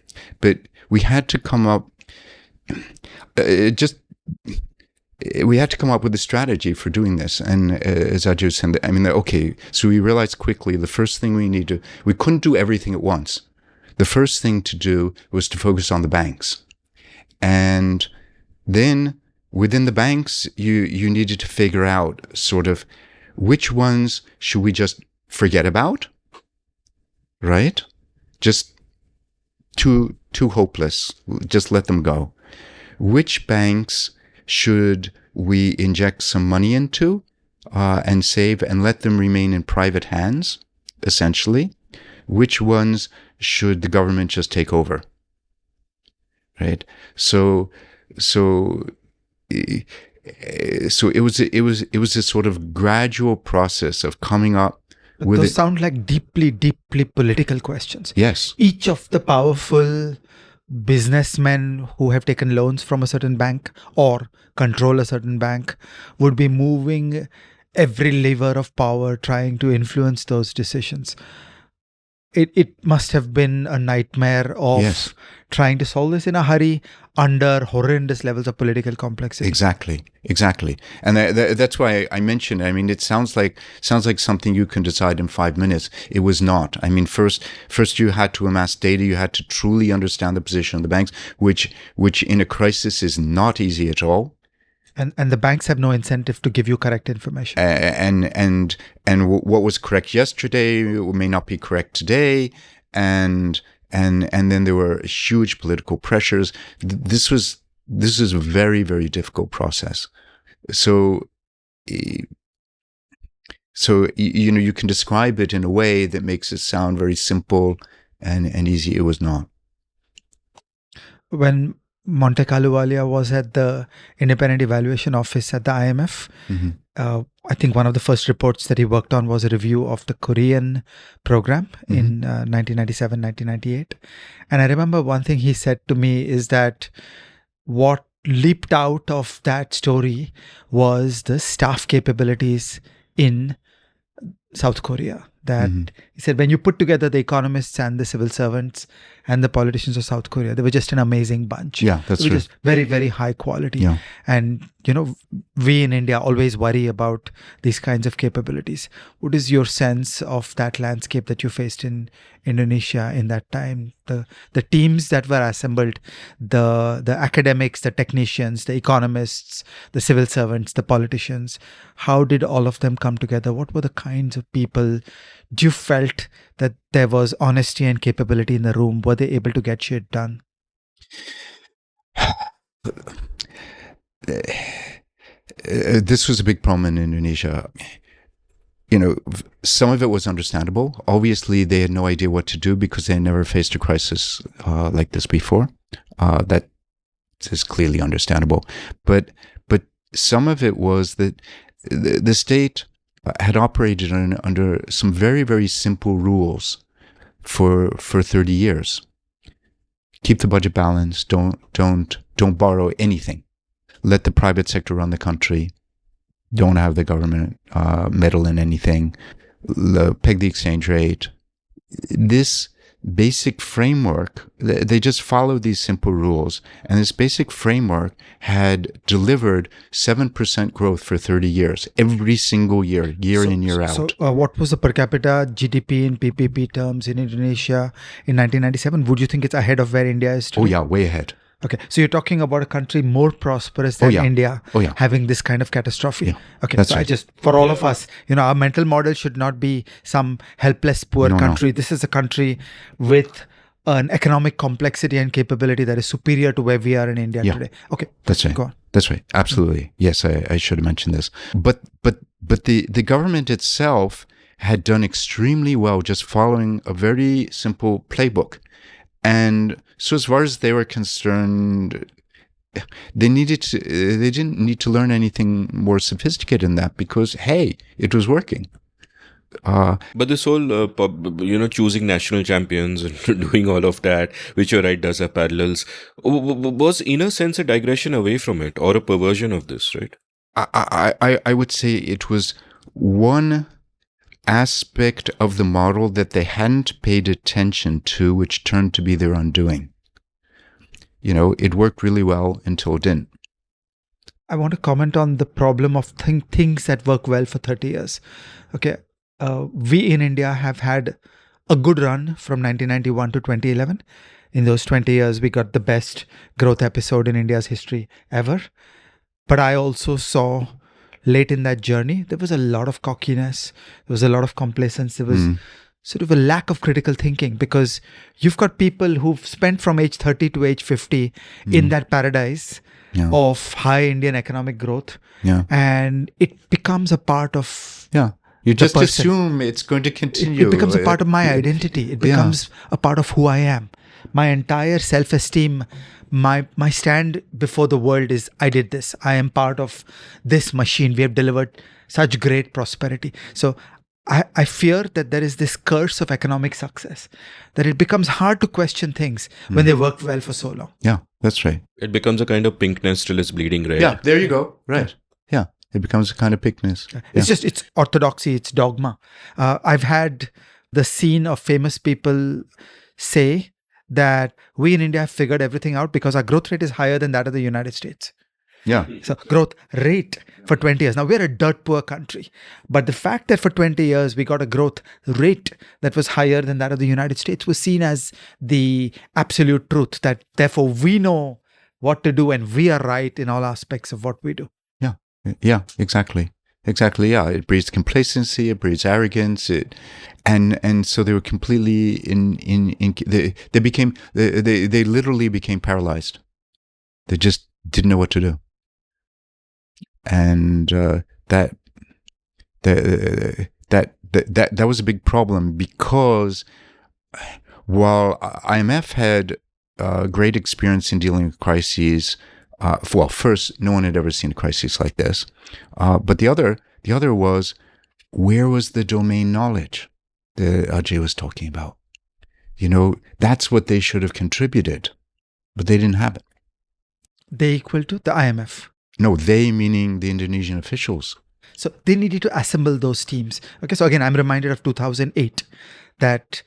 we had to come up we had to come up with a strategy for doing this. And as Ajay said, I mean, okay, so we realized quickly the first thing we couldn't do everything at once. The first thing to do was to focus on the banks. And then within the banks, you needed to figure out sort of which ones should we just forget about, right? Just too hopeless. Just let them go. Which banks should we inject some money into and save and let them remain in private hands, essentially? Which ones should the government just take over? Right? So it was a sort of gradual process of coming up with those sound like deeply political questions. Yes. Each of the powerful businessmen who have taken loans from a certain bank or control a certain bank would be moving every lever of power trying to influence those decisions. It must have been a nightmare of trying to solve this in a hurry under horrendous levels of political complexity. Exactly. And that's why I mentioned, I mean, it sounds like something you can decide in 5 minutes. It was not. I mean, first you had to amass data. You had to truly understand the position of the banks, which in a crisis is not easy at all. And the banks have no incentive to give you correct information. And what was correct yesterday may not be correct today. And then there were huge political pressures. This is a very, very difficult process. So you can describe it in a way that makes it sound very simple and easy. It was not. When Monte Ahluwalia was at the Independent Evaluation Office at the IMF, I think one of the first reports that he worked on was a review of the Korean program in 1997, 1998. And I remember one thing he said to me is that what leaped out of that story was the staff capabilities in South Korea. That He said, when you put together the economists and the civil servants and the politicians of South Korea, they were just an amazing bunch. Yeah, that's they were true. just very, very high quality. Yeah. And, we in India always worry about these kinds of capabilities. What is your sense of that landscape that you faced in Indonesia in that time? The teams that were assembled, the academics, the technicians, the economists, the civil servants, the politicians, how did all of them come together? What were the kinds of people? Do you felt that there was honesty and capability in the room? Were they able to get shit done? This was a big problem in Indonesia. Some of it was understandable. Obviously, they had no idea what to do because they had never faced a crisis like this before. That is clearly understandable. But some of it was that the state had operated under some very, very simple rules for 30 years. Keep the budget balanced. Don't borrow anything. Let the private sector run the country. Don't have the government meddle in anything. Peg the exchange rate. This basic framework, they just followed these simple rules. And this basic framework had delivered 7% growth for 30 years, every single year in, year out. So what was the per capita GDP in PPP terms in Indonesia in 1997? Would you think it's ahead of where India is today? Oh, yeah, way ahead. Okay, so you're talking about a country more prosperous than India having this kind of catastrophe. Yeah. Okay, That's so right. for all of us, our mental model should not be some helpless, poor country. This is a country with an economic complexity and capability that is superior to where we are in India today. Okay, that's right. Go on. That's right. Absolutely. Yes, I should have mentioned this. But the government itself had done extremely well just following a very simple playbook. And so as far as they were concerned, they didn't need to learn anything more sophisticated than that because, hey, it was working. But this whole, choosing national champions and doing all of that, which you're right, does have parallels, was in a sense a digression away from it or a perversion of this, right? I would say it was one aspect of the model that they hadn't paid attention to, which turned to be their undoing. It worked really well until it didn't. I want to comment on the problem of things that work well for 30 years. Okay, we in India have had a good run from 1991 to 2011. In those 20 years, we got the best growth episode in India's history ever. But I also saw late in that journey, there was a lot of cockiness. There was a lot of complacence. There was sort of a lack of critical thinking because you've got people who've spent from age 30 to age 50 in that paradise of high Indian economic growth. Yeah. And it becomes a part of you just assume it's going to continue. It becomes a part of my identity. It becomes a part of who I am. My entire self-esteem, my stand before the world is, I did this. I am part of this machine. We have delivered such great prosperity. So I fear that there is this curse of economic success, that it becomes hard to question things when they work well for so long. Yeah, that's right. It becomes a kind of pinkness till it's bleeding red. Yeah, there you go. Right. Yeah, it becomes a kind of pinkness. It's orthodoxy, it's dogma. I've had the scene of famous people say that we in India have figured everything out because our growth rate is higher than that of the United States. Yeah. So growth rate for 20 years. Now we're a dirt poor country, but the fact that for 20 years we got a growth rate that was higher than that of the United States was seen as the absolute truth, that therefore we know what to do and we are right in all aspects of what we do. Yeah, exactly. Yeah, it breeds complacency, it breeds arrogance, and so they were completely they literally became paralyzed. They just didn't know what to do. And that was a big problem because while IMF had great experience in dealing with crises, first, no one had ever seen a crisis like this, but the other was, where was the domain knowledge that Ajay was talking about? That's what they should have contributed, but they didn't have it. They equal to the IMF. No, they meaning the Indonesian officials. So they needed to assemble those teams. Okay, so again, I'm reminded of 2008 that,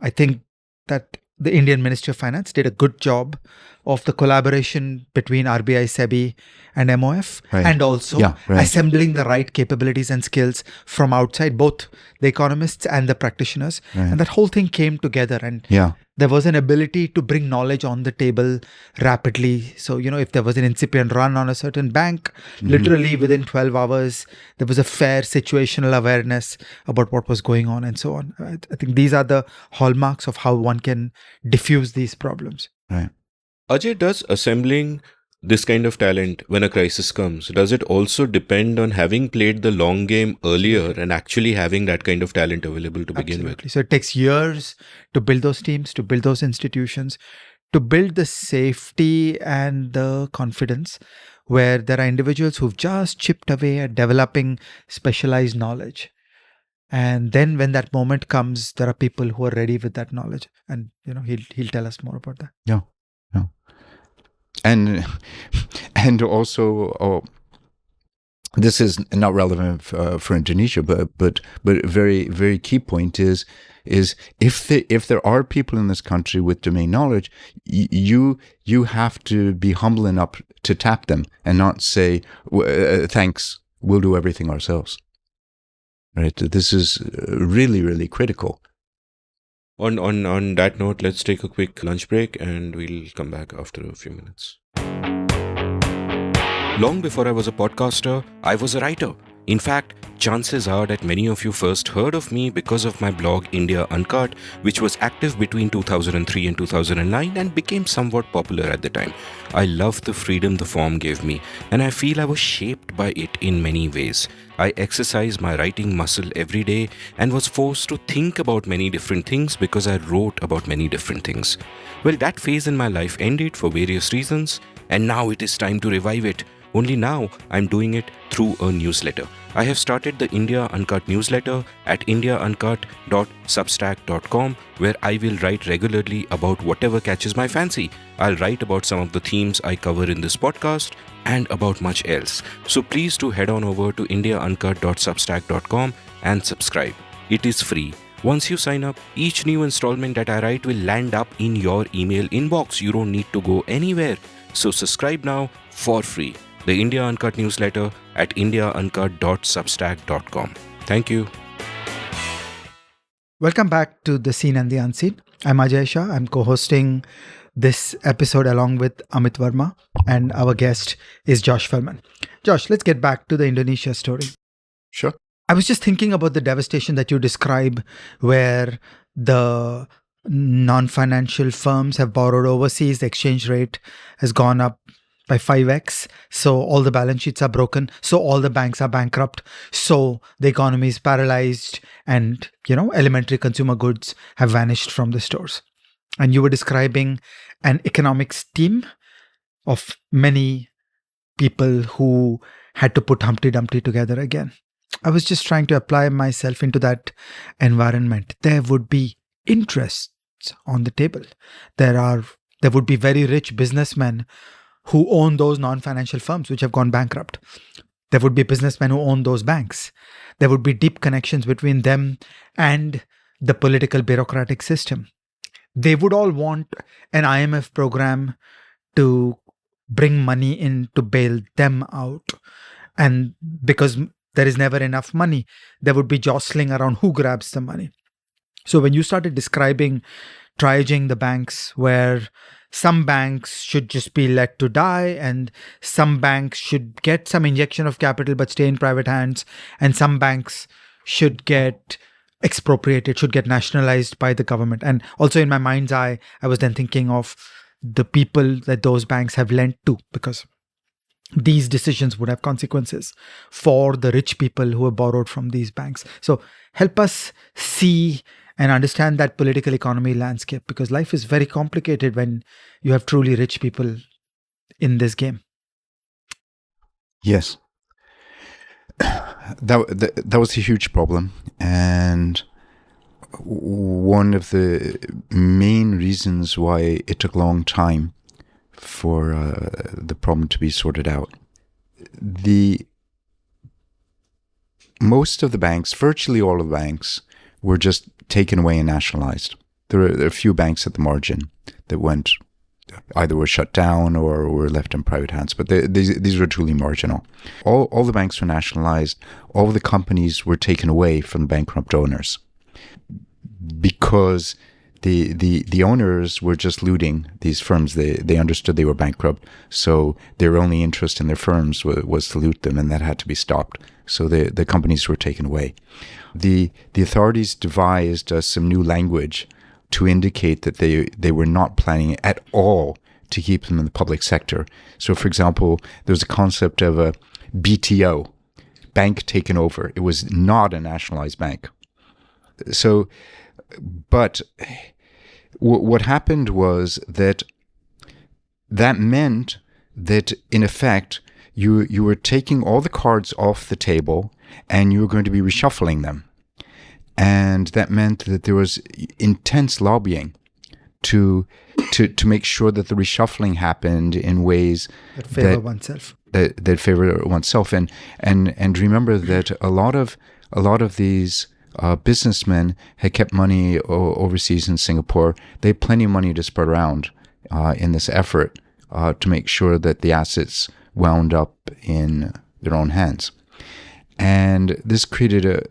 I think that the Indian Ministry of Finance did a good job of the collaboration between RBI, SEBI, and MOF, Right. and also Yeah, right. assembling the right capabilities and skills from outside, both the economists and the practitioners. Right. And that whole thing came together, and Yeah. there was an ability to bring knowledge on the table rapidly. So, if there was an incipient run on a certain bank, literally within 12 hours, there was a fair situational awareness about what was going on and so on. I think these are the hallmarks of how one can diffuse these problems. Right. Ajay, does assembling this kind of talent when a crisis comes, does it also depend on having played the long game earlier and actually having that kind of talent available to begin Absolutely. with? So it takes years to build those teams, to build those institutions, to build the safety and the confidence where there are individuals who've just chipped away at developing specialized knowledge. And then when that moment comes, there are people who are ready with that knowledge. And, he'll tell us more about that. Yeah. Yeah. And also, this is not relevant for Indonesia, but a very, very key point is if there are people in this country with domain knowledge, you have to be humble enough to tap them and not say thanks, we'll do everything ourselves. Right? This is really, really critical. On that note, let's take a quick lunch break and we'll come back after a few minutes. Long before I was a podcaster, I was a writer. In fact, chances are that many of you first heard of me because of my blog India Uncut, which was active between 2003 and 2009 and became somewhat popular at the time. I loved the freedom the form gave me, and I feel I was shaped by it in many ways. I exercised my writing muscle every day and was forced to think about many different things because I wrote about many different things. Well, that phase in my life ended for various reasons, and now it is time to revive it. Only now I'm doing it through a newsletter. I have started the India Uncut newsletter at indiauncut.substack.com, where I will write regularly about whatever catches my fancy. I'll write about some of the themes I cover in this podcast and about much else. So please do head on over to indiauncut.substack.com and subscribe. It is free. Once you sign up, each new installment that I write will land up in your email inbox. You don't need to go anywhere. So subscribe now for free. The India Uncut newsletter at indiauncut.substack.com. Thank you. Welcome back to The Seen and the Unseen. I'm Ajay Shah. I'm co-hosting this episode along with Amit Verma, and our guest is Josh Felman. Josh, let's get back to the Indonesia story. Sure. I was just thinking about the devastation that you describe, where the non-financial firms have borrowed overseas, the exchange rate has gone up by 5x. So all the balance sheets are broken. So all the banks are bankrupt. So the economy is paralyzed, and, elementary consumer goods have vanished from the stores. And you were describing an economics team of many people who had to put Humpty Dumpty together again. I was just trying to apply myself into that environment. There would be interests on the table. There would be very rich businessmen who own those non-financial firms which have gone bankrupt. There would be businessmen who own those banks. There would be deep connections between them and the political bureaucratic system. They would all want an IMF program to bring money in to bail them out. And because there is never enough money, there would be jostling around who grabs the money. So when you started describing triaging the banks, where some banks should just be let to die, and some banks should get some injection of capital but stay in private hands, and some banks should get expropriated, should get nationalized by the government. And also in my mind's eye, I was then thinking of the people that those banks have lent to, because these decisions would have consequences for the rich people who have borrowed from these banks. So help us see and understand that political economy landscape, because life is very complicated when you have truly rich people in this game. Yes. That was a huge problem. And one of the main reasons why it took a long time for the problem to be sorted out. The most of the banks, virtually all of the banks, were just taken away and nationalized. There are a few banks at the margin that either were shut down or were left in private hands, but these were truly marginal. All the banks were nationalized. All the companies were taken away from the bankrupt owners because the owners were just looting these firms. They understood they were bankrupt, so their only interest in their firms was to loot them, and that had to be stopped. So the companies were taken away. The authorities devised some new language to indicate that they were not planning at all to keep them in the public sector. So, for example, there was a concept of a BTO, bank taken over. It was not a nationalized bank. So, but what happened was that meant that, in effect, you were taking all the cards off the table and you were going to be reshuffling them. And that meant that there was intense lobbying to make sure that the reshuffling happened in ways that favor oneself. That favor oneself. And remember that a lot of these businessmen had kept money overseas in Singapore. They had plenty of money to spread around in this effort to make sure that the assets wound up in their own hands. And this created a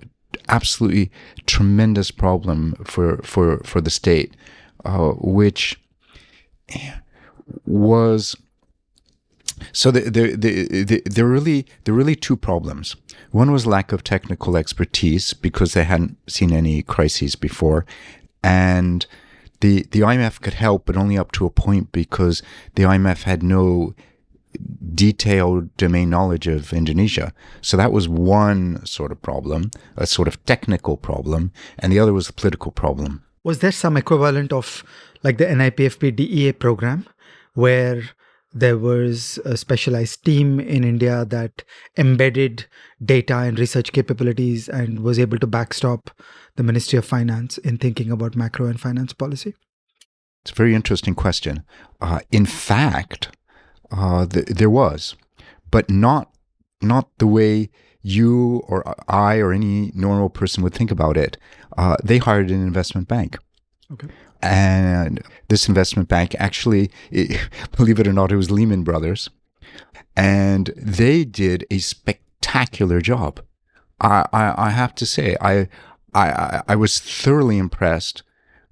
absolutely tremendous problem for the state, which was so there were really two problems. One was lack of technical expertise because they hadn't seen any crises before, and the IMF could help, but only up to a point because the IMF had no detailed domain knowledge of Indonesia. So that was one sort of problem, a sort of technical problem, and the other was a political problem. Was there some equivalent of like the NIPFP DEA program where there was a specialized team in India that embedded data and research capabilities and was able to backstop the Ministry of Finance in thinking about macro and finance policy? It's a very interesting question. In fact, there was, but not the way you or I or any normal person would think about it. They hired an investment bank. Okay. And this investment bank actually, believe it or not, it was Lehman Brothers. And they did a spectacular job. I have to say, I was thoroughly impressed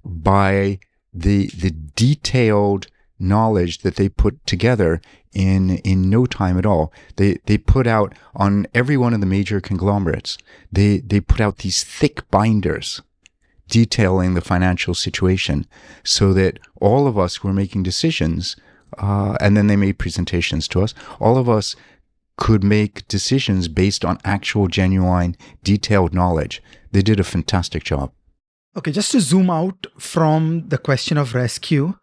by the detailed knowledge that they put together in no time at all. They put out on every one of the major conglomerates, they put out these thick binders detailing the financial situation so that all of us who were making decisions, and then they made presentations to us, all of us could make decisions based on actual, genuine, detailed knowledge. They did a fantastic job. Okay, just to zoom out from the question of rescue,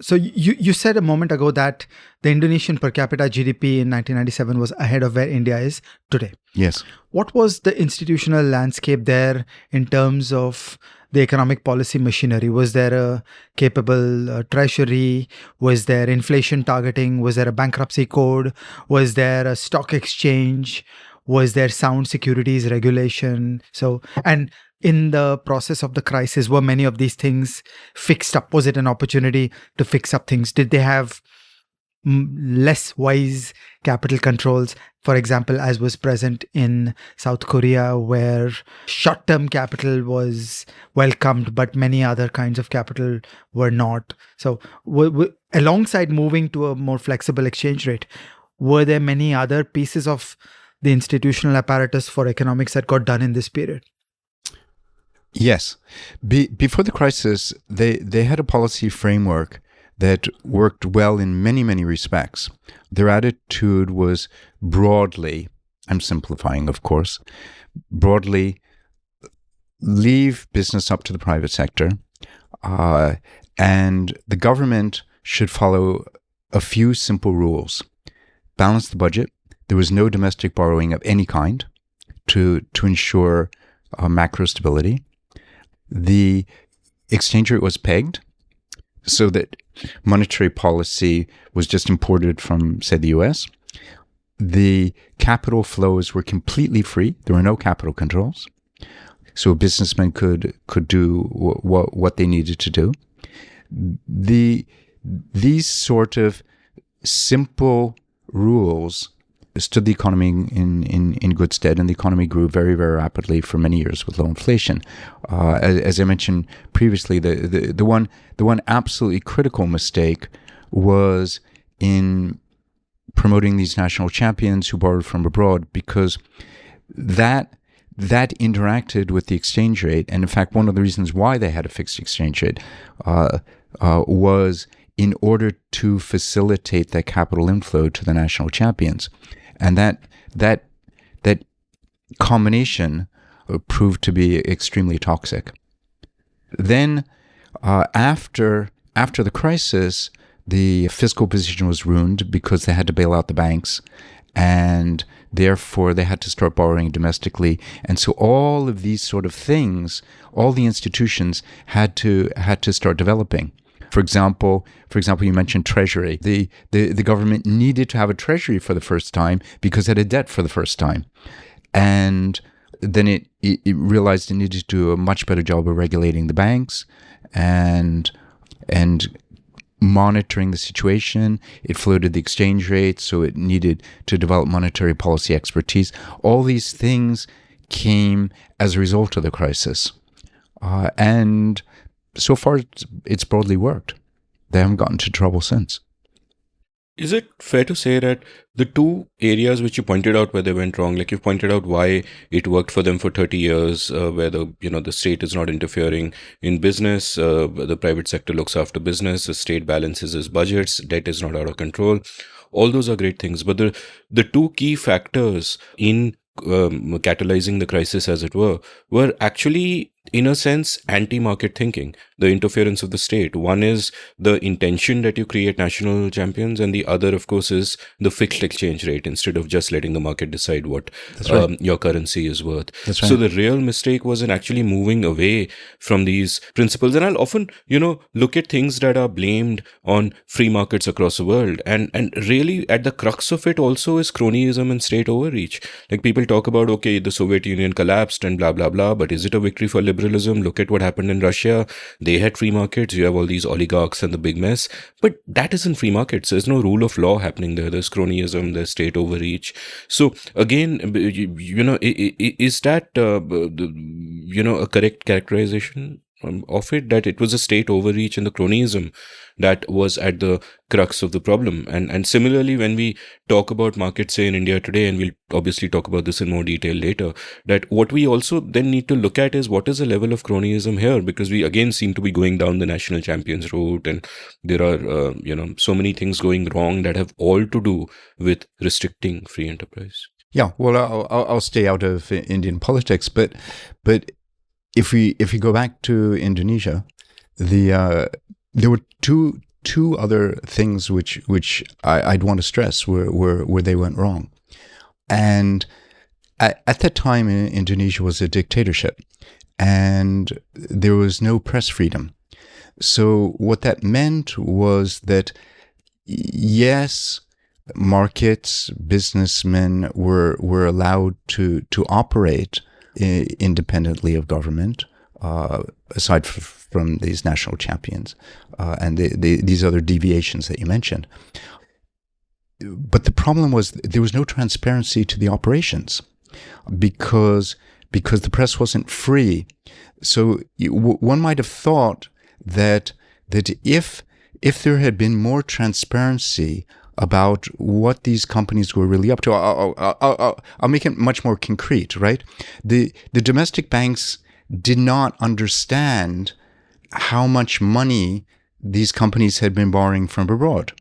so you said a moment ago that the Indonesian per capita GDP in 1997 was ahead of where India is today. Yes. What was the institutional landscape there in terms of the economic policy machinery? Was there a capable treasury? Was there inflation targeting? Was there a bankruptcy code? Was there a stock exchange? Was there sound securities regulation? And in the process of the crisis, were many of these things fixed up? Was it an opportunity to fix up things? Did they have less wise capital controls, for example, as was present in South Korea, where short-term capital was welcomed, but many other kinds of capital were not? So alongside moving to a more flexible exchange rate, were there many other pieces of the institutional apparatus for economics that got done in this period? Yes. Before the crisis, they had a policy framework that worked well in many, many respects. Their attitude was broadly, I'm simplifying, of course, broadly, leave business up to the private sector, and the government should follow a few simple rules. Balance the budget. There was no domestic borrowing of any kind to ensure macro stability. The exchange rate was pegged so that monetary policy was just imported from, say, the US. the capital flows were completely free. There were no capital controls. So businessmen could do what they needed to do. These sort of simple rules stood the economy in good stead, and the economy grew very, very rapidly for many years with low inflation. As I mentioned previously, the one absolutely critical mistake was in promoting these national champions who borrowed from abroad, because that interacted with the exchange rate. And in fact, one of the reasons why they had a fixed exchange rate was in order to facilitate that capital inflow to the national champions. And that combination proved to be extremely toxic. Then, after the crisis, the fiscal position was ruined because they had to bail out the banks, and therefore they had to start borrowing domestically. And so all of these sort of things, all the institutions had to start developing. For example, you mentioned treasury. The government needed to have a treasury for the first time because it had debt for the first time. And then it realized it needed to do a much better job of regulating the banks and monitoring the situation. It floated the exchange rate, so it needed to develop monetary policy expertise. All these things came as a result of the crisis. And so far, it's broadly worked. They haven't gotten into trouble since. Is it fair to say that the two areas which you pointed out where they went wrong, like you pointed out why it worked for them for 30 years, where the state is not interfering in business, the private sector looks after business, the state balances its budgets, debt is not out of control. All those are great things. But the two key factors in catalyzing the crisis, as it were actually, in a sense, anti-market thinking, the interference of the state. One is the intention that you create national champions, and the other, of course, is the fixed exchange rate, instead of just letting the market decide what your currency is worth. That's right. So the real mistake was in actually moving away from these principles. And I'll often, look at things that are blamed on free markets across the world. And really, at the crux of it also is cronyism and state overreach. Like, people talk about, okay, the Soviet Union collapsed and blah, blah, blah, but is it a victory for liberalism? Look at what happened in Russia. They had free markets. You have all these oligarchs and the big mess. But that isn't free markets. There's no rule of law happening there. There's cronyism, there's state overreach. So again, is that, a correct characterization of it, that it was a state overreach and the cronyism that was at the crux of the problem? And similarly, when we talk about markets, say, in India today, and we'll obviously talk about this in more detail later, that what we also then need to look at is what is the level of cronyism here, because we again seem to be going down the national champions route, and there are so many things going wrong that have all to do with restricting free enterprise. Yeah, well, I'll stay out of Indian politics, but if we go back to Indonesia, there were two other things which I'd want to stress where they went wrong. And at that time, Indonesia was a dictatorship, and there was no press freedom. So what that meant was that, yes, markets, businessmen were allowed to operate independently of government, aside from these national champions and these other deviations that you mentioned. But the problem was there was no transparency to the operations because the press wasn't free. So one might have thought that if there had been more transparency about what these companies were really up to, I'll make it much more concrete, right? The domestic banks did not understand how much money these companies had been borrowing from abroad,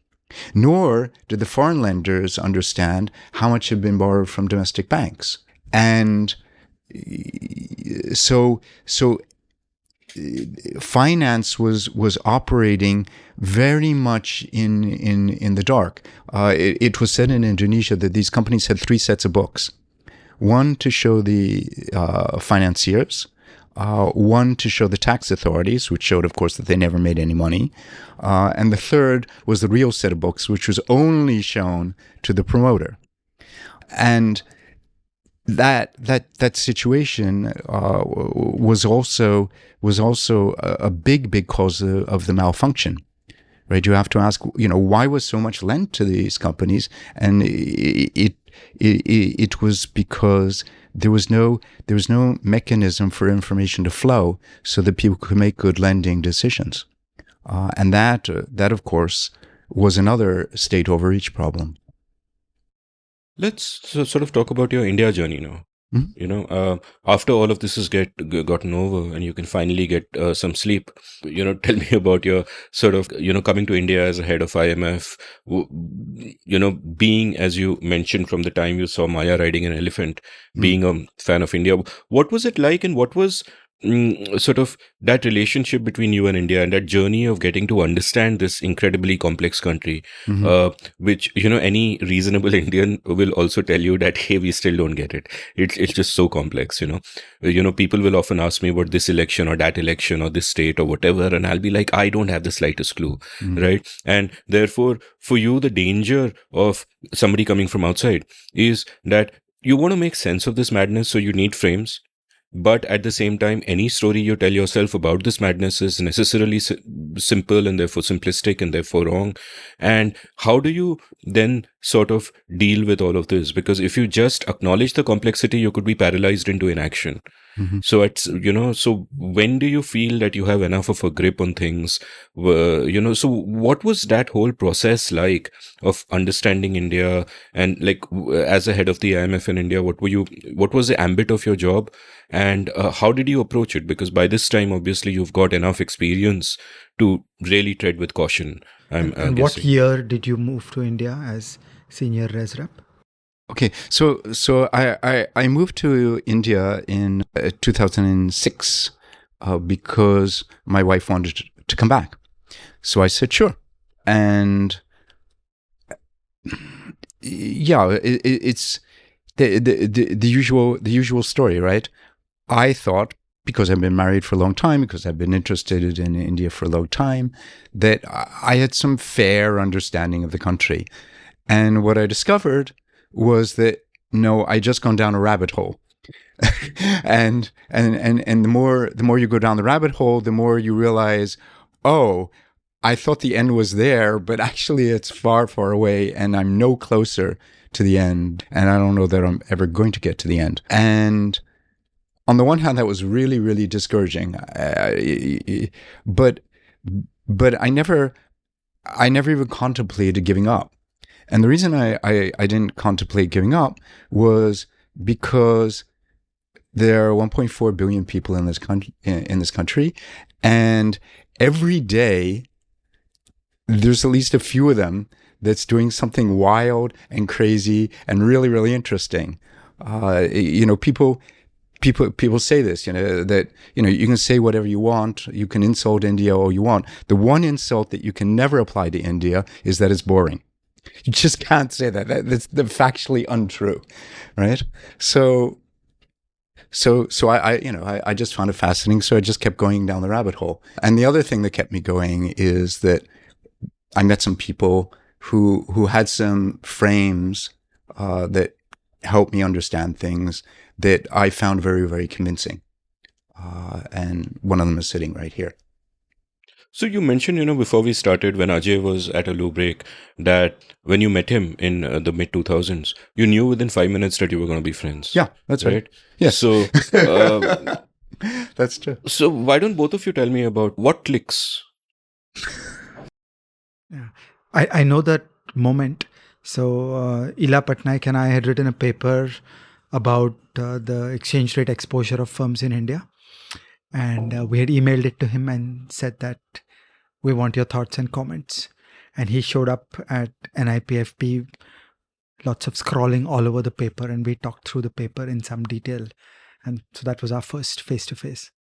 nor did the foreign lenders understand how much had been borrowed from domestic banks. And so finance was operating very much in the dark. It was said in Indonesia that these companies had three sets of books: one to show the financiers, one to show the tax authorities, which showed, of course, that they never made any money, and the third was the real set of books, which was only shown to the promoter. And that situation was also a big cause of the malfunction. Right, you have to ask, why was so much lent to these companies, and it was because there was no mechanism for information to flow so that people could make good lending decisions, and that of course was another state overreach problem. Let's sort of talk about your India journey now. Mhm. After all of this has gotten over and you can finally get some sleep, tell me about your sort of, coming to India as a head of IMF, being, as you mentioned, from the time you saw Maya riding an elephant, being a fan of India. What was it like, and what was sort of that relationship between you and India, and that journey of getting to understand this incredibly complex country, which, any reasonable Indian will also tell you that, hey, we still don't get it. It's just so complex, people will often ask me about this election or that election or this state or whatever, and I'll be like, I don't have the slightest clue, right? And therefore, for you, the danger of somebody coming from outside is that you want to make sense of this madness, so you need frames. But at the same time, any story you tell yourself about this madness is necessarily simple and therefore simplistic and therefore wrong. And how do you then sort of deal with all of this? Because if you just acknowledge the complexity, you could be paralyzed into inaction. So so when do you feel that you have enough of a grip on things? So what was that whole process like of understanding India? And like, as a head of the IMF in India, what was the ambit of your job? And how did you approach it? Because by this time, obviously, you've got enough experience to really tread with caution. I'm And what guessing. year did you move to India as senior res rep? Okay, so I moved to India in 2006 because my wife wanted to come back. So I said sure, and yeah, it's the usual story, right? I thought, because I've been married for a long time, because I've been interested in India for a long time, that I had some fair understanding of the country. And what I discovered was that no, I just gone down a rabbit hole. and the more you go down the rabbit hole, the more you realize, oh, I thought the end was there, but actually it's far, far away, and I'm no closer to the end, and I don't know that I'm ever going to get to the end. And on the one hand, that was really, really discouraging. But I never even contemplated giving up. And the reason I didn't contemplate giving up was because there are 1.4 billion people in this country, and every day there's at least a few of them that's doing something wild and crazy and really, really interesting. People say this, that, you can say whatever you want, you can insult India all you want. The one insult that you can never apply to India is that it's boring. You just can't say that. That's factually untrue, right? So I just found it fascinating. So I just kept going down the rabbit hole. And the other thing that kept me going is that I met some people who had some frames that helped me understand things that I found very, very convincing. And one of them is sitting right here. So you mentioned, before we started, when Ajay was at a low break, that when you met him in the mid 2000s, you knew within 5 minutes that you were going to be friends. Yeah, that's right. Yes. So that's true. So why don't both of you tell me about what clicks? Yeah, I know that moment. So Ila Patnaik and I had written a paper about the exchange rate exposure of firms in India. And we had emailed it to him and said that we want your thoughts and comments. And he showed up at NIPFP, lots of scrawling all over the paper, and we talked through the paper in some detail. And so that was our first face-to-face.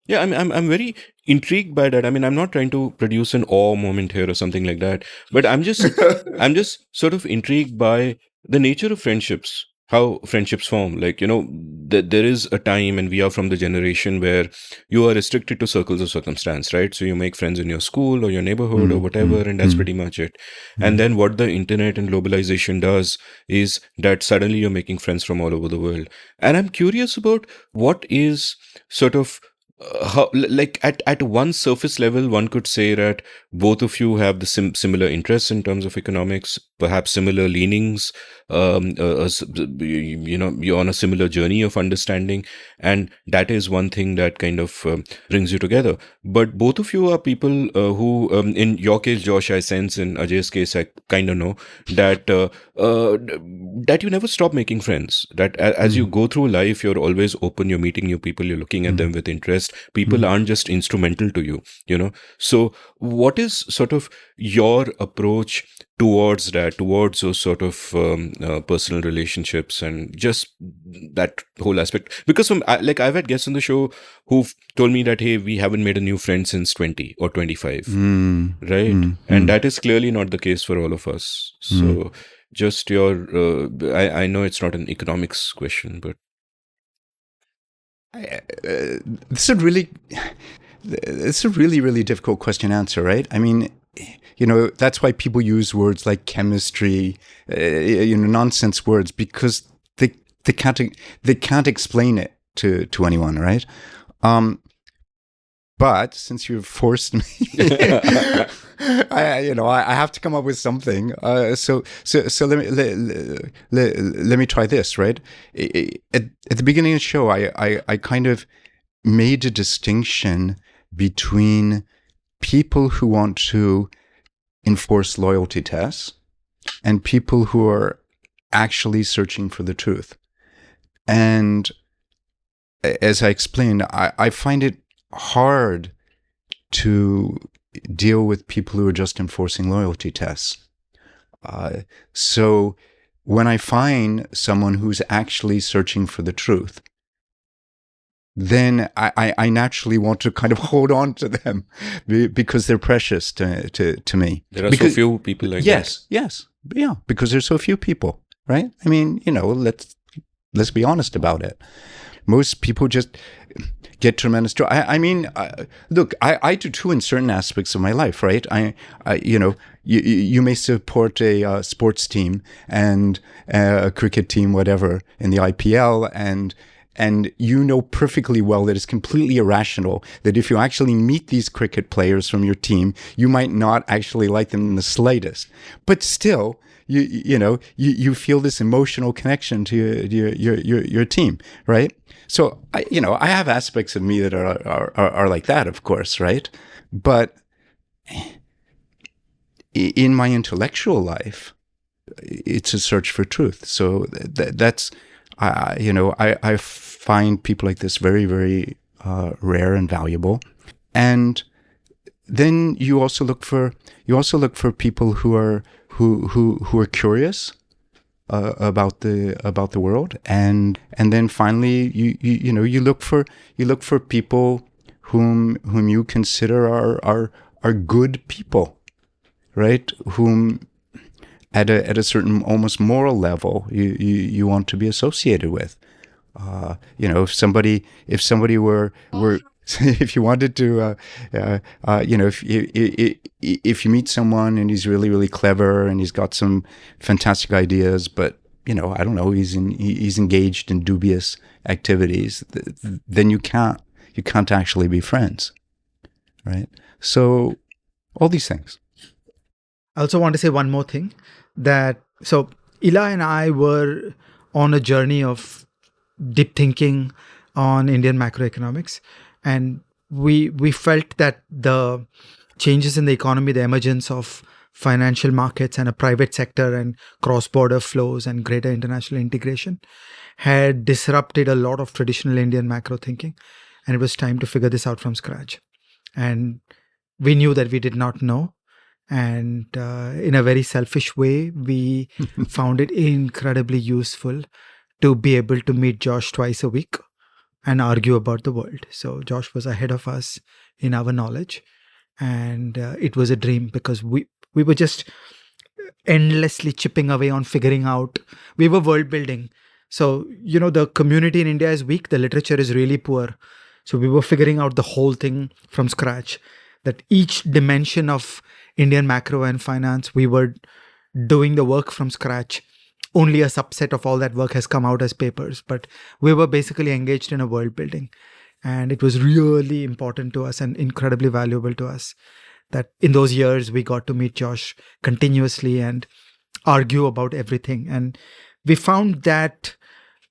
Yeah, I'm very intrigued by that. I mean, I'm not trying to produce an awe moment here or something like that, but I'm just sort of intrigued by the nature of friendships. how friendships form. Like, there is a time, and we are from the generation where you are restricted to circles of circumstance, right? So you make friends in your school or your neighborhood or whatever, and that's pretty much it. And then what the internet and globalization does is that suddenly you're making friends from all over the world. And I'm curious about what is sort of how, like, at one surface level, one could say that both of you have the similar interests in terms of economics, perhaps similar leanings. You're on a similar journey of understanding, and that is one thing that kind of brings you together. But both of you are people who, in your case, Josh, I sense, in Ajay's case, I kind of know that that you never stop making friends. That as you go through life, you're always open. You're meeting new people. You're looking at them with interest. People aren't just instrumental to you. So what is sort of your approach towards that, towards those sort of personal relationships and just that whole aspect? Because I've had guests on the show who've told me that, hey, we haven't made a new friend since 20 or 25, right? And that is clearly not the case for all of us. So just your I know it's not an economics question, but it's a really really difficult question to answer, right? I mean, that's why people use words like chemistry, nonsense words, because they can't explain it to anyone, right? But since you've forced me, I have to come up with something. So let me try this, right? At the beginning of the show, I kind of made a distinction between people who want to enforce loyalty tests and people who are actually searching for the truth. And as I explained, I find it hard to deal with people who are just enforcing loyalty tests. So when I find someone who's actually searching for the truth, then I naturally want to kind of hold on to them because they're precious to me. There are so few people like that. Yes. Yeah, because there's so few people, right? I mean, let's be honest about it. Most people just get tremendous joy. I mean, look, I do too in certain aspects of my life, right? You may support a sports team and a cricket team, whatever, in the IPL, and you know perfectly well that it's completely irrational that if you actually meet these cricket players from your team, you might not actually like them in the slightest. But still, you feel this emotional connection to your team, right? So I have aspects of me that are like that, of course, right? But in my intellectual life, it's a search for truth. So that's I find people like this very, very rare and valuable. And then you also look for people who are curious about the world, and then finally you look for people whom you consider are good people, right? Whom at a certain almost moral level you want to be associated with. If somebody were if you wanted to, if you meet someone and he's really, really clever and he's got some fantastic ideas, but I don't know, he's engaged in dubious activities, then you can't actually be friends, right? So all these things. I also want to say one more thing, that so Ila and I were on a journey of deep thinking on Indian macroeconomics, and we felt that the changes in the economy, the emergence of financial markets and a private sector and cross-border flows and greater international integration had disrupted a lot of traditional Indian macro thinking, and it was time to figure this out from scratch. And we knew that we did not know. And in a very selfish way, we found it incredibly useful to be able to meet Josh twice a week and argue about the world. So Josh was ahead of us in our knowledge, and it was a dream because we were just endlessly chipping away on figuring out. We were world building So, the community in India is weak, the literature is really poor. So we were figuring out the whole thing from scratch, that each dimension of Indian macro and finance, we were doing the work from scratch. Only a subset of all that work has come out as papers, but we were basically engaged in a world building. And it was really important to us and incredibly valuable to us that in those years we got to meet Josh continuously and argue about everything. And we found that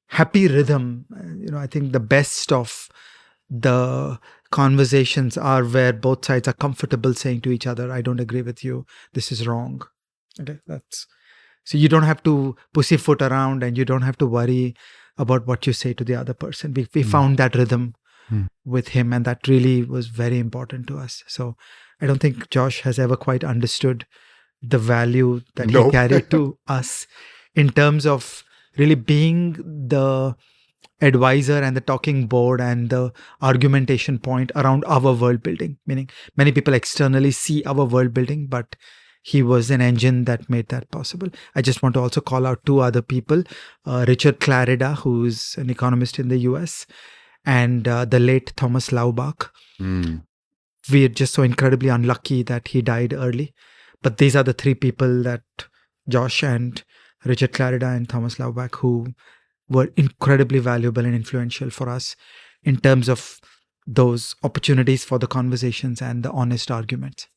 happy rhythm. I think the best of the conversations are where both sides are comfortable saying to each other, I don't agree with you, this is wrong. Okay, so you don't have to pussyfoot around and you don't have to worry about what you say to the other person. We found that rhythm with him, and that really was very important to us. So I don't think Josh has ever quite understood the value that he carried to us in terms of really being the advisor and the talking board and the argumentation point around our world building. Meaning many people externally see our world building, but he was an engine that made that possible. I just want to also call out two other people, Richard Clarida, who's an economist in the US, and the late Thomas Laubach. We're just so incredibly unlucky that he died early. But these are the three people, that Josh and Richard Clarida and Thomas Laubach, who were incredibly valuable and influential for us in terms of those opportunities for the conversations and the honest arguments.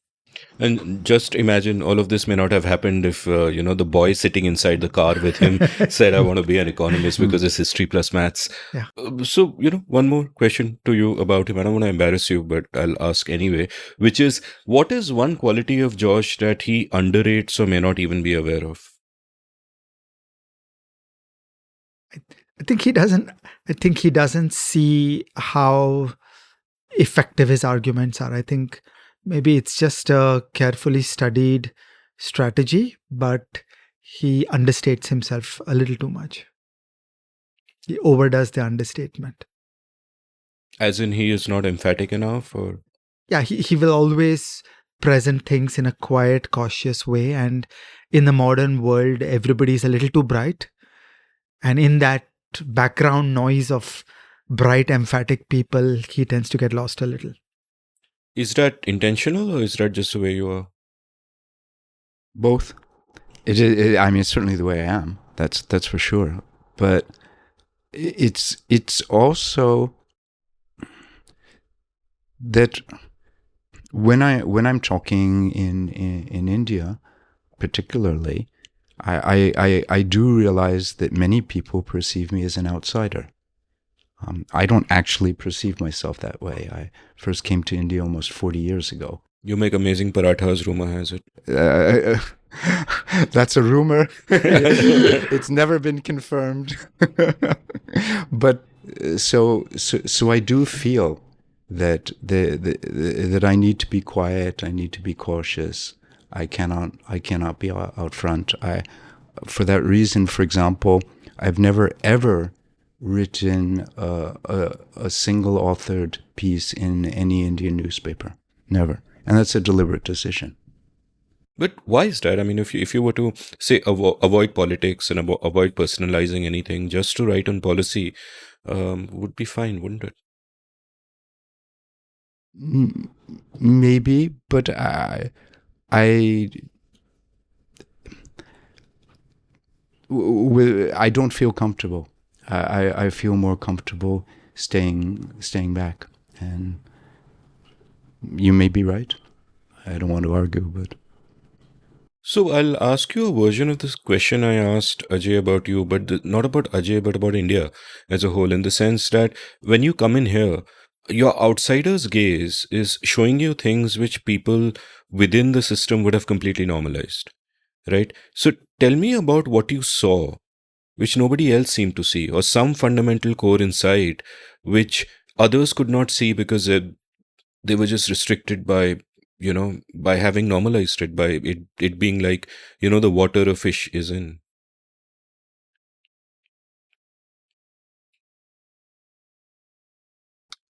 And just imagine, all of this may not have happened if, the boy sitting inside the car with him said, I want to be an economist because it's history plus maths. Yeah. So, one more question to you about him. I don't want to embarrass you, but I'll ask anyway, which is, what is one quality of Josh that he underrates or may not even be aware of? I think he doesn't see how effective his arguments are. I think maybe it's just a carefully studied strategy, but he understates himself a little too much. He overdoes the understatement. As in, he is not emphatic enough, or? Yeah, he will always present things in a quiet, cautious way. And in the modern world, everybody is a little too bright. And in that background noise of bright, emphatic people, he tends to get lost a little. Is that intentional, or is that just the way you are? Both. It's certainly the way I am. That's for sure. But it's also that when I'm talking in India, particularly, I do realize that many people perceive me as an outsider. I don't actually perceive myself that way. I first came to India almost 40 years ago. You make amazing parathas, rumor has it. That's a rumor. It's never been confirmed. But so I do feel that that I need to be quiet. I need to be cautious. I cannot be out front. For that reason, for example, I've never ever written a single authored piece in any Indian newspaper. Never. And that's a deliberate decision. But why is that? I mean, if you were to say avoid politics and avoid personalizing anything, just to write on policy would be fine, wouldn't it? Maybe, but I don't feel comfortable. I feel more comfortable staying back. And you may be right. I don't want to argue, but... So I'll ask you a version of this question I asked Ajay about you, but not about Ajay, but about India as a whole, in the sense that when you come in here, your outsider's gaze is showing you things which people within the system would have completely normalized, right? So tell me about what you saw, which nobody else seemed to see, or some fundamental core insight which others could not see because they were just restricted by having normalized it, by it being like, the water a fish is in.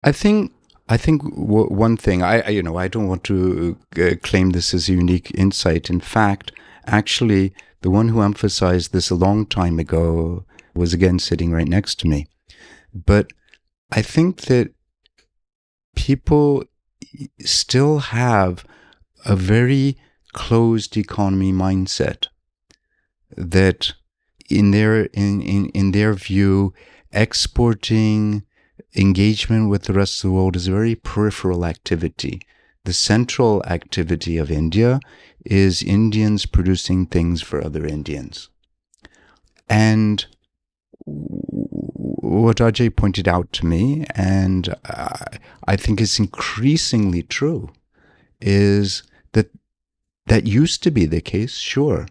I think one thing, I don't want to claim this as a unique insight. In fact, actually, the one who emphasized this a long time ago was again sitting right next to me. But I think that people still have a very closed economy mindset, that in their view, exporting, engagement with the rest of the world is a very peripheral activity. The central activity of India is Indians producing things for other Indians. And what Ajay pointed out to me, and I think is increasingly true, is that that used to be the case, sure,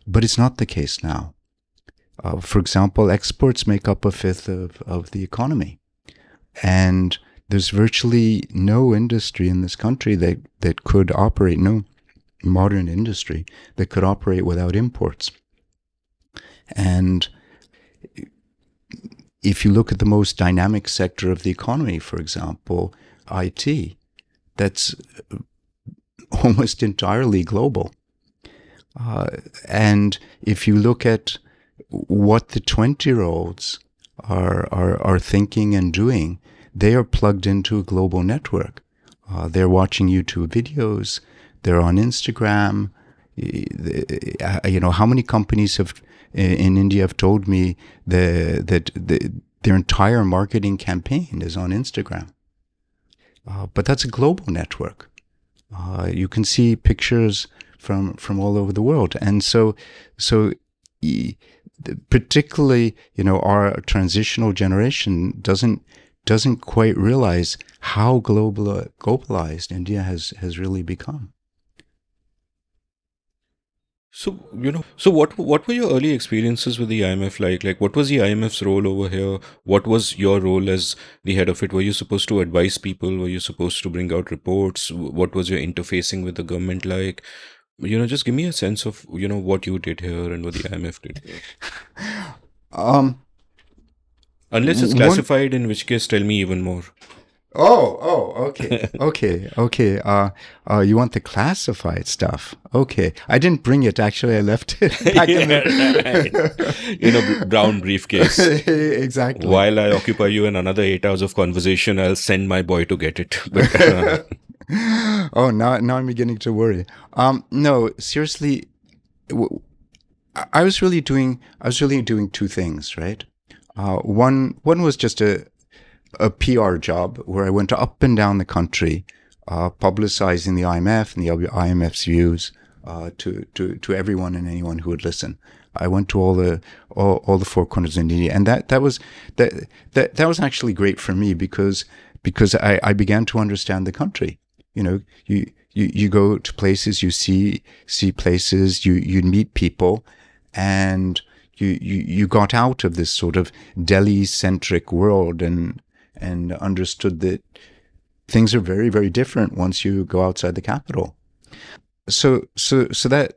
but it's not the case now. For example, exports make up a fifth of the economy. And there's virtually no industry in this country that could operate, no modern industry that could operate without imports. And if you look at the most dynamic sector of the economy, for example, IT, that's almost entirely global. And if you look at what the 20-year-olds are thinking and doing, they are plugged into a global network. They're watching YouTube videos. They're on Instagram. How many companies in India have told me that their entire marketing campaign is on Instagram. But that's a global network. You can see pictures from all over the world. And so particularly, our transitional generation doesn't quite realize how globalized India has really become. So, what were your early experiences with the IMF like? Like, what was the IMF's role over here? What was your role as the head of it? Were you supposed to advise people? Were you supposed to bring out reports? What was your interfacing with the government like? Just give me a sense of, what you did here and what the IMF did here. Unless it's classified, in which case, tell me even more. Okay. You want the classified stuff? Okay. I didn't bring it. Actually, I left it back in the brown briefcase. Exactly. While I occupy you in another 8 hours of conversation, I'll send my boy to get it. But, oh, now I'm beginning to worry. No, seriously, I was really doing two things, right? One was just a PR job where I went up and down the country, publicizing the IMF and the IMF's views to everyone and anyone who would listen. I went to all the four corners of India, and that was actually great for me because I began to understand the country. You go to places, you see places, you meet people, and you got out of this sort of Delhi-centric world and understood that things are very, very different once you go outside the capital. So that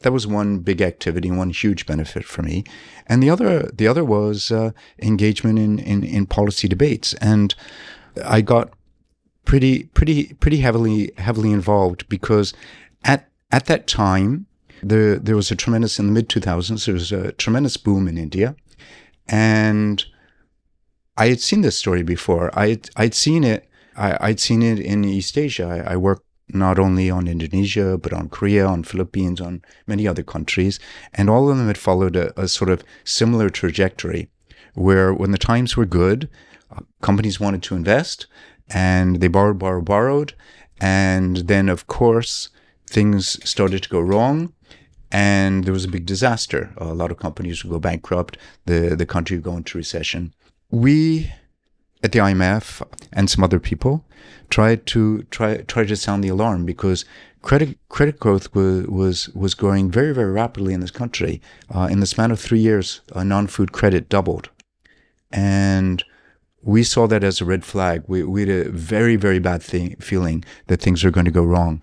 was one big activity, one huge benefit for me, and the other was engagement in policy debates, and I got pretty heavily involved because at that time there was a tremendous, in the mid 2000s, there was a tremendous boom in India, and I had seen this story before. I'd seen it in East Asia. I worked not only on Indonesia, but on Korea, on Philippines, on many other countries. And all of them had followed a sort of similar trajectory where when the times were good, companies wanted to invest and they borrowed. And then, of course, things started to go wrong and there was a big disaster. A lot of companies would go bankrupt. The country would go into recession. We at the IMF and some other people tried to sound the alarm because credit growth was growing very, very rapidly in this country. In the span of 3 years, non-food credit doubled, and we saw that as a red flag. We had a very, very bad feeling that things were going to go wrong,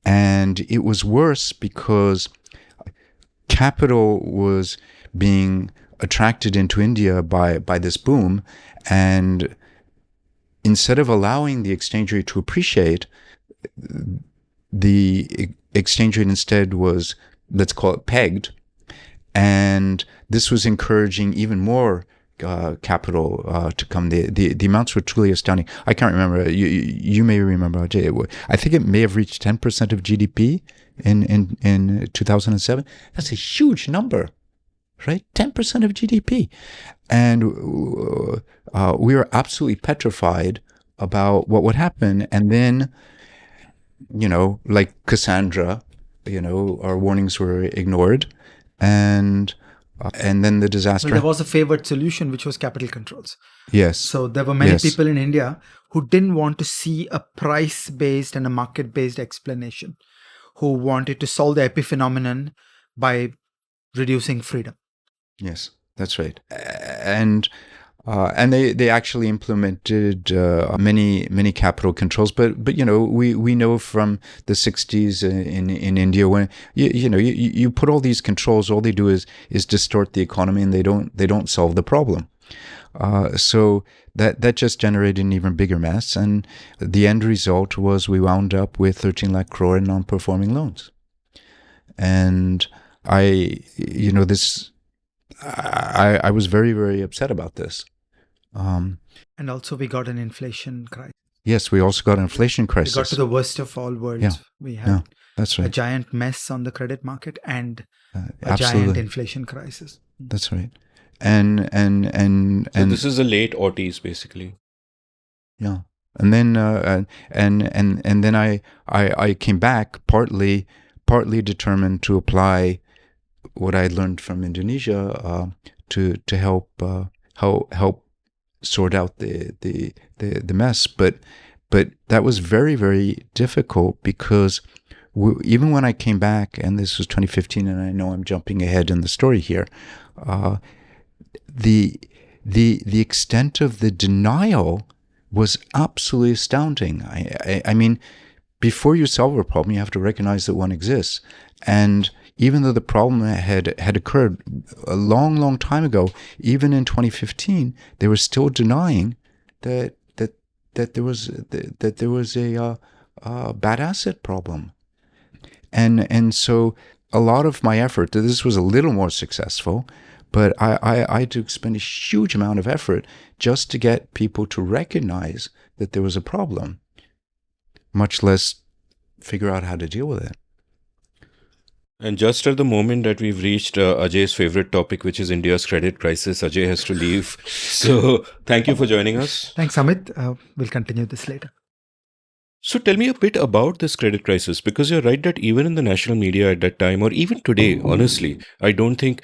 and it was worse because capital was being attracted into India by this boom, and instead of allowing the exchange rate to appreciate, the exchange rate instead was, let's call it, pegged, And this was encouraging even more capital to come. The amounts were truly astounding. I can't remember. You may remember, Ajay. I think it may have reached 10% of GDP in 2007. That's a huge number, right? 10% of GDP. And we were absolutely petrified about what would happen. And then, like Cassandra, our warnings were ignored. And then the disaster. Well, there was a favored solution, which was capital controls. Yes. So there were many people in India who didn't want to see a price-based and a market-based explanation, who wanted to solve the epiphenomenon by reducing freedom. Yes, that's right. And they actually implemented many capital controls, but we know from the 60s in India, when you put all these controls, all they do is distort the economy, and they don't solve the problem. So that just generated an even bigger mess, and the end result was we wound up with 13 lakh crore in non-performing loans. And I was very, very upset about this. And also we got an inflation crisis. Yes, we also got an inflation crisis. We got to the worst of all worlds. Yeah. We had that's right. a giant mess on the credit market and a absolutely. giant inflation crisis. That's right. And so this is the late '80s, basically. Yeah. And then and then I came back partly determined to apply what I learned from Indonesia to help sort out the mess, but that was very, very difficult because even when I came back, and this was 2015, and I know I'm jumping ahead in the story here, the extent of the denial was absolutely astounding. I mean, before you solve a problem, you have to recognize that one exists, and even though the problem had occurred a long, long time ago, even in 2015, they were still denying that there was a bad asset problem, and so a lot of my effort. This was a little more successful, but I had to expend a huge amount of effort just to get people to recognize that there was a problem, much less figure out how to deal with it. And just at the moment that we've reached Ajay's favorite topic, which is India's credit crisis, Ajay has to leave. So thank you for joining us. Thanks, Amit. We'll continue this later. So tell me a bit about this credit crisis, because you're right that even in the national media at that time, or even today, honestly, I don't think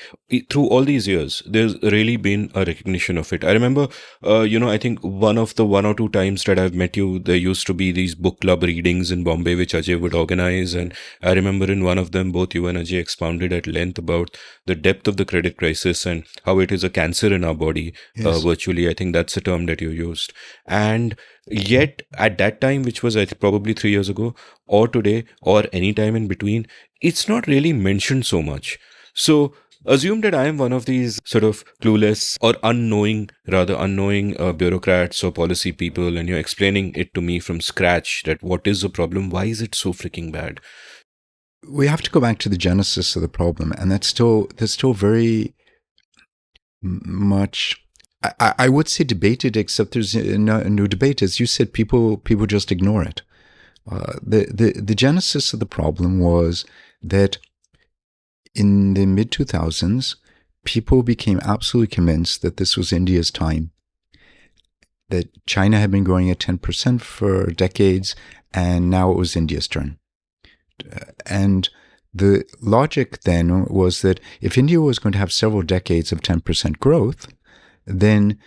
through all these years, there's really been a recognition of it. I remember, I think one or two times that I've met you, there used to be these book club readings in Bombay, which Ajay would organize. And I remember in one of them, both you and Ajay expounded at length about the depth of the credit crisis and how it is a cancer in our body, virtually. I think that's the term that you used. And yet at that time, which was I think probably 3 years ago, or today, or any time in between, it's not really mentioned so much. So assume that I am one of these sort of clueless or unknowing bureaucrats or policy people, and you're explaining it to me from scratch that what is the problem, why is it so freaking bad? We have to go back to the genesis of the problem, and that's still very much, I would say, debated, except there's no debate. As you said, people just ignore it. The genesis of the problem was that in the mid-2000s, people became absolutely convinced that this was India's time, that China had been growing at 10% for decades, and now it was India's turn. And the logic then was that if India was going to have several decades of 10% growth, then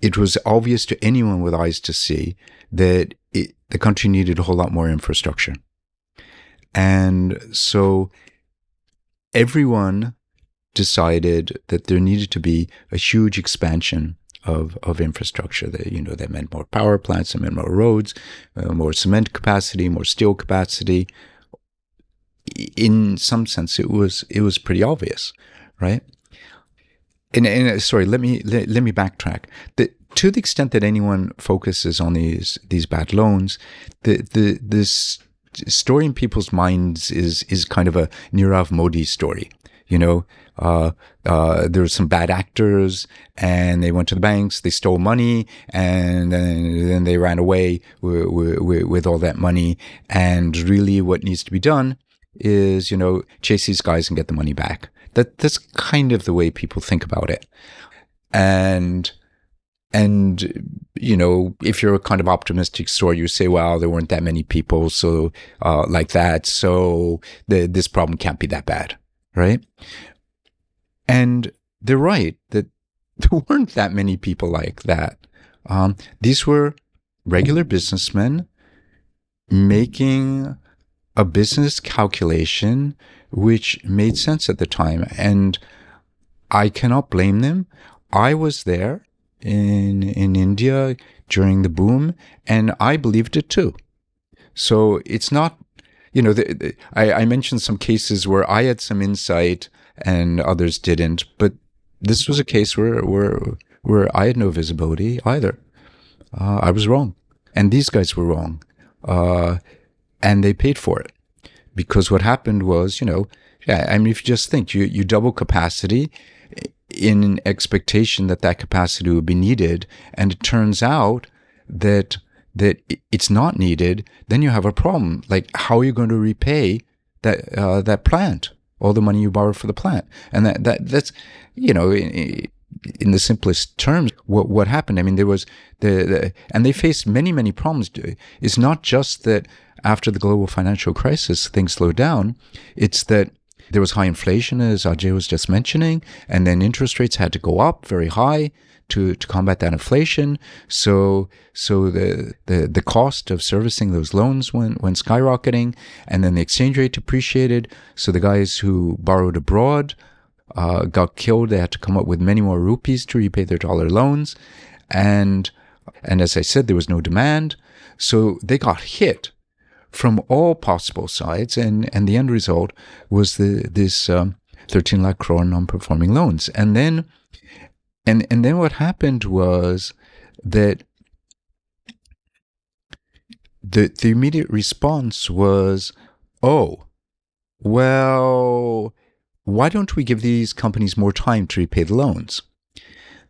it was obvious to anyone with eyes to see that the country needed a whole lot more infrastructure. And so everyone decided that there needed to be a huge expansion of infrastructure. That meant more power plants, that meant more roads, more cement capacity, more steel capacity. In some sense, it was pretty obvious, right? And sorry, let me backtrack. To the extent that anyone focuses on these bad loans, this story in people's minds is kind of a Nirav Modi story. there were some bad actors, and they went to the banks, they stole money, and then they ran away with all that money. And really, what needs to be done is, chase these guys and get the money back. That's kind of the way people think about it. And if you're a kind of optimistic story, you say, well, there weren't that many people, so like that, so this problem can't be that bad, right? And they're right that there weren't that many people like that. These were regular businessmen making a business calculation which made sense at the time, and I cannot blame them. I was there in India during the boom, and I believed it too. So it's not, I mentioned some cases where I had some insight and others didn't, but this was a case where I had no visibility either. I was wrong, and these guys were wrong, and they paid for it, because what happened was, if you just think, you double capacity in expectation that capacity would be needed, and it turns out that it's not needed, then you have a problem. Like, how are you going to repay that plant, all the money you borrowed for the plant? And that's in the simplest terms, what happened. I mean, there was and they faced many problems. It's not just that after the global financial crisis things slowed down; it's that there was high inflation, as Ajay was just mentioning, and then interest rates had to go up very high to combat that inflation. So the cost of servicing those loans went skyrocketing, and then the exchange rate depreciated. So the guys who borrowed abroad got killed. They had to come up with many more rupees to repay their dollar loans, and as I said, there was no demand, so they got hit from all possible sides, and the end result was this 13 lakh crore non-performing loans. And then what happened was that the immediate response was, oh, well, why don't we give these companies more time to repay the loans?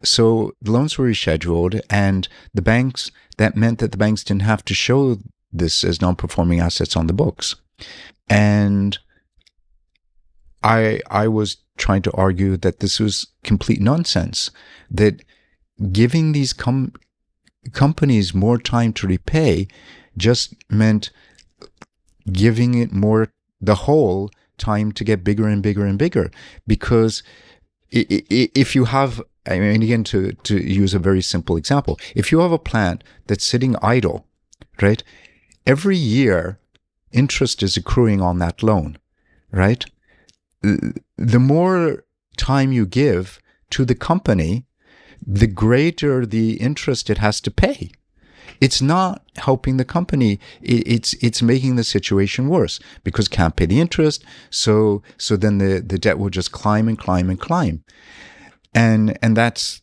So the loans were rescheduled, and that meant that the banks didn't have to show this as non-performing assets on the books. And I was trying to argue that this was complete nonsense, that giving these companies more time to repay just meant giving it the whole time to get bigger and bigger and bigger. Because if you have, I mean, again, to use a very simple example, if you have a plant that's sitting idle, right? Every year, interest is accruing on that loan, right? The more time you give to the company, the greater the interest it has to pay. It's not helping the company. It's making the situation worse, because it can't pay the interest. So then the debt will just climb and climb and climb, and that's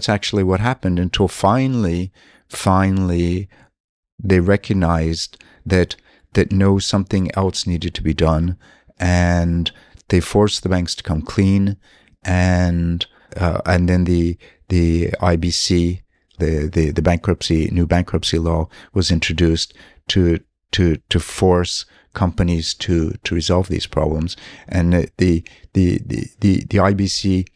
actually what happened, until finally they recognized that no, something else needed to be done, and they forced the banks to come clean, and then the IBC, the new bankruptcy law was introduced to force companies to resolve these problems, and the IBC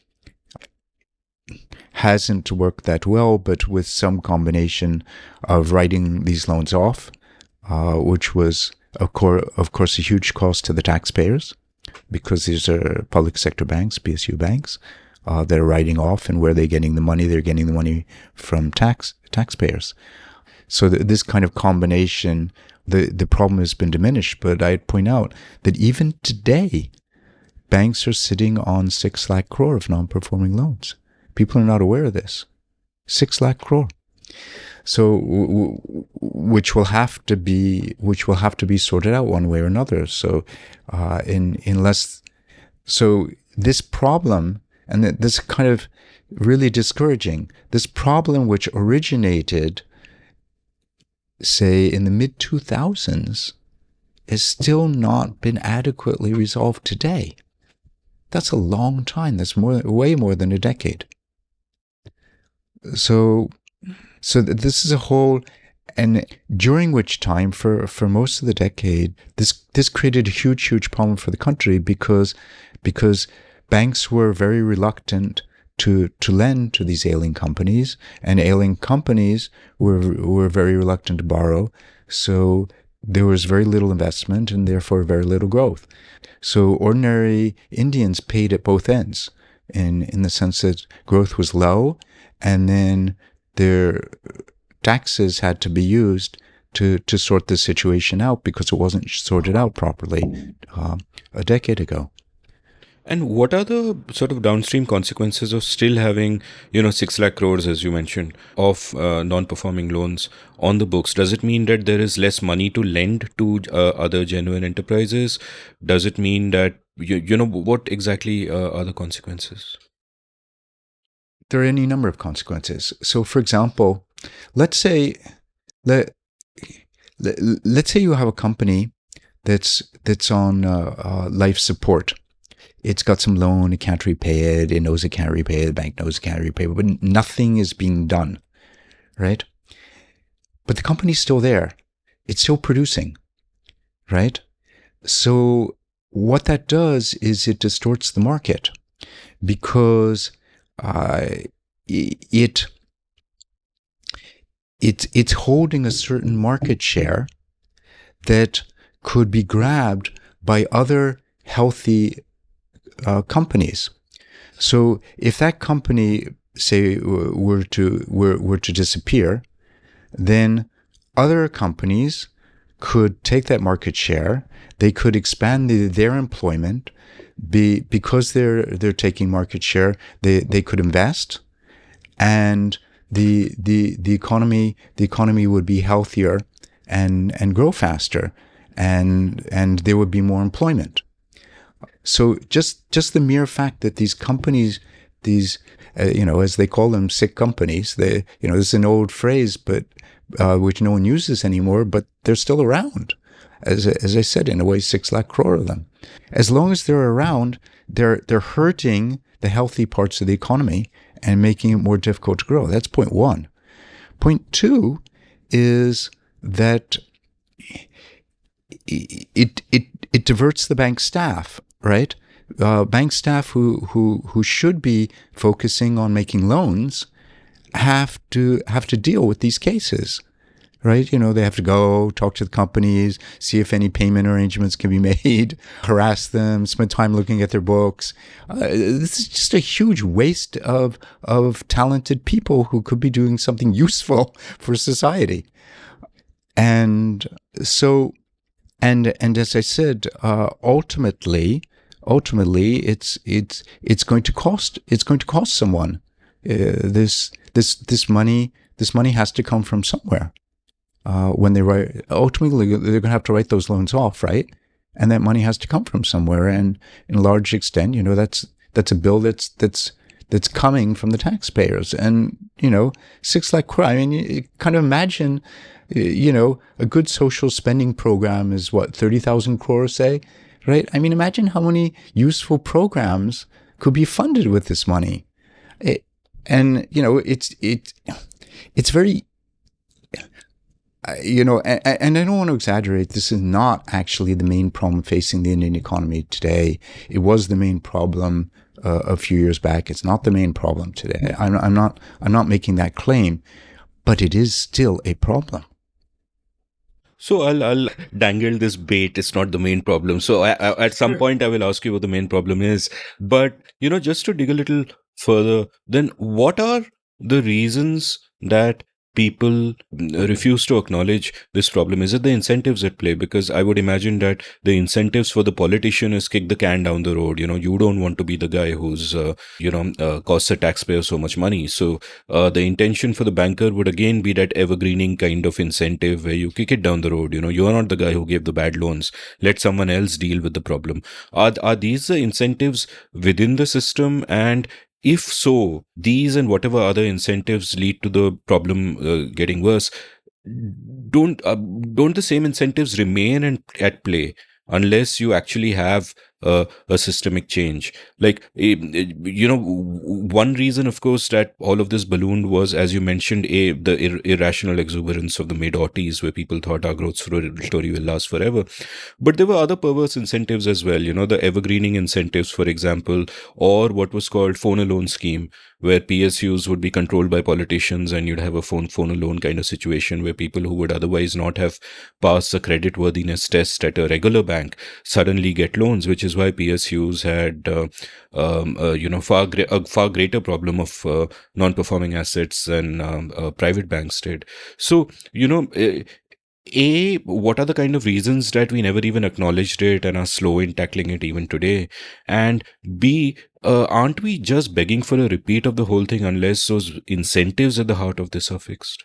hasn't worked that well, but with some combination of writing these loans off, which was of course a huge cost to the taxpayers, because these are public sector banks, PSU banks, that are writing off, and where they're getting the money, they're getting the money from taxpayers. So this kind of combination, the problem has been diminished. But I'd point out that even today, banks are sitting on 6 lakh crore of non-performing loans. People are not aware of this. 6 lakh crore. So, which will have to be sorted out one way or another. So, so this problem, and this kind of really discouraging, this problem which originated, say, in the mid-2000s, has still not been adequately resolved today. That's a long time. That's way more than a decade. So this is a whole, and during which time, for most of the decade, this created a huge problem for the country because banks were very reluctant to lend to these ailing companies, and ailing companies were very reluctant to borrow. So there was very little investment and therefore very little growth. So ordinary Indians paid at both ends, in the sense that growth was low, and then their taxes had to be used to sort the situation out because it wasn't sorted out properly a decade ago. And what are the sort of downstream consequences of still having, 6 lakh crores, as you mentioned, of non-performing loans on the books? Does it mean that there is less money to lend to other genuine enterprises? Does it mean that, what exactly are the consequences? There are any number of consequences. So, for example, let's say you have a company that's on life support. It's got some loan, it can't repay it, it knows it can't repay it, the bank knows it can't repay it, but nothing is being done, right? But the company's still there. It's still producing, right? So what that does is it distorts the market, because it's holding a certain market share that could be grabbed by other healthy companies. So if that company, say, were to disappear, then other companies could take that market share. They could expand their employment. Because they're taking market share, they could invest, and the economy would be healthier and grow faster, and there would be more employment. So just the mere fact that these companies, as they call them, sick companies, this is an old phrase, but which no one uses anymore, but they're still around. As I said, in a way, 6 lakh crore of them. As long as they're around, they're hurting the healthy parts of the economy and making it more difficult to grow. That's point one. Point two is that it diverts the bank staff, right? Bank staff who should be focusing on making loans have to deal with these cases. Right? They have to go talk to the companies, see if any payment arrangements can be made, harass them, spend time looking at their books. This is just a huge waste of talented people who could be doing something useful for society. And so, and as I said, ultimately, it's going to cost someone. This money has to come from somewhere. When they write, ultimately they're going to have to write those loans off, right? And that money has to come from somewhere, and in a large extent, that's a bill that's coming from the taxpayers. And 6 lakh crore. I mean, you kind of imagine, a good social spending program is what, 30,000 crore, say, right? I mean, imagine how many useful programs could be funded with this money. It's very. And I don't want to exaggerate. This is not actually the main problem facing the Indian economy today. It was the main problem a few years back. It's not the main problem today. I'm not making that claim, but it is still a problem. So I'll dangle this bait. It's not the main problem. So at some point I will ask you what the main problem is. But just to dig a little further, then what are the reasons that people refuse to acknowledge this problem? Is it the incentives at play? Because I would imagine that the incentives for the politician is kick the can down the road. You don't want to be the guy who's, costs the taxpayer so much money. So the intention for the banker would again be that evergreening kind of incentive where you kick it down the road. You're not the guy who gave the bad loans. Let someone else deal with the problem. Are these the incentives within the system? And if so, these and whatever other incentives lead to the problem getting worse. Don't the same incentives remain at play unless you actually have a systemic change. Like, one reason, of course, that all of this ballooned was, as you mentioned, the irrational exuberance of the mid-aughties, where people thought our growth story will last forever. But there were other perverse incentives as well, the evergreening incentives, for example, or what was called phone alone scheme, where PSUs would be controlled by politicians, and you'd have a phone alone kind of situation where people who would otherwise not have passed the credit worthiness test at a regular bank suddenly get loans, which is why PSUs had a far greater problem of non-performing assets than private banks did. So, what are the kind of reasons that we never even acknowledged it and are slow in tackling it even today? And B, aren't we just begging for a repeat of the whole thing unless those incentives at the heart of this are fixed?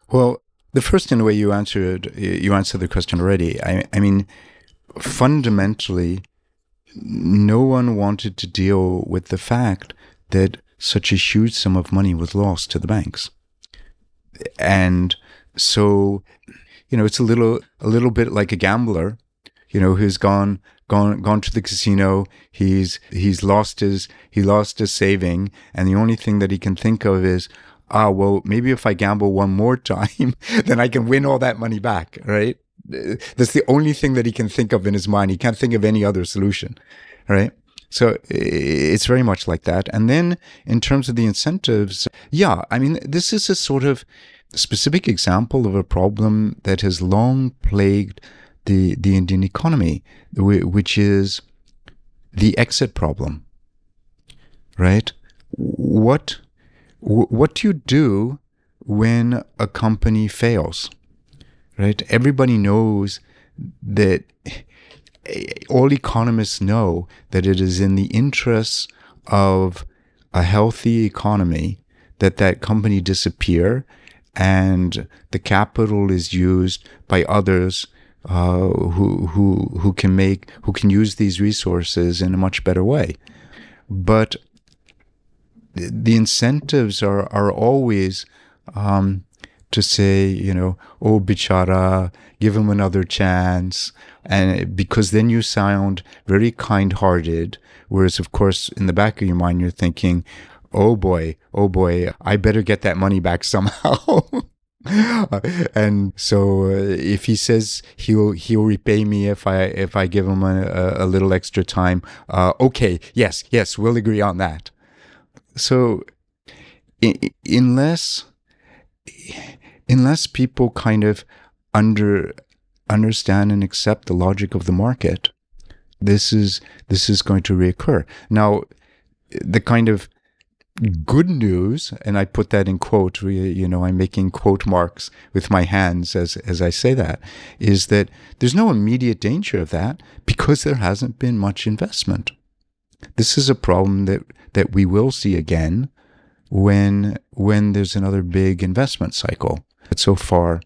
Well, the first, in a way, you answered the question already. I mean, fundamentally, no one wanted to deal with the fact that such a huge sum of money was lost to the banks. And so, it's a little bit like a gambler, who's gone to the casino. He's lost his saving, and the only thing that he can think of is, well, maybe if I gamble one more time, then I can win all that money back, right? That's the only thing that he can think of in his mind. He can't think of any other solution, right? So it's very much like that. And then in terms of the incentives, yeah, I mean, this is a sort of specific example of a problem that has long plagued the Indian economy, which is the exit problem, right? What do you do when a company fails, right? Everybody knows that, all economists know that it is in the interests of a healthy economy that company disappear and the capital is used by others who can use these resources in a much better way. But the incentives are always to say, oh, bichara, give him another chance. And because then you sound very kind-hearted, whereas, of course, in the back of your mind, you're thinking, oh boy, I better get that money back somehow. And so if he says he'll repay me if I give him a little extra time, okay, yes, we'll agree on that. So unless people kind of understand and accept the logic of the market, this is going to reoccur. Now, the kind of good news, and I put that in quote, I'm making quote marks with my hands as I say that, is that there's no immediate danger of that because there hasn't been much investment. This is a problem that we will see again when there's another big investment cycle. But so far,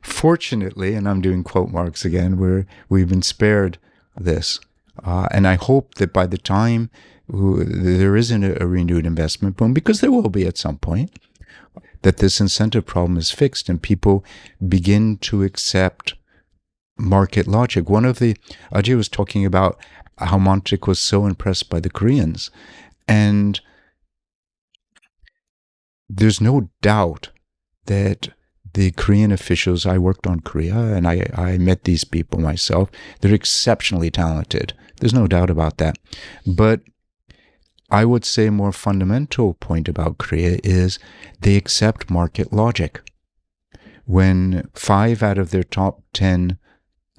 fortunately, and I'm doing quote marks again, we've been spared this. And I hope that by the time there isn't a renewed investment boom, because there will be at some point, that this incentive problem is fixed and people begin to accept market logic. Ajay was talking about how Montek was so impressed by the Koreans. And there's no doubt that the Korean officials, I worked on Korea and I met these people myself. They're exceptionally talented. There's no doubt about that. But I would say a more fundamental point about Korea is they accept market logic. When 5 out of their top 10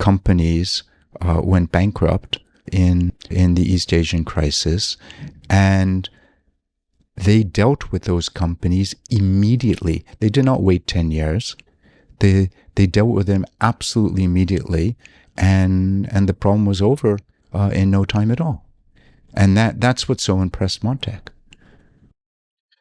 companies went bankrupt in the East Asian crisis, and they dealt with those companies immediately. They did not wait 10 years. They dealt with them absolutely immediately, and the problem was over in no time at all. And that's what so impressed Montek.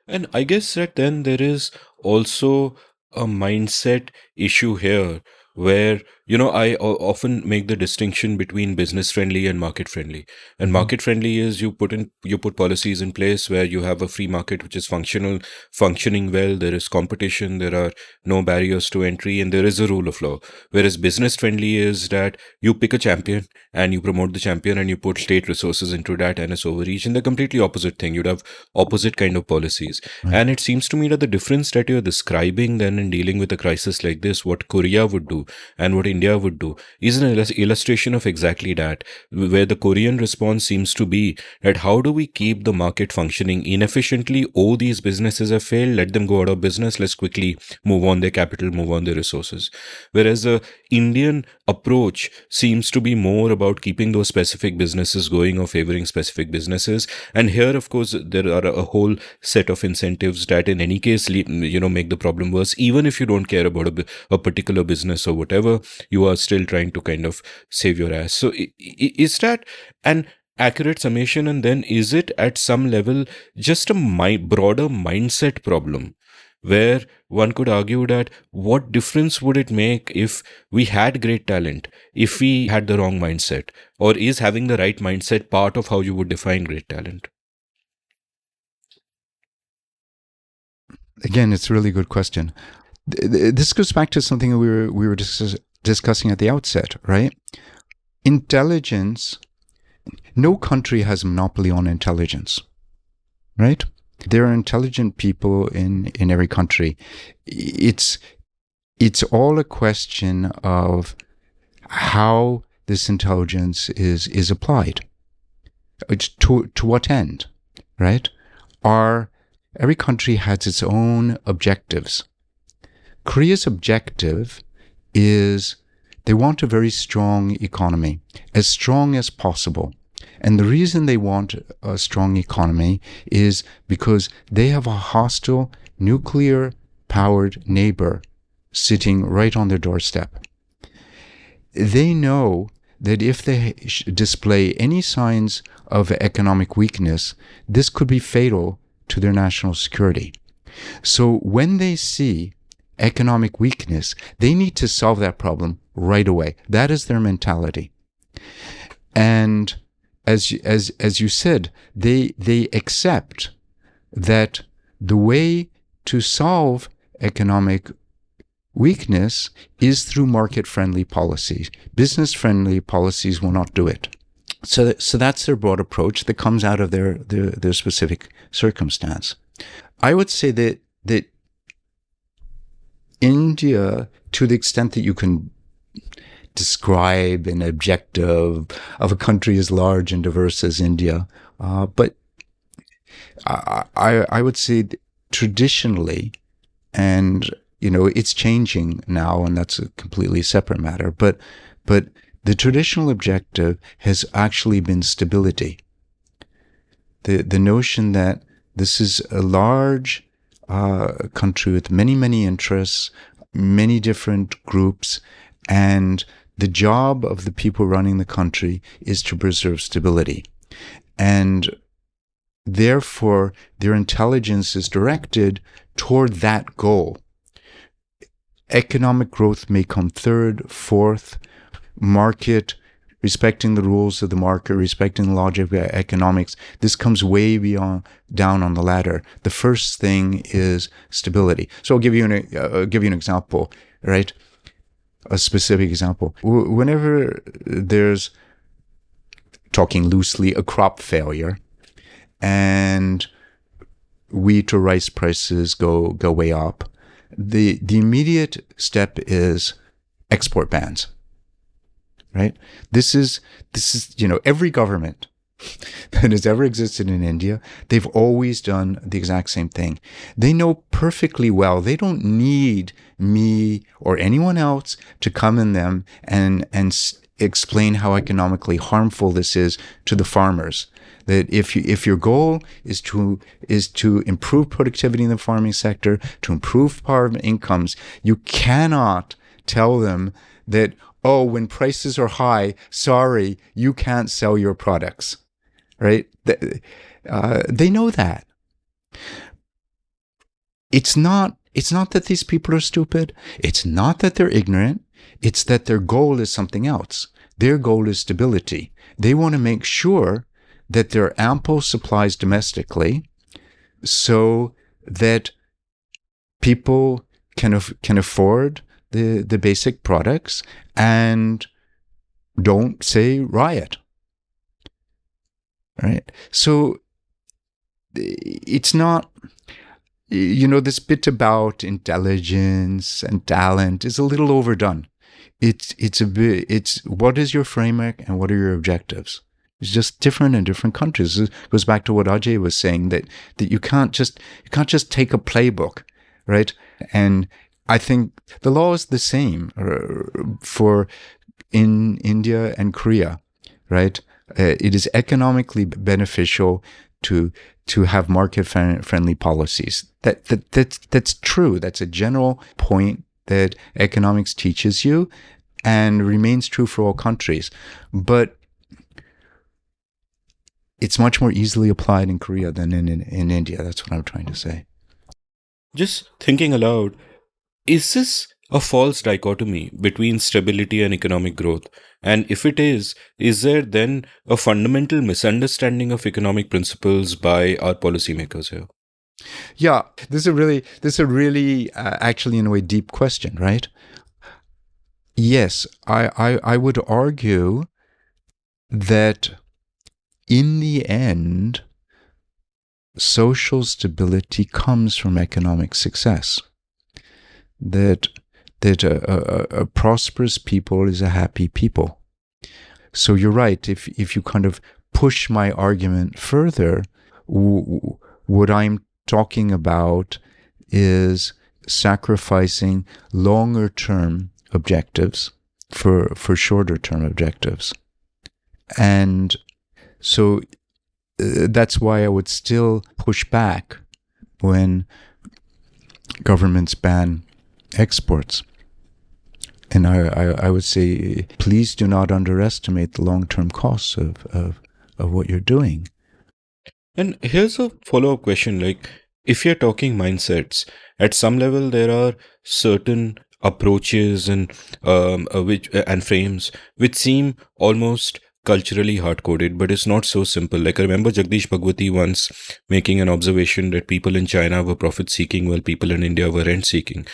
And I guess that then there is also a mindset issue here where I often make the distinction between business friendly and market friendly. And market friendly is you put policies in place where you have a free market which is functioning well. There is competition, there are no barriers to entry, and there is a rule of law. Whereas business friendly is that you pick a champion and you promote the champion and you put state resources into that, and it's overreach. And the completely opposite thing. You'd have opposite kind of policies. And it seems to me that the difference that you're describing then in dealing with a crisis like this, what Korea would do and what India would do, is an illustration of exactly that, where the Korean response seems to be that how do we keep the market functioning inefficiently? Oh, these businesses have failed, let them go out of business, let's quickly move on their capital, move on their resources. Whereas the Indian approach seems to be more about keeping those specific businesses going or favoring specific businesses. And here, of course, there are a whole set of incentives that in any case, make the problem worse. Even if you don't care about a particular business or whatever, you are still trying to kind of save your ass. So is that an accurate summation? And then is it at some level just a broader mindset problem, where one could argue that what difference would it make if we had great talent, if we had the wrong mindset? Or is having the right mindset part of how you would define great talent? Again, it's a really good question. This goes back to something we were discussing at the outset, right? Intelligence, no country has a monopoly on intelligence, right? There are intelligent people in every country. It's all a question of how this intelligence is applied. To what end, right? Every country has its own objectives. Korea's objective is they want a very strong economy, as strong as possible. And the reason they want a strong economy is because they have a hostile, nuclear-powered neighbor sitting right on their doorstep. They know that if they display any signs of economic weakness, this could be fatal to their national security. So when they see economic weakness, they need to solve that problem right away. That is their mentality. And as you said, they accept that the way to solve economic weakness is through market-friendly policies. Business-friendly policies will not do it. So that's their broad approach that comes out of their specific circumstance. I would say that India, to the extent that you can describe an objective of a country as large and diverse as India, but I would say traditionally, and it's changing now, and that's a completely separate matter, but the traditional objective has actually been stability. The notion that this is a large country with many interests, many different groups, and the job of the people running the country is to preserve stability. And therefore, their intelligence is directed toward that goal. Economic growth may come third, fourth, market, respecting the rules of the market, respecting the logic of economics. This comes way down on the ladder. The first thing is stability. So I'll give you an example, right? A specific example. Whenever there's, talking loosely, a crop failure, and wheat or rice prices go way up, the immediate step is export bans. Right? This is every government that has ever existed in India, they've always done the exact same thing. They know perfectly well they don't need me or anyone else to come in them and explain how economically harmful this is to the farmers. That if your goal is to improve productivity in the farming sector, to improve farm incomes, you cannot tell them that, oh, when prices are high, sorry, you can't sell your products, right? They know that. It's not that these people are stupid. It's not that they're ignorant. It's that their goal is something else. Their goal is stability. They want to make sure that there are ample supplies domestically so that people can afford the basic products and don't, say, riot. Right? So it's not, this bit about intelligence and talent is a little overdone. It's what is your framework and what are your objectives? It's just different in different countries. It goes back to what Ajay was saying, that you can't just take a playbook, right? And I think the law is the same for in India and Korea, right? It is economically beneficial to have market-friendly policies. That's true. That's a general point that economics teaches you and remains true for all countries. But it's much more easily applied in Korea than in India. That's what I'm trying to say. Just thinking aloud, is this a false dichotomy between stability and economic growth? And if it is there then a fundamental misunderstanding of economic principles by our policymakers here? Yeah, this is a really actually, in a way, deep question, right? Yes, I would argue that in the end, social stability comes from economic success. That a prosperous people is a happy people. So you're right. If you kind of push my argument further, what I'm talking about is sacrificing longer term objectives for shorter term objectives. And so that's why I would still push back when governments ban exports. And I would say, please do not underestimate the long-term costs of what you're doing. And here's a follow-up question, like, if you're talking mindsets, at some level there are certain approaches and frames which seem almost culturally hard-coded, but it's not so simple. Like, I remember Jagdish Bhagwati once making an observation that people in China were profit-seeking while people in India were rent-seeking.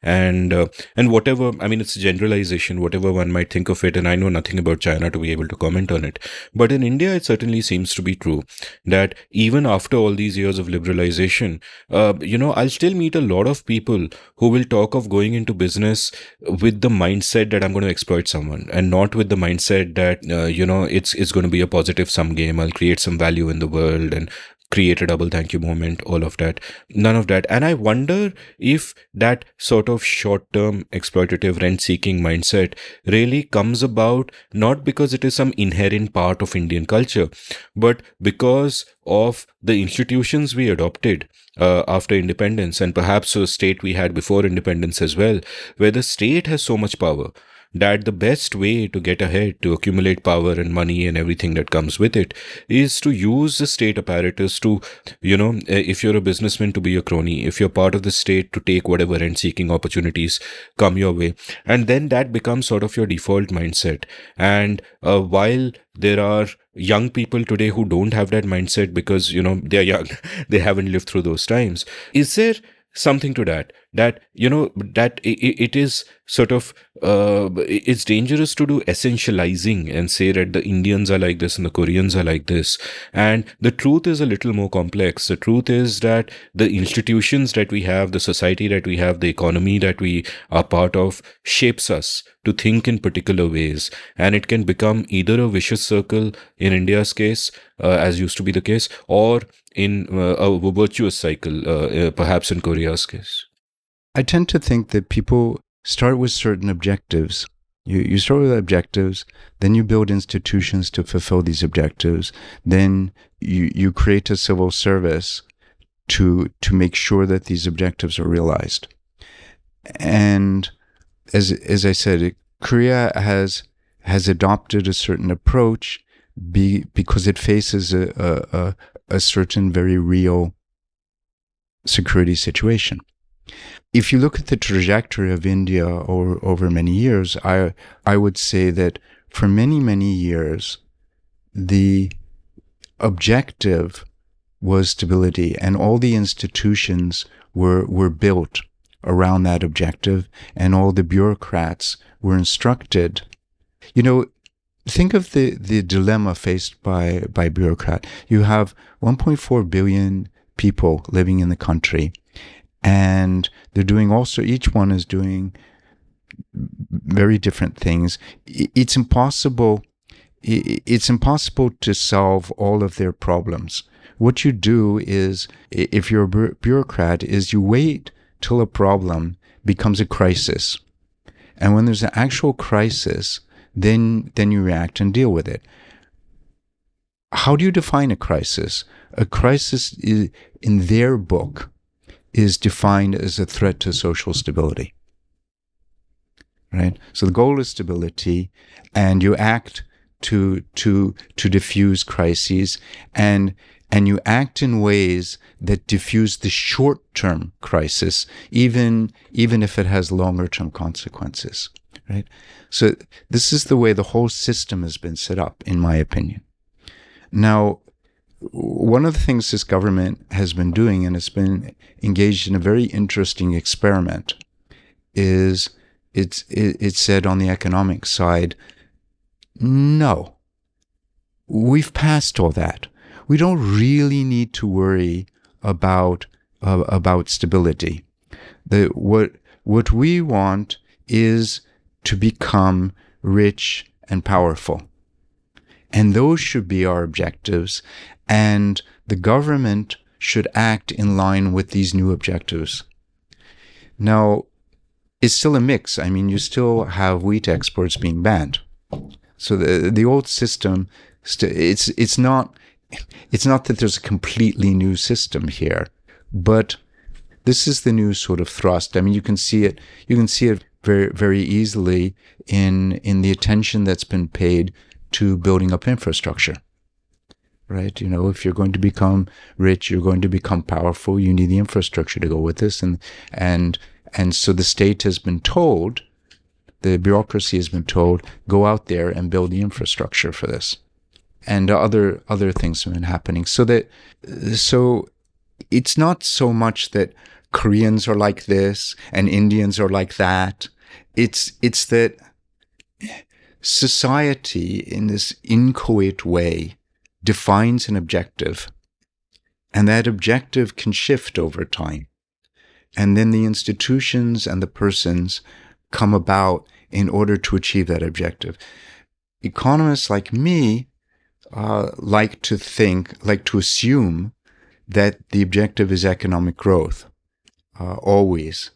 And whatever, I mean, it's a generalization, whatever one might think of it, and I know nothing about China to be able to comment on it. But in India, it certainly seems to be true that even after all these years of liberalization, I'll still meet a lot of people who will talk of going into business with the mindset that I'm going to exploit someone, and not with the mindset that, it's going to be a positive sum game. I'll create some value in the world and create a double thank you moment, all of that. None of that. And I wonder if that sort of short-term exploitative rent-seeking mindset really comes about not because it is some inherent part of Indian culture, but because of the institutions we adopted after independence, and perhaps a state we had before independence as well, where the state has so much power that the best way to get ahead, to accumulate power and money and everything that comes with it, is to use the state apparatus to, if you're a businessman, to be a crony, if you're part of the state, to take whatever rent-seeking opportunities come your way. And then that becomes sort of your default mindset. And while there are young people today who don't have that mindset because, they're young, they haven't lived through those times, is there something to that that it is sort of it's dangerous to do essentializing and say that the Indians are like this and the Koreans are like this, and the truth is a little more complex. The truth is that the institutions that we have, the society that we have, the economy that we are part of shapes us to think in particular ways, and it can become either a vicious circle in India's case, as used to be the case, or in a virtuous cycle, perhaps in Korea's case. I tend to think that people start with certain objectives. You start with objectives, then you build institutions to fulfill these objectives, then you create a civil service to make sure that these objectives are realized. And as I said, Korea has adopted a certain approach because it faces a certain very real security situation. If you look at the trajectory of India over many years, I would say that for many, many years, the objective was stability, and all the institutions were built around that objective, and all the bureaucrats were instructed. Think of the dilemma faced by bureaucrat. You have 1.4 billion people living in the country, and they're doing each one is doing very different things. It's impossible to solve all of their problems. What you do is, if you're a bureaucrat, is you wait till a problem becomes a crisis. And when there's an actual crisis, then you react and deal with it. How do you define a crisis? A crisis is, in their book, is defined as a threat to social stability. Right? So the goal is stability, and you act to diffuse crises, and you act in ways that diffuse the short-term crisis, even if it has longer-term consequences. Right? So this is the way the whole system has been set up, in my opinion. Now, one of the things this government has been doing, and it's been engaged in a very interesting experiment, is it's said on the economic side, no, we've passed all that. We don't really need to worry about stability. What we want is to become rich and powerful. And those should be our objectives. And the government should act in line with these new objectives. Now, it's still a mix. I mean, you still have wheat exports being banned. So the old system, it's not that there's a completely new system here, but this is the new sort of thrust. I mean, you can see it very, very easily in the attention that's been paid to building up infrastructure. Right? If you're going to become rich, you're going to become powerful, you need the infrastructure to go with this. And so the state has been told, the bureaucracy has been told, go out there and build the infrastructure for this. And other things have been happening. So it's not so much that Koreans are like this and Indians are like that. It's that society, in this inchoate way, defines an objective, and that objective can shift over time. And then the institutions and the persons come about in order to achieve that objective. Economists like me like to assume that the objective is economic growth, always.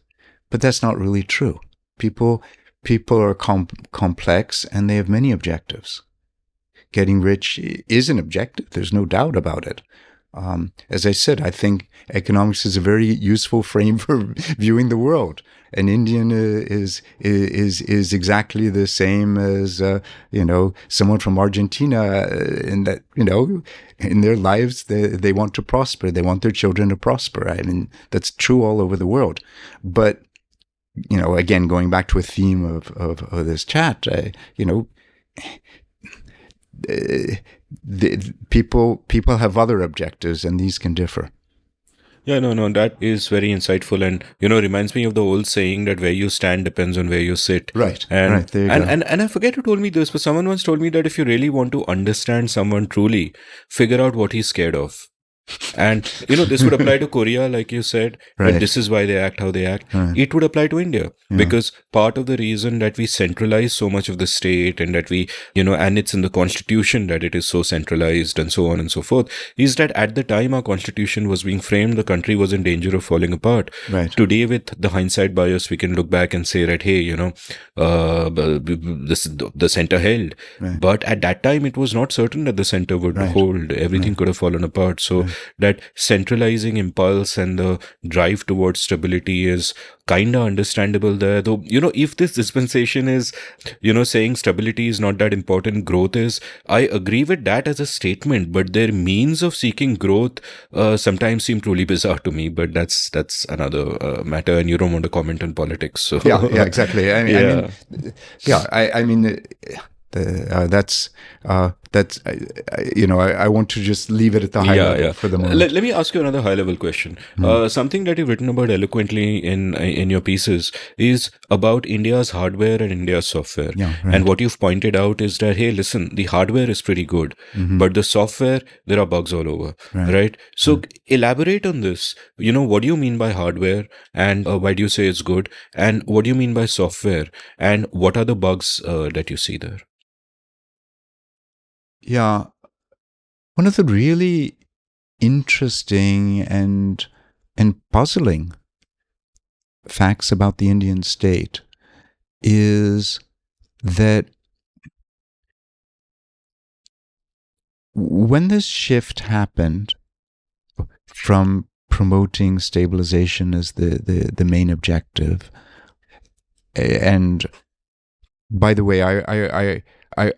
But that's not really true. People are complex, and they have many objectives. Getting rich is an objective. There's no doubt about it. As I said, I think economics is a very useful frame for viewing the world. An Indian is exactly the same as someone from Argentina, in that in their lives they want to prosper. They want their children to prosper. I mean, that's true all over the world. But again, going back to a theme of this chat, people have other objectives, and these can differ. Yeah, no, that is very insightful, and reminds me of the old saying that where you stand depends on where you sit. Right. And right, there you go. And I forget who told me this, but someone once told me that if you really want to understand someone truly, figure out what he's scared of. And this would apply to Korea, like you said, right. That this is why they act how they act. Right. It would apply to India, because part of the reason that we centralize so much of the state, and that we, and it's in the constitution that it is so centralized and so on and so forth, is that at the time our constitution was being framed, the country was in danger of falling apart. Right. Today, with the hindsight bias, we can look back and say that, hey, the center held. Right. But at that time, it was not certain that the center would hold. Everything could have fallen apart. So that centralizing impulse and the drive towards stability is kind of understandable there. Though, if this dispensation is, saying stability is not that important, growth is, I agree with that as a statement, but their means of seeking growth sometimes seem truly bizarre to me. But that's another matter, and you don't want to comment on politics. So Yeah, exactly. I mean, I want to just leave it at the high level for the moment. Let me ask you another high level question. Something that you've written about eloquently in your pieces is about India's hardware and India's software. Yeah, right. And what you've pointed out is that, hey, listen, the hardware is pretty good, but the software, there are bugs all over, right? So elaborate on this. What do you mean by hardware, and why do you say it's good? And what do you mean by software, and what are the bugs that you see there? Yeah, one of the really interesting and puzzling facts about the Indian state is that when this shift happened from promoting stabilization as the main objective, and by the way, I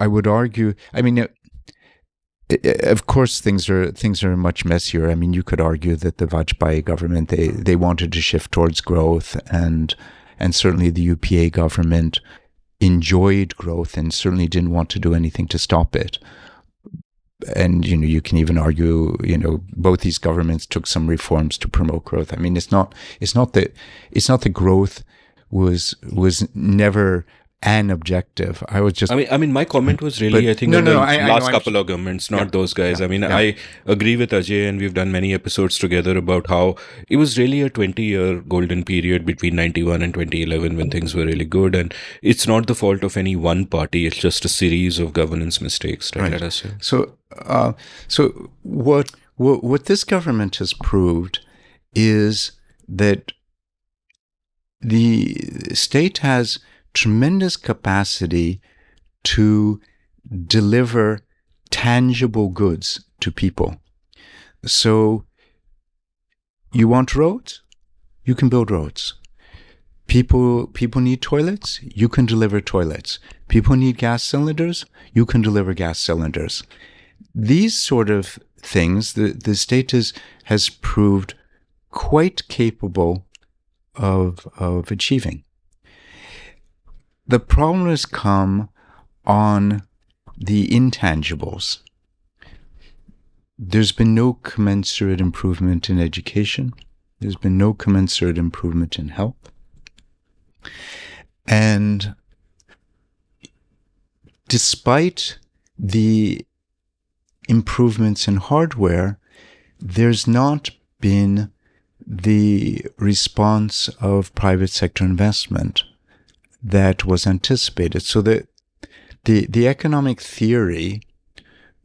would argue, I mean, of course, things are much messier. I mean, you could argue that the Vajpayee government, they wanted to shift towards growth, and certainly the UPA government enjoyed growth and certainly didn't want to do anything to stop it. And you can even argue, both these governments took some reforms to promote growth. I mean, it's not that growth was never an objective. I was just. I mean, my comment was really, I think, last couple of governments, not those guys. I agree with Ajay, and we've done many episodes together about how it was really a 20-year golden period between 91 and 2011 when things were really good, and it's not the fault of any one party. It's just a series of governance mistakes. Right. Let us say. So what this government has proved is that the state has tremendous capacity to deliver tangible goods to people. So you want roads? You can build roads. People need toilets? You can deliver toilets. People need gas cylinders? You can deliver gas cylinders. These sort of things, the state has proved quite capable of achieving. The problem has come on the intangibles. There's been no commensurate improvement in education. There's been no commensurate improvement in health. And despite the improvements in hardware, there's not been the response of private sector investment that was anticipated. So the economic theory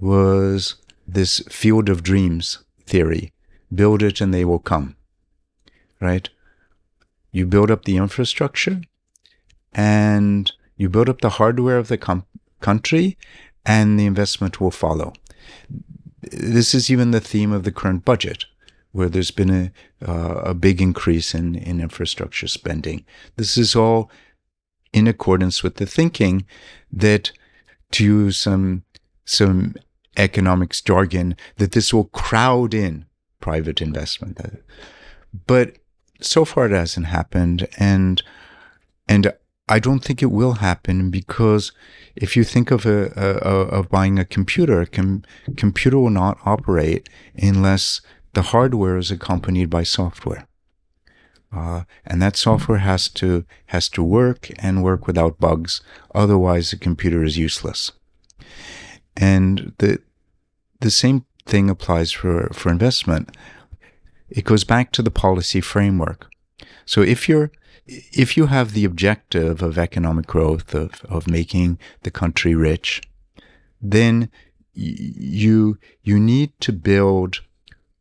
was this field of dreams theory. Build it and they will come, right? You build up the infrastructure and you build up the hardware of the country and the investment will follow. This is even the theme of the current budget, where there's been a big increase in infrastructure spending. This is all in accordance with the thinking that, to use some economics jargon, that this will crowd in private investment. But so far it hasn't happened, and I don't think it will happen, because if you think of buying a computer, computer will not operate unless the hardware is accompanied by software. And that software has to work and work without bugs. Otherwise, the computer is useless. And the same thing applies for investment. It goes back to the policy framework. So if you have the objective of economic growth, of making the country rich, then you need to build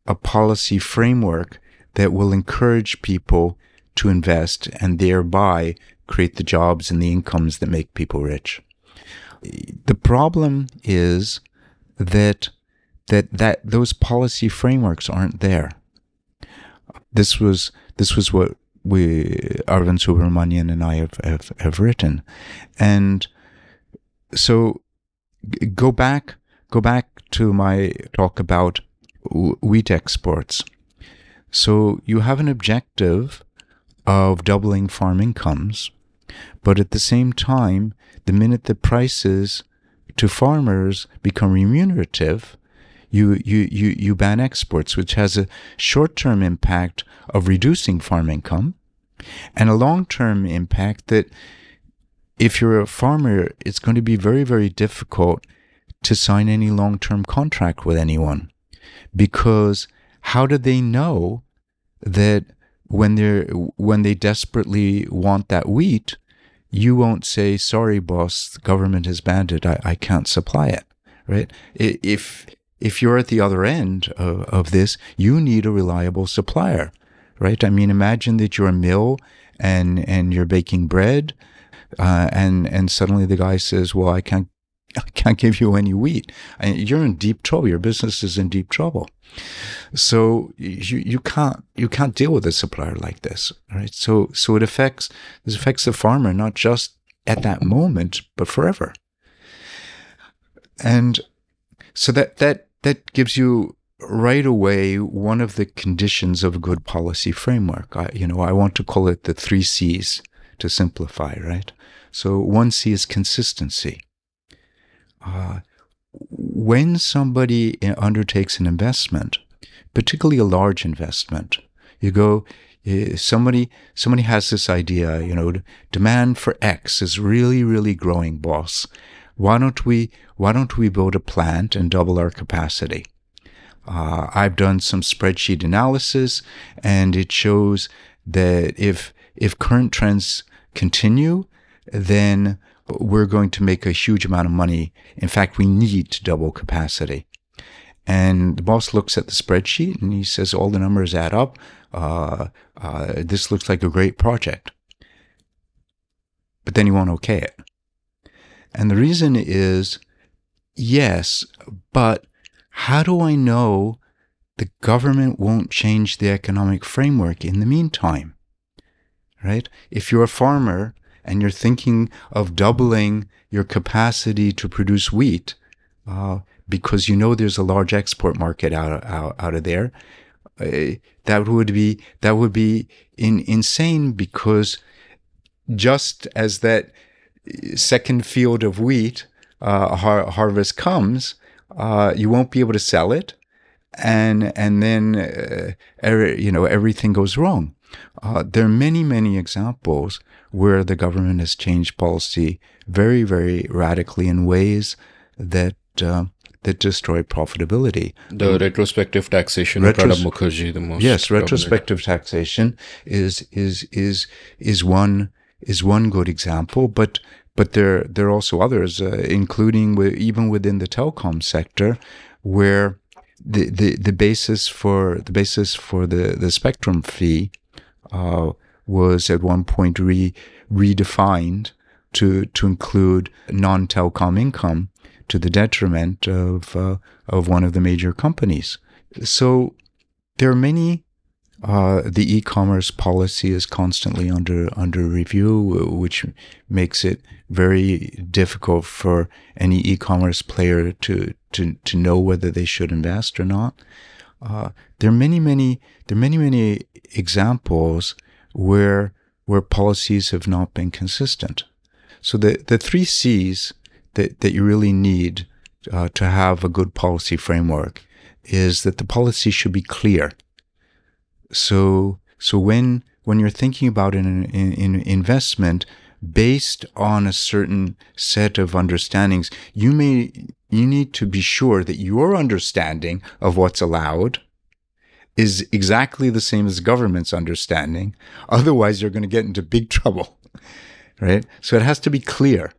a policy framework that will encourage people to invest and thereby create the jobs and the incomes that make people rich. The problem is that that those policy frameworks aren't there. This was what Arvind Subramanian and I have written, and so go back to my talk about wheat exports. So you have an objective of doubling farm incomes, but at the same time, the minute the prices to farmers become remunerative, you ban exports, which has a short-term impact of reducing farm income and a long-term impact that if you're a farmer, it's going to be very, very difficult to sign any long-term contract with anyone, because how do they know that when they desperately want that wheat, you won't say, sorry, boss, the government has banned it, I can't supply it, right? If you're at the other end of this, you need a reliable supplier, right? I mean, imagine that you're a mill and you're baking bread, and suddenly the guy says, well, I can't give you any wheat. You're in deep trouble. Your business is in deep trouble. So you can't deal with a supplier like this, right? So this affects the farmer not just at that moment, but forever. And so that gives you right away one of the conditions of a good policy framework. I want to call it the 3 C's to simplify, right? So 1 C is consistency. When somebody undertakes an investment, particularly a large investment, somebody has this idea, demand for X is really, really growing, boss. Why don't we build a plant and double our capacity? I've done some spreadsheet analysis, and it shows that if current trends continue, then we're going to make a huge amount of money. In fact, we need to double capacity. And the boss looks at the spreadsheet and he says, all the numbers add up. This looks like a great project. But then he won't okay it. And the reason is, yes, but how do I know the government won't change the economic framework in the meantime? Right? If you're a farmer and you're thinking of doubling your capacity to produce wheat, because there's a large export market out of there, that would be insane, because just as that second field of wheat harvest comes, you won't be able to sell it, and then everything goes wrong. There are many examples where the government has changed policy very, very radically in ways that destroy profitability. The retrospective taxation of Pranab Mukherjee, the most. Yes, retrospective taxation is one good example, but there are also others, including even within the telecom sector, where the basis for the spectrum fee was at one point redefined to include non-telecom income, to the detriment of one of the major companies. So there are many. The e-commerce policy is constantly under review, which makes it very difficult for any e-commerce player to know whether they should invest or not. There are many examples where policies have not been consistent. So the 3 C's that you really need to have a good policy framework is that the policy should be clear. So when you're thinking about an investment based on a certain set of understandings, you need to be sure that your understanding of what's allowed is exactly the same as government's understanding. Otherwise, you're going to get into big trouble, right? So it has to be clear.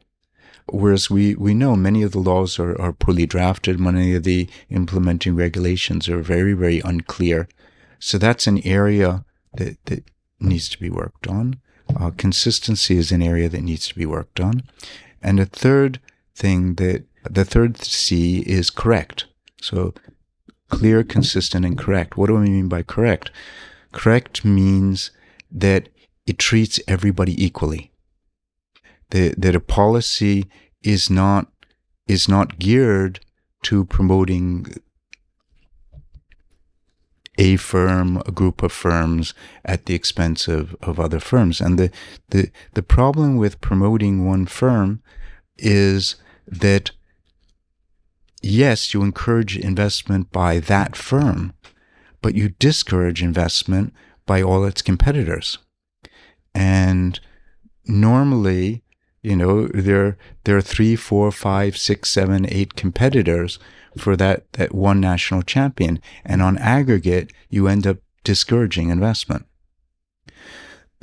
Whereas we know many of the laws are poorly drafted, many of the implementing regulations are very, very unclear. So that's an area that needs to be worked on. Consistency is an area that needs to be worked on. And the third C is correct. So Clear, consistent, and correct. What do I mean by correct? Correct means that it treats everybody equally. That a policy is not geared to promoting a firm, a group of firms at the expense of other firms. And the problem with promoting one firm is that, yes, you encourage investment by that firm, but you discourage investment by all its competitors. And normally, there are 3, 4, 5, 6, 7, 8 competitors for that one national champion. And on aggregate, you end up discouraging investment.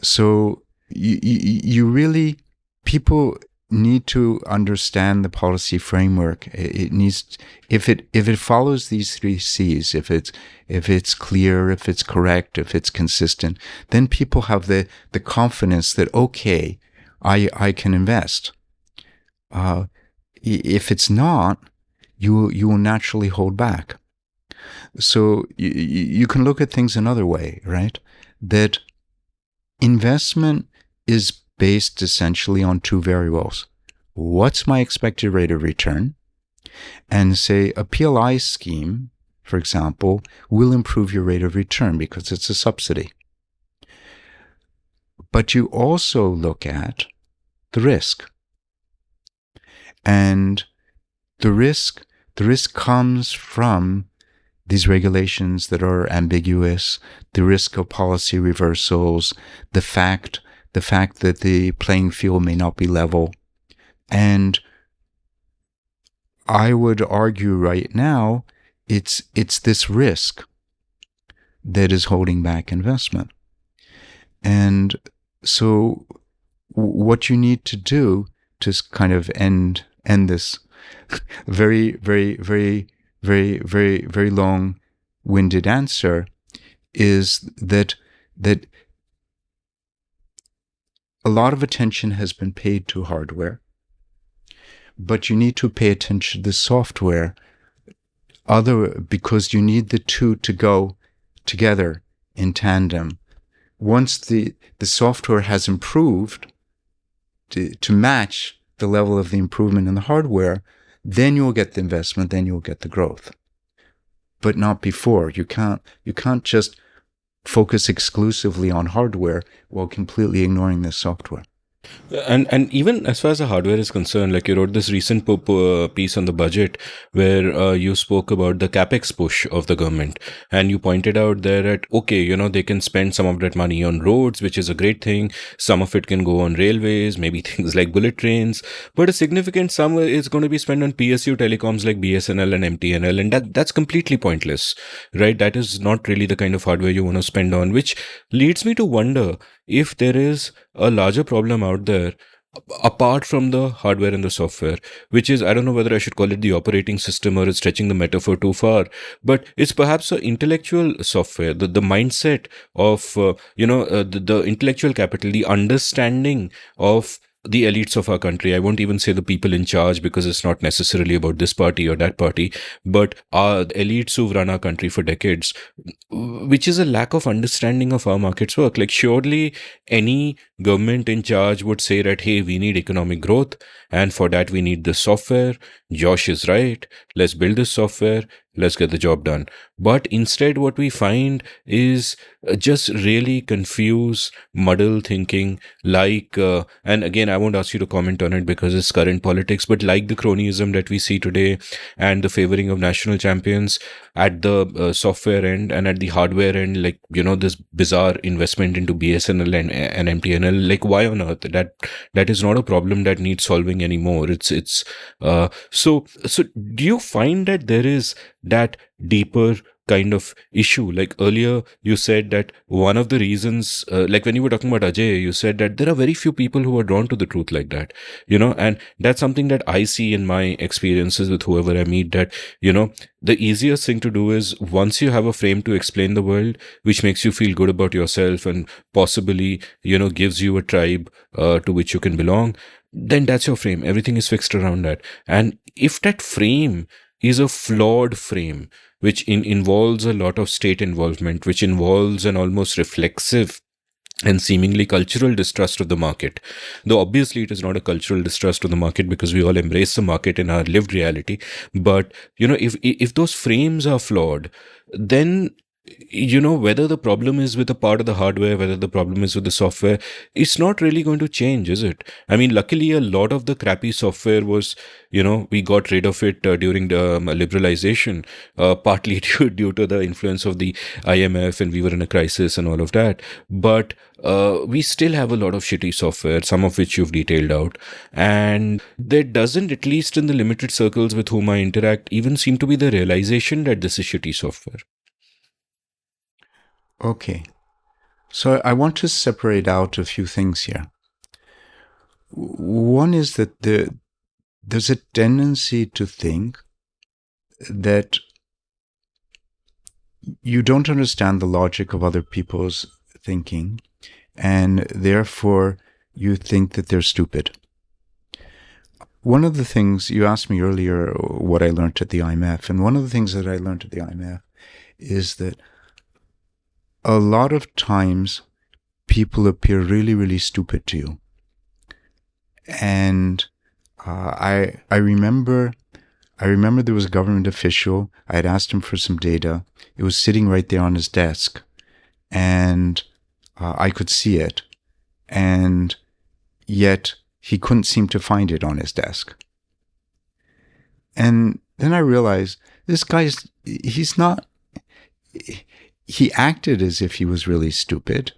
So you really, people need to understand the policy framework. It needs, if it follows these 3 C's, if it's clear, if it's correct, if it's consistent, then people have the confidence that, okay, I can invest. If it's not, you will naturally hold back. So you can look at things another way, right? That investment is based essentially on 2 variables. What's my expected rate of return? And say a PLI scheme, for example, will improve your rate of return because it's a subsidy. But you also look at the risk. And the risk comes from these regulations that are ambiguous, the risk of policy reversals, the fact that the playing field may not be level. And I would argue right now, it's this risk that is holding back investment. And so what you need to do to kind of end this very, very, very, very, very, very long-winded answer is that a lot of attention has been paid to hardware, but you need to pay attention to the software because you need the 2 to go together in tandem. Once the software has improved to match the level of the improvement in the hardware, then you will get the investment, then you will get the growth. But not before. You can't just focus exclusively on hardware while completely ignoring the software. And even as far as the hardware is concerned, like you wrote this recent piece on the budget where you spoke about the capex push of the government, and you pointed out there that, okay, they can spend some of that money on roads, which is a great thing. Some of it can go on railways, maybe things like bullet trains, but a significant sum is going to be spent on PSU telecoms like BSNL and MTNL, and that's completely pointless, right? That is not really the kind of hardware you want to spend on, which leads me to wonder if there is a larger problem out there apart from the hardware and the software, which is, I don't know whether I should call it the operating system or it's stretching the metaphor too far, but it's perhaps the intellectual software, the mindset of, the intellectual capital, the understanding of the elites of our country. I won't even say the people in charge because it's not necessarily about this party or that party, but our elites who've run our country for decades, which is a lack of understanding of how markets work. Like surely any government in charge would say that, hey, we need economic growth, and for that we need this software. Josh is right. Let's build this software. Let's get the job done. But instead what we find is just really confused, muddle thinking, like, and again, I won't ask you to comment on it because it's current politics, but like the cronyism that we see today and the favoring of national champions at the software end and at the hardware end, like, this bizarre investment into BSNL and MTNL, like why on earth? That is not a problem that needs solving anymore. So do you find that there is that deeper kind of issue? Like earlier you said that one of the reasons, like when you were talking about Ajay, you said that there are very few people who are drawn to the truth like that, and that's something that I see in my experiences with whoever I meet, that, the easiest thing to do is once you have a frame to explain the world, which makes you feel good about yourself and possibly, gives you a tribe to which you can belong, then that's your frame. Everything is fixed around that. And if that frame is a flawed frame, which involves a lot of state involvement, which involves an almost reflexive and seemingly cultural distrust of the market. Though obviously it is not a cultural distrust of the market because we all embrace the market in our lived reality. But, if those frames are flawed, then whether the problem is with a part of the hardware, whether the problem is with the software, it's not really going to change, is it? I mean, luckily a lot of the crappy software was, we got rid of it during the liberalization, partly due to the influence of the IMF, and we were in a crisis and all of that. But we still have a lot of shitty software, some of which you've detailed out, and there doesn't, at least in the limited circles with whom I interact, even seem to be the realization that this is shitty software. Okay. So I want to separate out a few things here. One is that there's a tendency to think that you don't understand the logic of other people's thinking, and therefore you think that they're stupid. One of the things you asked me earlier, what I learned at the IMF, and one of the things that I learned at the IMF is that a lot of times people appear really, really stupid to you. And I remember there was a government official. I had asked him for some data. It was sitting right there on his desk, and I could see it. And yet he couldn't seem to find it on his desk. And then I realized this guy's, he acted as if he was really stupid,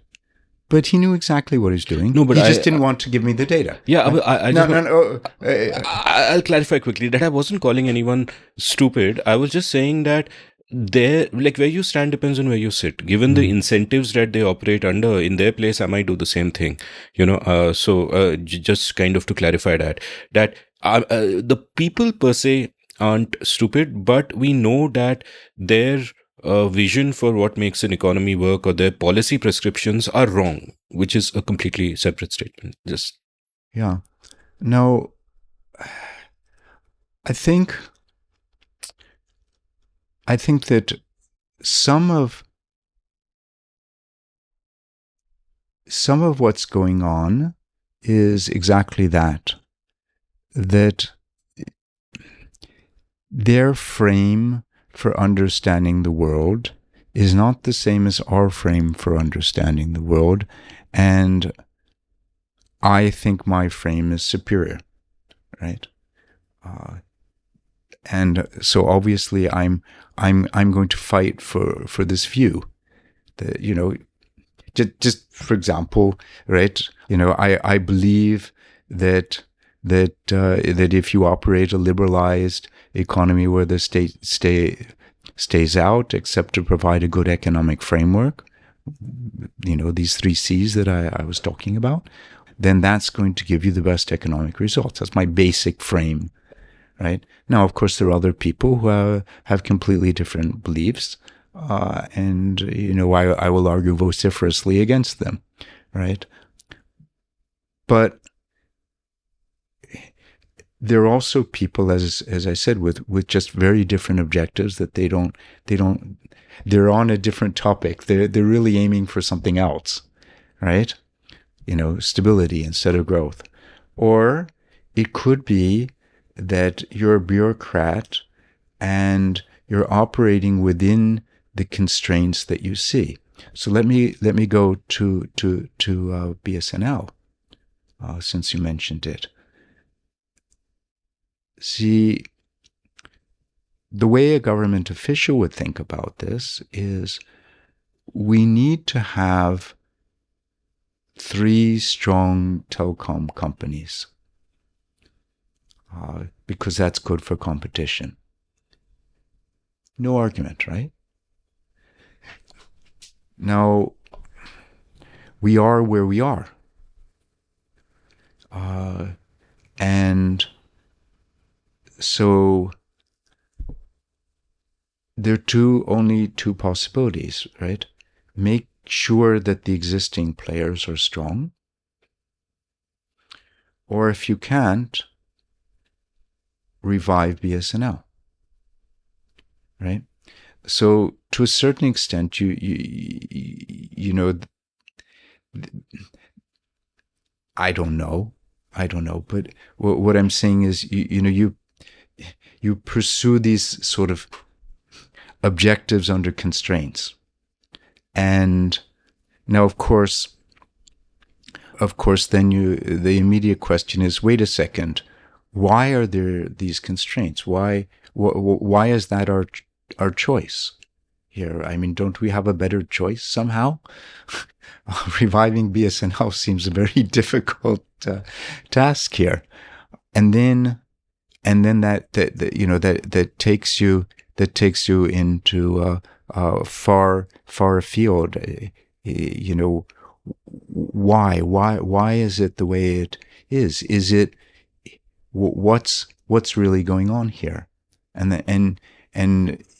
but he knew exactly what he's doing. No, but he just didn't want to give me the data. Yeah, Right? I'll clarify quickly that I wasn't calling anyone stupid. I was just saying that where you stand depends on where you sit. Given the incentives that they operate under, in their place, I might do the same thing. Just kind of to clarify that the people per se aren't stupid, but we know that their vision for what makes an economy work or their policy prescriptions are wrong, which is a completely separate statement. Yeah. No, I think that some of what's going on is exactly that their frame for understanding the world is not the same as our frame for understanding the world, and I think my frame is superior, right? And so obviously I'm going to fight for this view that, just for example, right? I believe that if you operate a liberalized economy where the state stays out, except to provide a good economic framework, these 3 C's that I was talking about, then that's going to give you the best economic results. That's my basic frame, right? Now, of course, there are other people who have completely different beliefs, and I will argue vociferously against them, right? But there are also people, as I said, with just very different objectives that they're on a different topic. They're really aiming for something else, right? Stability instead of growth. Or it could be that you're a bureaucrat and you're operating within the constraints that you see. So let me go to BSNL, since you mentioned it. See, the way a government official would think about this is we need to have 3 strong telecom companies because that's good for competition. No argument, right? Now, we are where we are. And so there are only two possibilities, right? Make sure that the existing players are strong, or if you can't, revive BSNL, right? so to a certain extent, you know, I don't know, but what I'm saying is, you pursue these sort of objectives under constraints, and now, of course, then the immediate question is, wait a second, why are there these constraints? Why is that our choice here? I mean, don't we have a better choice somehow? Reviving BSNL seems a very difficult task here, and then that takes you into far afield. Why is it the way it is? Is it what's really going on here? And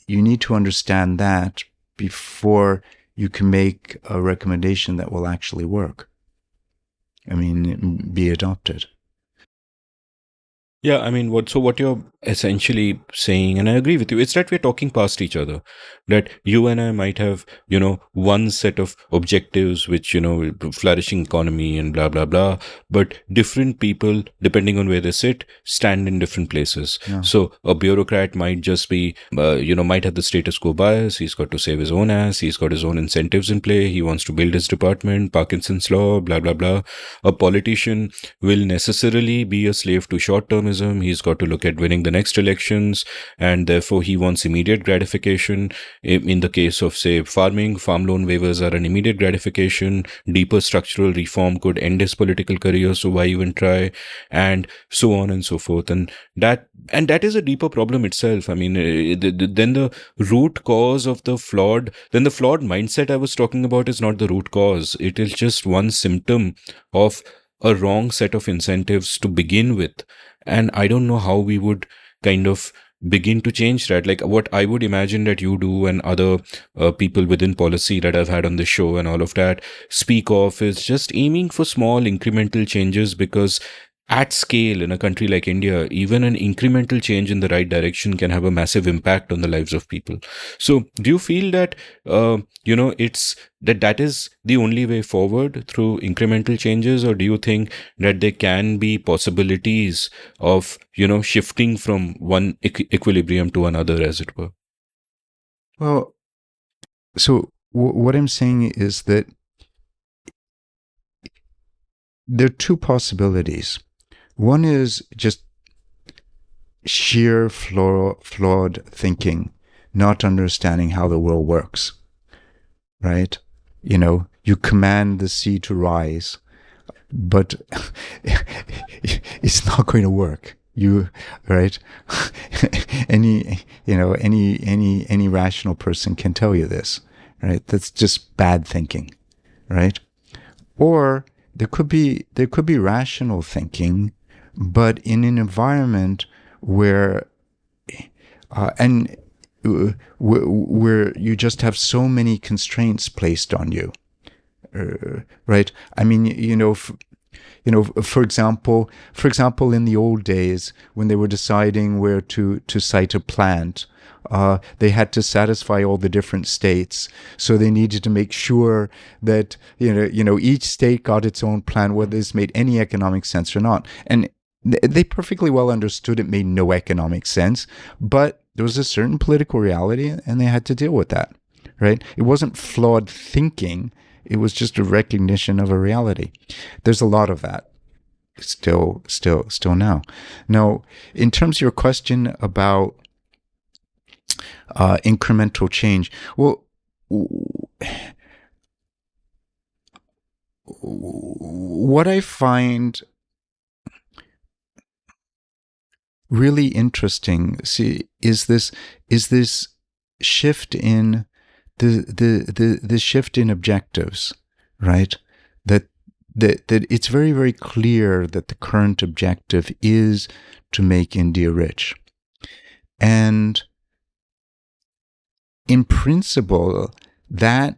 you need to understand that before you can make a recommendation that will actually work. I mean, be adopted. Yeah, I mean, what you're essentially saying, and I agree with you, it's that we're talking past each other. That you and I might have, one set of objectives, which, flourishing economy and blah, blah, blah. But different people, depending on where they sit, stand in different places. Yeah. So a bureaucrat might just be, might have the status quo bias. He's got to save his own ass. He's got his own incentives in play. He wants to build his department, Parkinson's law, blah, blah, blah. A politician will necessarily be a slave to short-termism. He's got to look at winning the next elections, and therefore he wants immediate gratification. In the case of, say, farming, farm loan waivers are an immediate gratification. Deeper structural reform could end his political career, so why even try? And so on and so forth. And that is a deeper problem itself. I mean, then the root cause of the flawed mindset I was talking about is not the root cause. It is just one symptom of a wrong set of incentives to begin with. And I don't know how we would kind of begin to change that. Like what I would imagine that you do and other people within policy that I've had on the show and all of that speak of is just aiming for small incremental changes, because at scale in a country like India, even an incremental change in the right direction can have a massive impact on the lives of people. So do you feel that, it's that is the only way forward through incremental changes, or do you think that there can be possibilities of, shifting from one equilibrium to another, as it were? Well, so what I'm saying is that there are two possibilities. One is just sheer flawed thinking, not understanding how the world works, right? You command the sea to rise, but it's not going to work. Right? Any rational person can tell you this, right? That's just bad thinking, right? Or there could be rational thinking, but in an environment where where you just have so many constraints placed on you, right? I mean, for example, in the old days when they were deciding where to site a plant, they had to satisfy all the different states. So they needed to make sure that each state got its own plan, whether this made any economic sense or not. And they perfectly well understood it made no economic sense, but there was a certain political reality, and they had to deal with that, right? It wasn't flawed thinking. It was just a recognition of a reality. There's a lot of that still now. Now, in terms of your question about incremental change, well, what I find really interesting, is this shift in the shift in objectives, right? That it's very, very clear that the current objective is to make India rich. And in principle, that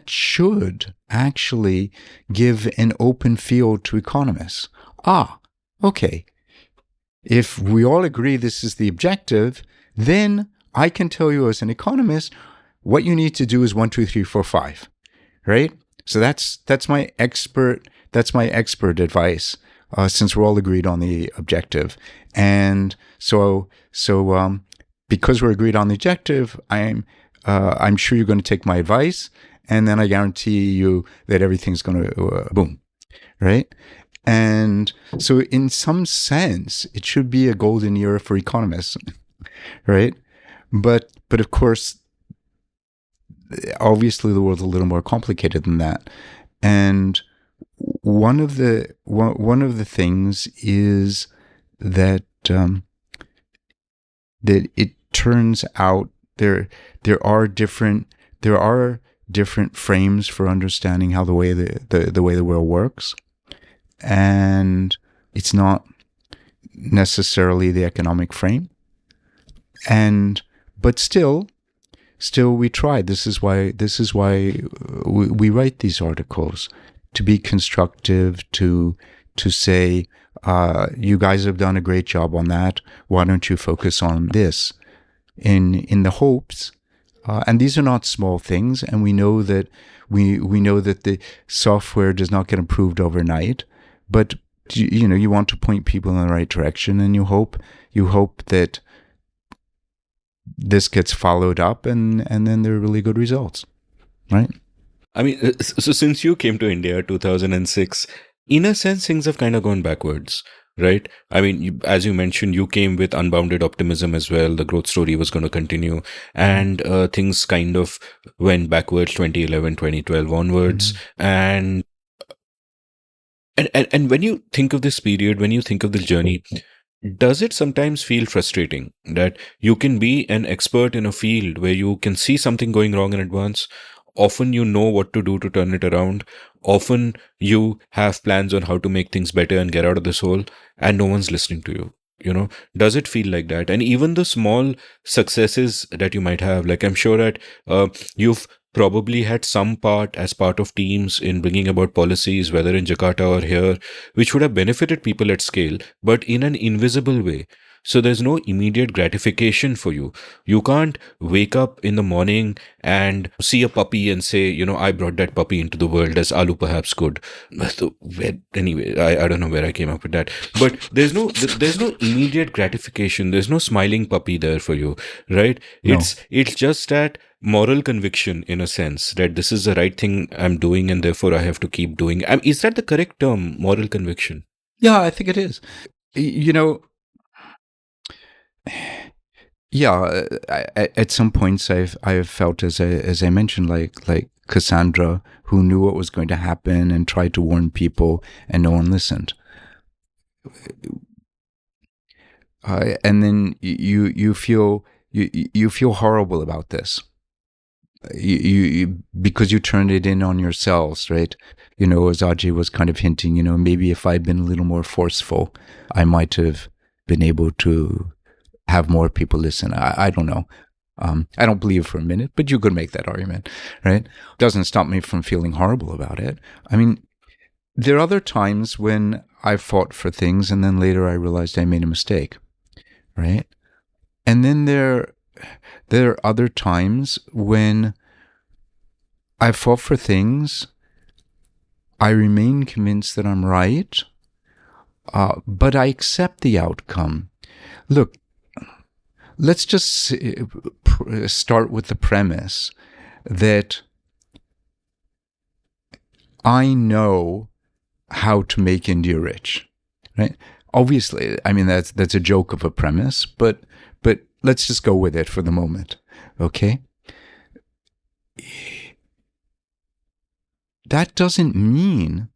should actually give an open field to economists. Okay. If we all agree this is the objective, then I can tell you as an economist, what you need to do is 1, 2, 3, 4, 5, right? So that's my expert advice, since we're all agreed on the objective. And so because we're agreed on the objective, I'm sure you're going to take my advice, and then I guarantee you that everything's going to boom, right? And so in some sense, it should be a golden era for economists, right? But of course, obviously the world's a little more complicated than that. And one of the things is that that it turns out there are different frames for understanding how the way the world works, and it's not necessarily the economic frame. But still we try. This is why we write these articles, to be constructive, to say, you guys have done a great job on that. Why don't you focus on this? In the hopes, and these are not small things, and we know that the software does not get improved overnight, but you want to point people in the right direction, and you hope that this gets followed up, and then there are really good results, right? I mean, so since you came to India 2006, in a sense, things have kind of gone backwards, right? I mean, as you mentioned, you came with unbounded optimism as well. The growth story was going to continue, and things kind of went backwards 2011, 2012 onwards. And when you think of this period, when you think of this journey, does it sometimes feel frustrating that you can be an expert in a field where you can see something going wrong in advance? Often you know what to do to turn it around. Often you have plans on how to make things better and get out of this hole, and no one's listening to you. Does it feel like that? And even the small successes that you might have, like I'm sure that you've probably had some part as part of teams in bringing about policies, whether in Jakarta or here, which would have benefited people at scale, but in an invisible way. So there's no immediate gratification for you. You can't wake up in the morning and see a puppy and say, I brought that puppy into the world, as Alu perhaps could. So, anyway, I don't know where I came up with that. But there's no immediate gratification. There's no smiling puppy there for you, right? No. It's just that moral conviction, in a sense, that this is the right thing I'm doing, and therefore I have to keep doing. Is that the correct term, moral conviction? Yeah, I think it is. Yeah, at some points I've felt, as I mentioned, like Cassandra, who knew what was going to happen and tried to warn people, and no one listened. And then you feel horrible about this. You because you turned it in on yourselves, right? As Ajay was kind of hinting, maybe if I'd been a little more forceful, I might have been able to have more people listen. I don't know. I don't believe for a minute, but you could make that argument, right? Doesn't stop me from feeling horrible about it. I mean, there are other times when I fought for things, and then later I realized I made a mistake, right? And then there are other times when I fought for things, I remain convinced that I'm right, but I accept the outcome. Look, let's just start with the premise that I know how to make India rich, right? Obviously, I mean, that's a joke of a premise, but let's just go with it for the moment, okay? That doesn't mean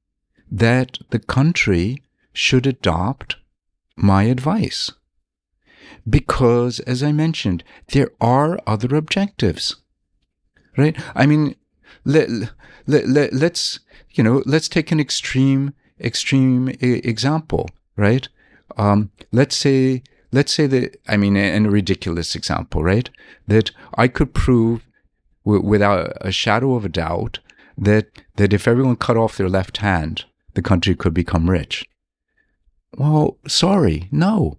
that the country should adopt my advice. Because, as I mentioned, there are other objectives, right? I mean, let's take an extreme example, right? Let's say that, I mean, and a ridiculous example, right? That I could prove without a shadow of a doubt that if everyone cut off their left hand, the country could become rich. Well, sorry, no.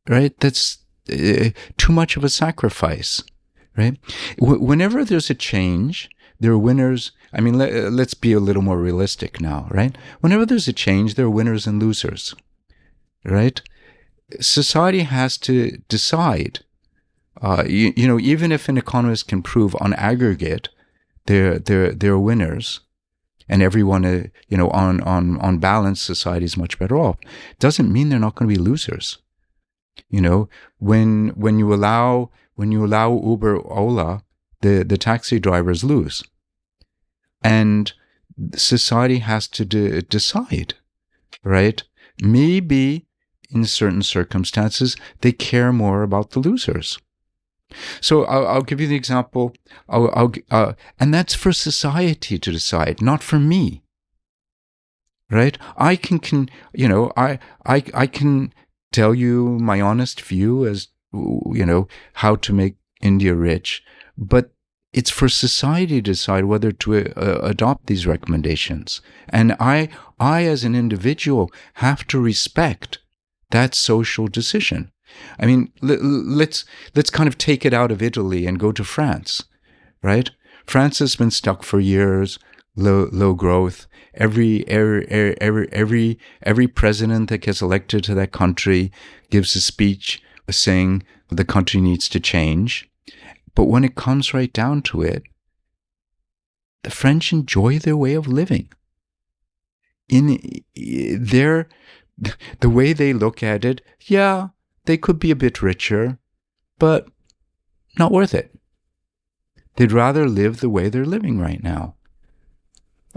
Right? That's too much of a sacrifice, right? Whenever there's a change, there are winners. I mean, let's be a little more realistic now, right? Whenever there's a change, there are winners and losers, right? Society has to decide. Even if an economist can prove on aggregate they're winners, and everyone, on balance, society is much better off, doesn't mean they're not going to be losers. When you allow Uber, Ola, the taxi drivers lose, and society has to decide, right? Maybe in certain circumstances they care more about the losers. So I'll give you the example. And that's for society to decide, not for me. Right? I can tell you my honest view as how to make India rich, but it's for society to decide whether to adopt these recommendations. And I as an individual have to respect that social decision. I mean, let's kind of take it out of Italy and go to France, right? France has been stuck for years, low growth. Every president that gets elected to that country gives a speech saying the country needs to change. But when it comes right down to it, the French enjoy their way of living. The way they look at it, yeah, they could be a bit richer, but not worth it. They'd rather live the way they're living right now.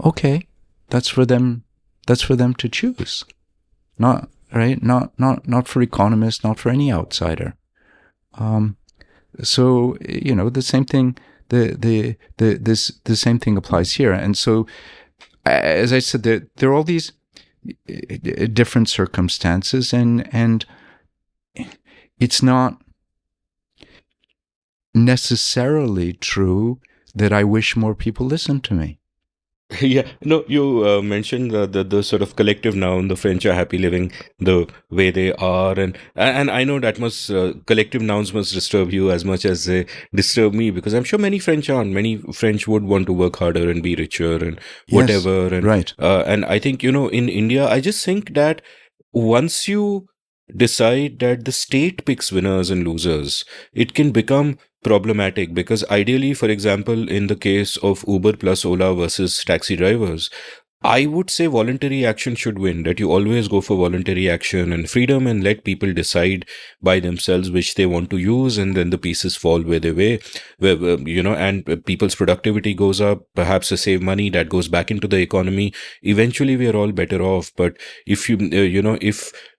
Okay, that's for them to choose. Not right, not for economists, not for any outsider. So the same thing. The same thing applies here. And so, as I said, there are all these different circumstances, and it's not necessarily true that I wish more people listen to me. Yeah, no, you mentioned the sort of collective noun, the French are happy living the way they are, and I know that must collective nouns must disturb you as much as they disturb me, because I'm sure many French aren't. Many French would want to work harder and be richer and whatever. Yes, and right. And I think in India, I just think that once you decide that the state picks winners and losers, it can become problematic, because ideally, for example, in the case of Uber plus Ola versus taxi drivers, I would say voluntary action should win, that you always go for voluntary action and freedom and let people decide by themselves which they want to use, and then the pieces fall where they and people's productivity goes up, perhaps they save money that goes back into the economy. Eventually, we are all better off. But if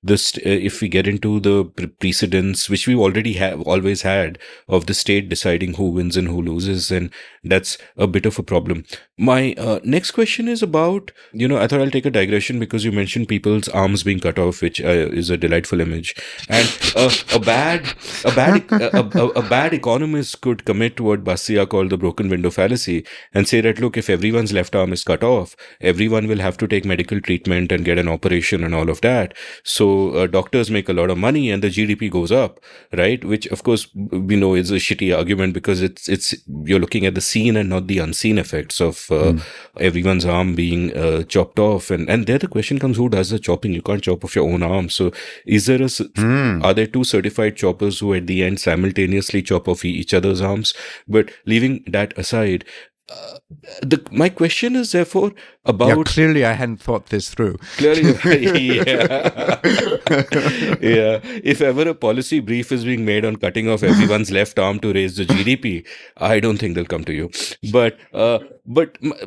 if we get into the precedents, which we already have always had, of the state deciding who wins and who loses, then that's a bit of a problem. My next question is about, I thought I'll take a digression because you mentioned people's arms being cut off, which is a delightful image. And a bad economist could commit to what Bastiat called the broken window fallacy and say that, look, if everyone's left arm is cut off, everyone will have to take medical treatment and get an operation and all of that. So doctors make a lot of money and the GDP goes up, right? Which, of course, we know is a shitty argument, because it's you're looking at the seen and not the unseen effects of everyone's arm being chopped off. And there the question comes, who does the chopping? You can't chop off your own arm. So is there are there two certified choppers who at the end simultaneously chop off each other's arms? But leaving that aside, my question is therefore about... Yeah, clearly I hadn't thought this through. Clearly, yeah. Yeah. If ever a policy brief is being made on cutting off everyone's left arm to raise the GDP, I don't think they'll come to you. But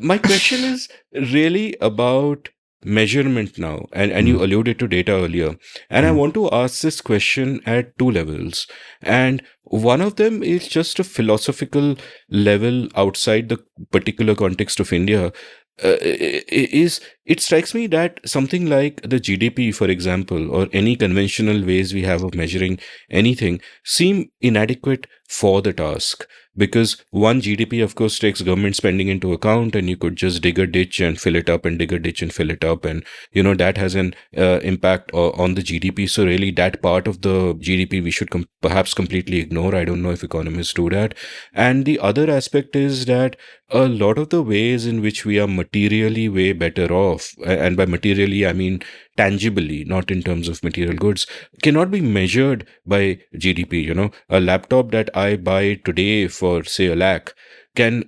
my question is really about measurement now, and you alluded to data earlier, and I want to ask this question at two levels, and one of them is just a philosophical level outside the particular context of India. Is it strikes me that something like the GDP, for example, or any conventional ways we have of measuring anything seem inadequate for the task. Because one, GDP, of course, takes government spending into account, and you could just dig a ditch and fill it up and dig a ditch and fill it up. And, that has an impact on the GDP. So, really, that part of the GDP we should perhaps completely ignore. I don't know if economists do that. And the other aspect is that a lot of the ways in which we are materially way better off, and by materially, I mean tangibly, not in terms of material goods, cannot be measured by GDP. A laptop that I buy today for, say, 1 lakh can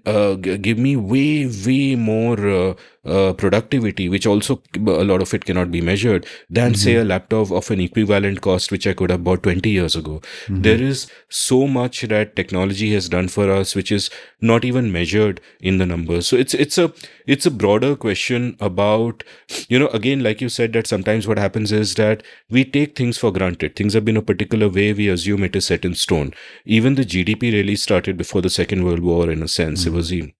give me way more productivity, which also a lot of it cannot be measured, than say a laptop of an equivalent cost which I could have bought 20 years ago. There is so much that technology has done for us which is not even measured in the numbers. So it's a broader question about, again, like you said, that sometimes what happens is that we take things for granted. Things have been a particular way, we assume it is set in stone. Even the GDP really started before the Second World War, in a sense. It was the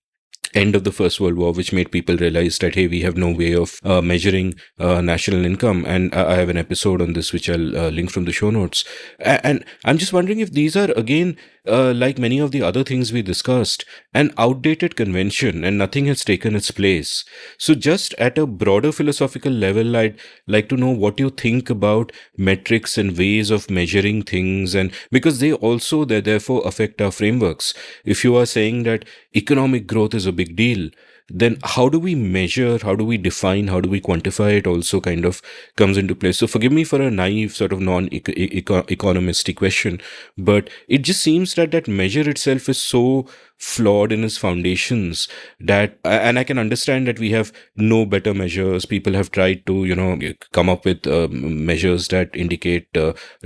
end of the First World War, which made people realize that, hey, we have no way of measuring national income. And I have an episode on this, which I'll link from the show notes. And I'm just wondering if these are, again, like many of the other things we discussed, an outdated convention, and nothing has taken its place. So just at a broader philosophical level, I'd like to know what you think about metrics and ways of measuring things, and because they therefore affect our frameworks. If you are saying that economic growth is a big deal, then how do we measure, how do we define, how do we quantify it also kind of comes into play. So forgive me for a naive sort of non-economistic question, but it just seems that measure itself is so flawed in its foundations that, and I can understand that we have no better measures. People have tried to, come up with measures that indicate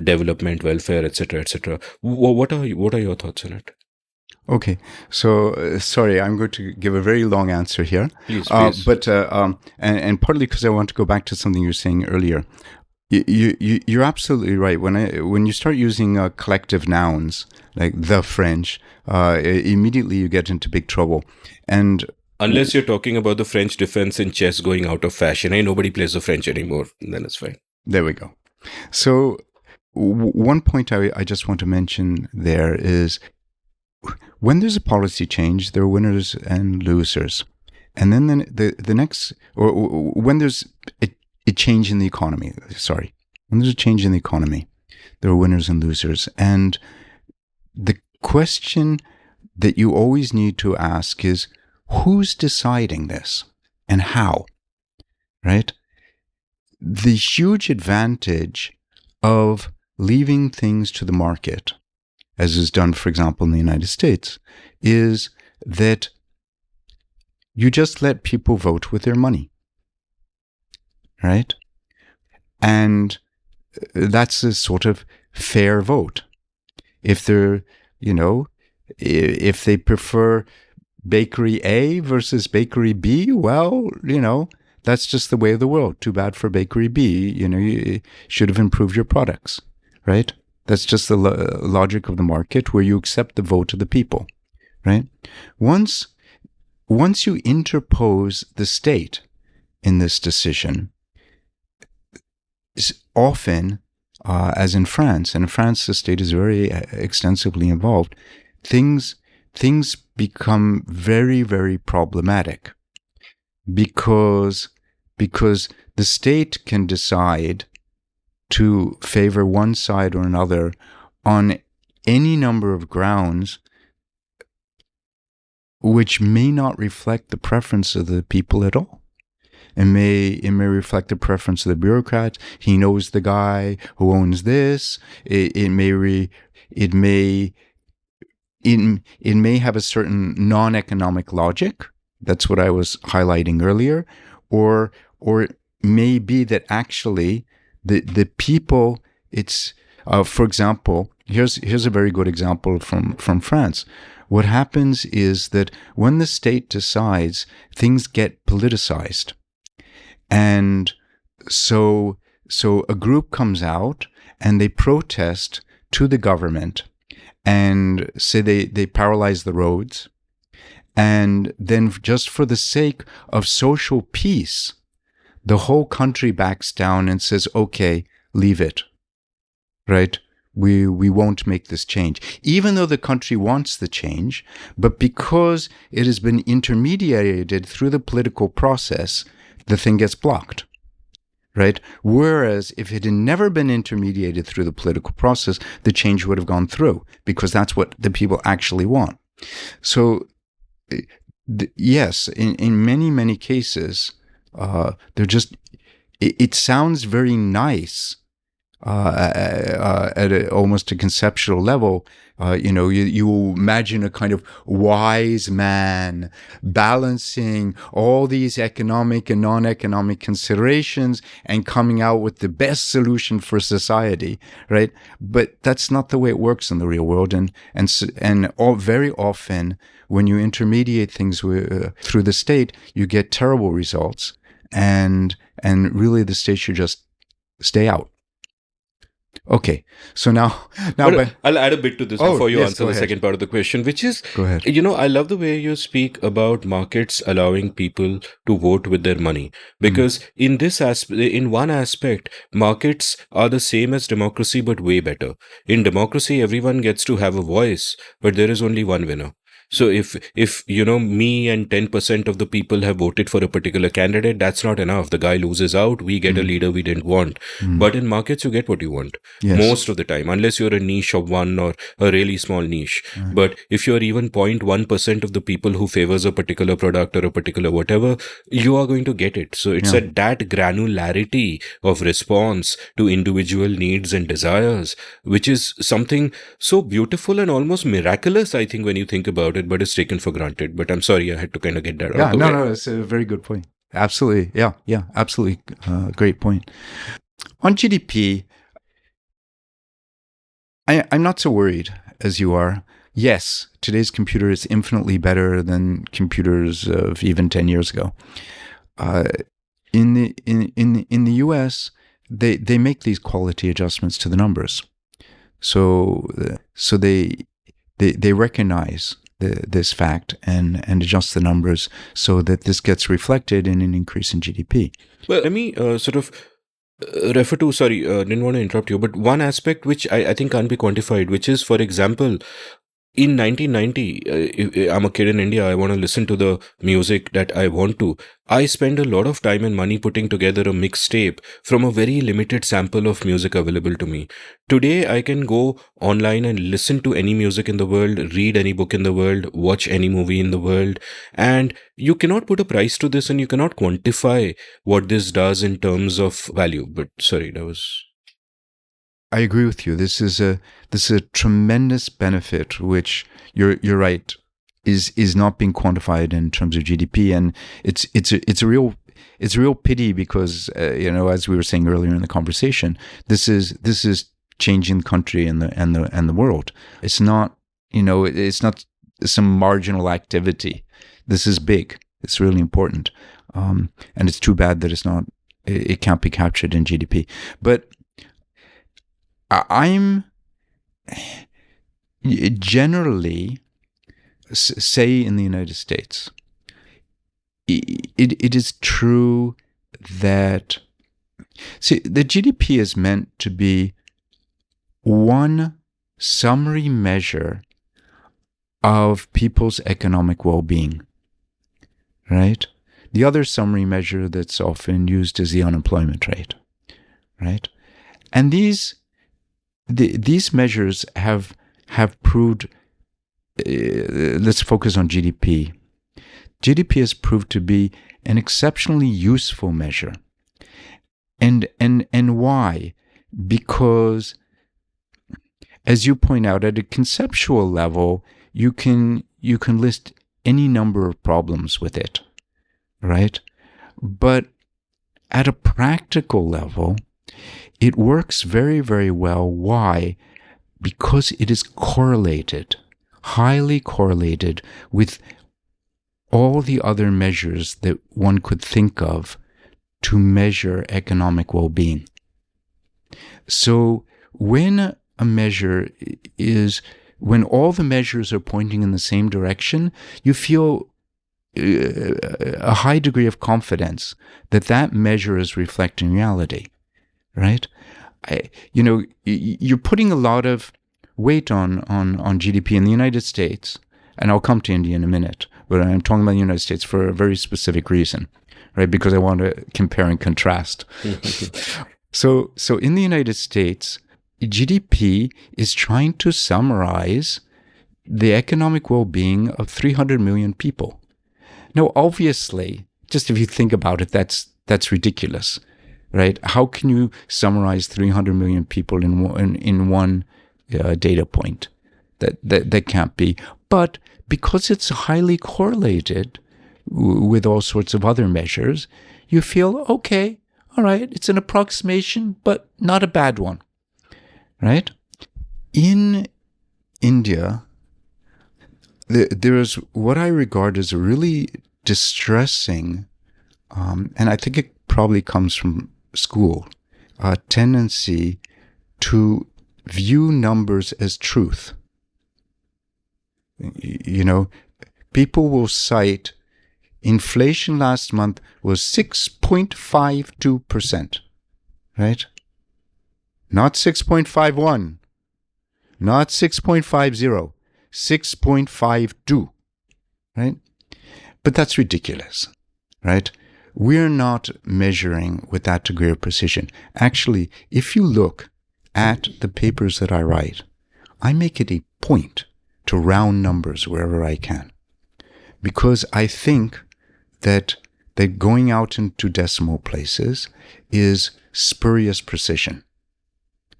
development, welfare, etc., etc. What are your thoughts on it? Okay, so sorry, I'm going to give a very long answer here. Please. But and partly because I want to go back to something you were saying earlier. You're absolutely right. When you start using collective nouns like the French, immediately you get into big trouble. And unless you're talking about the French defense in chess going out of fashion, nobody plays the French anymore, then it's fine. There we go. So one point I just want to mention there is, when there's a policy change, there are winners and losers. And then the next, or when there's a change in the economy, when there's a change in the economy, there are winners and losers. And the question that you always need to ask is, who's deciding this and how, right? The huge advantage of leaving things to the market, as is done, for example, in the United States, is that you just let people vote with their money, right? And that's a sort of fair vote. If they're, if they prefer bakery A versus bakery B, well, that's just the way of the world. Too bad for bakery B. You should have improved your products, right? That's just the logic of the market, where you accept the vote of the people, right? Once you interpose the state in this decision, often, as in France, and in France the state is very extensively involved, things become very, very problematic, because the state can decide to favor one side or another on any number of grounds which may not reflect the preference of the people at all. It may reflect the preference of the bureaucrat. He knows the guy who owns this. It may have a certain non-economic logic. That's what I was highlighting earlier. Or it may be that actually the people, it's, for example, here's a very good example from France. What happens is that when the state decides, things get politicized. And so a group comes out and they protest to the government and say they paralyze the roads. And then just for the sake of social peace, the whole country backs down and says, okay, leave it, right? We won't make this change, even though the country wants the change, but because it has been intermediated through the political process, the thing gets blocked, right? Whereas if it had never been intermediated through the political process, the change would have gone through, because that's what the people actually want. So, yes, in many, many cases, they're just, it sounds very nice at almost a conceptual level. You imagine a kind of wise man balancing all these economic and non-economic considerations and coming out with the best solution for society, right? But that's not the way it works in the real world. And very often, when you intermediate things through the state, you get terrible results. And really, the state should just stay out. Okay, so now, but I'll add a bit to this before you yes, answer the second part of the question, which is, go ahead. I love the way you speak about markets allowing people to vote with their money, because in one aspect, markets are the same as democracy, but way better. In democracy, everyone gets to have a voice, but there is only one winner. So if me and 10% of the people have voted for a particular candidate, that's not enough. The guy loses out. We get a leader we didn't want. But in markets, you get what you want most of the time, unless you're a niche of one or a really small niche. But if you're even 0.1% of the people who favors a particular product or a particular whatever, you are going to get it. So it's at that granularity of response to individual needs and desires, which is something so beautiful and almost miraculous, I think, when you think about it, but it's taken for granted. But I'm sorry, I had to kind of get that out of the way. No, it's a very good point. Absolutely. Yeah, absolutely. Great point. On GDP, I'm not so worried as you are. Yes, today's computer is infinitely better than computers of even 10 years ago. In the US, they make these quality adjustments to the numbers. So they recognize this fact and adjust the numbers so that this gets reflected in an increase in GDP. Well, let me refer to, didn't want to interrupt you, but one aspect which I think can't be quantified, which is, for example, in 1990, if I'm a kid in India, I want to listen to the music that I want to. I spend a lot of time and money putting together a mixtape from a very limited sample of music available to me. Today, I can go online and listen to any music in the world, read any book in the world, watch any movie in the world. And you cannot put a price to this, and you cannot quantify what this does in terms of value. But sorry, that was... I agree with you. This is a tremendous benefit, which you're right, is not being quantified in terms of GDP, and it's a real pity because as we were saying earlier in the conversation, this is changing the country and the world. It's not it's not some marginal activity. This is big. It's really important, and it's too bad that it can't be captured in GDP, but. I'm generally, say in the United States, it is true that, the GDP is meant to be one summary measure of people's economic well-being, right? The other summary measure that's often used is the unemployment rate, right? And these measures have proved, let's focus on GDP. GDP has proved to be an exceptionally useful measure. And why? Because, as you point out, at a conceptual level, you can list any number of problems with it, right? But at a practical level, it works very, very well. Why? Because it is correlated, highly correlated with all the other measures that one could think of to measure economic well-being. So when all the measures are pointing in the same direction, you feel a high degree of confidence that that measure is reflecting reality, right? You're putting a lot of weight on GDP in the United States, and I'll come to India in a minute, but I'm talking about the United States for a very specific reason, right? Because I want to compare and contrast. So in the United States, GDP is trying to summarize the economic well-being of 300 million people. Now, obviously, just if you think about it, that's ridiculous, right? How can you summarize 300 million people in one data point? That can't be. But because it's highly correlated with all sorts of other measures, you feel, okay, all right, it's an approximation, but not a bad one, right? In India, there is what I regard as a really distressing, and I think it probably comes from school, a tendency to view numbers as truth. People will cite inflation last month was 6.52%, right? Not 6.51, not 6.50, 6.52, right? But that's ridiculous, right? We're not measuring with that degree of precision. Actually, if you look at the papers that I write, I make it a point to round numbers wherever I can, because I think that going out into decimal places is spurious precision,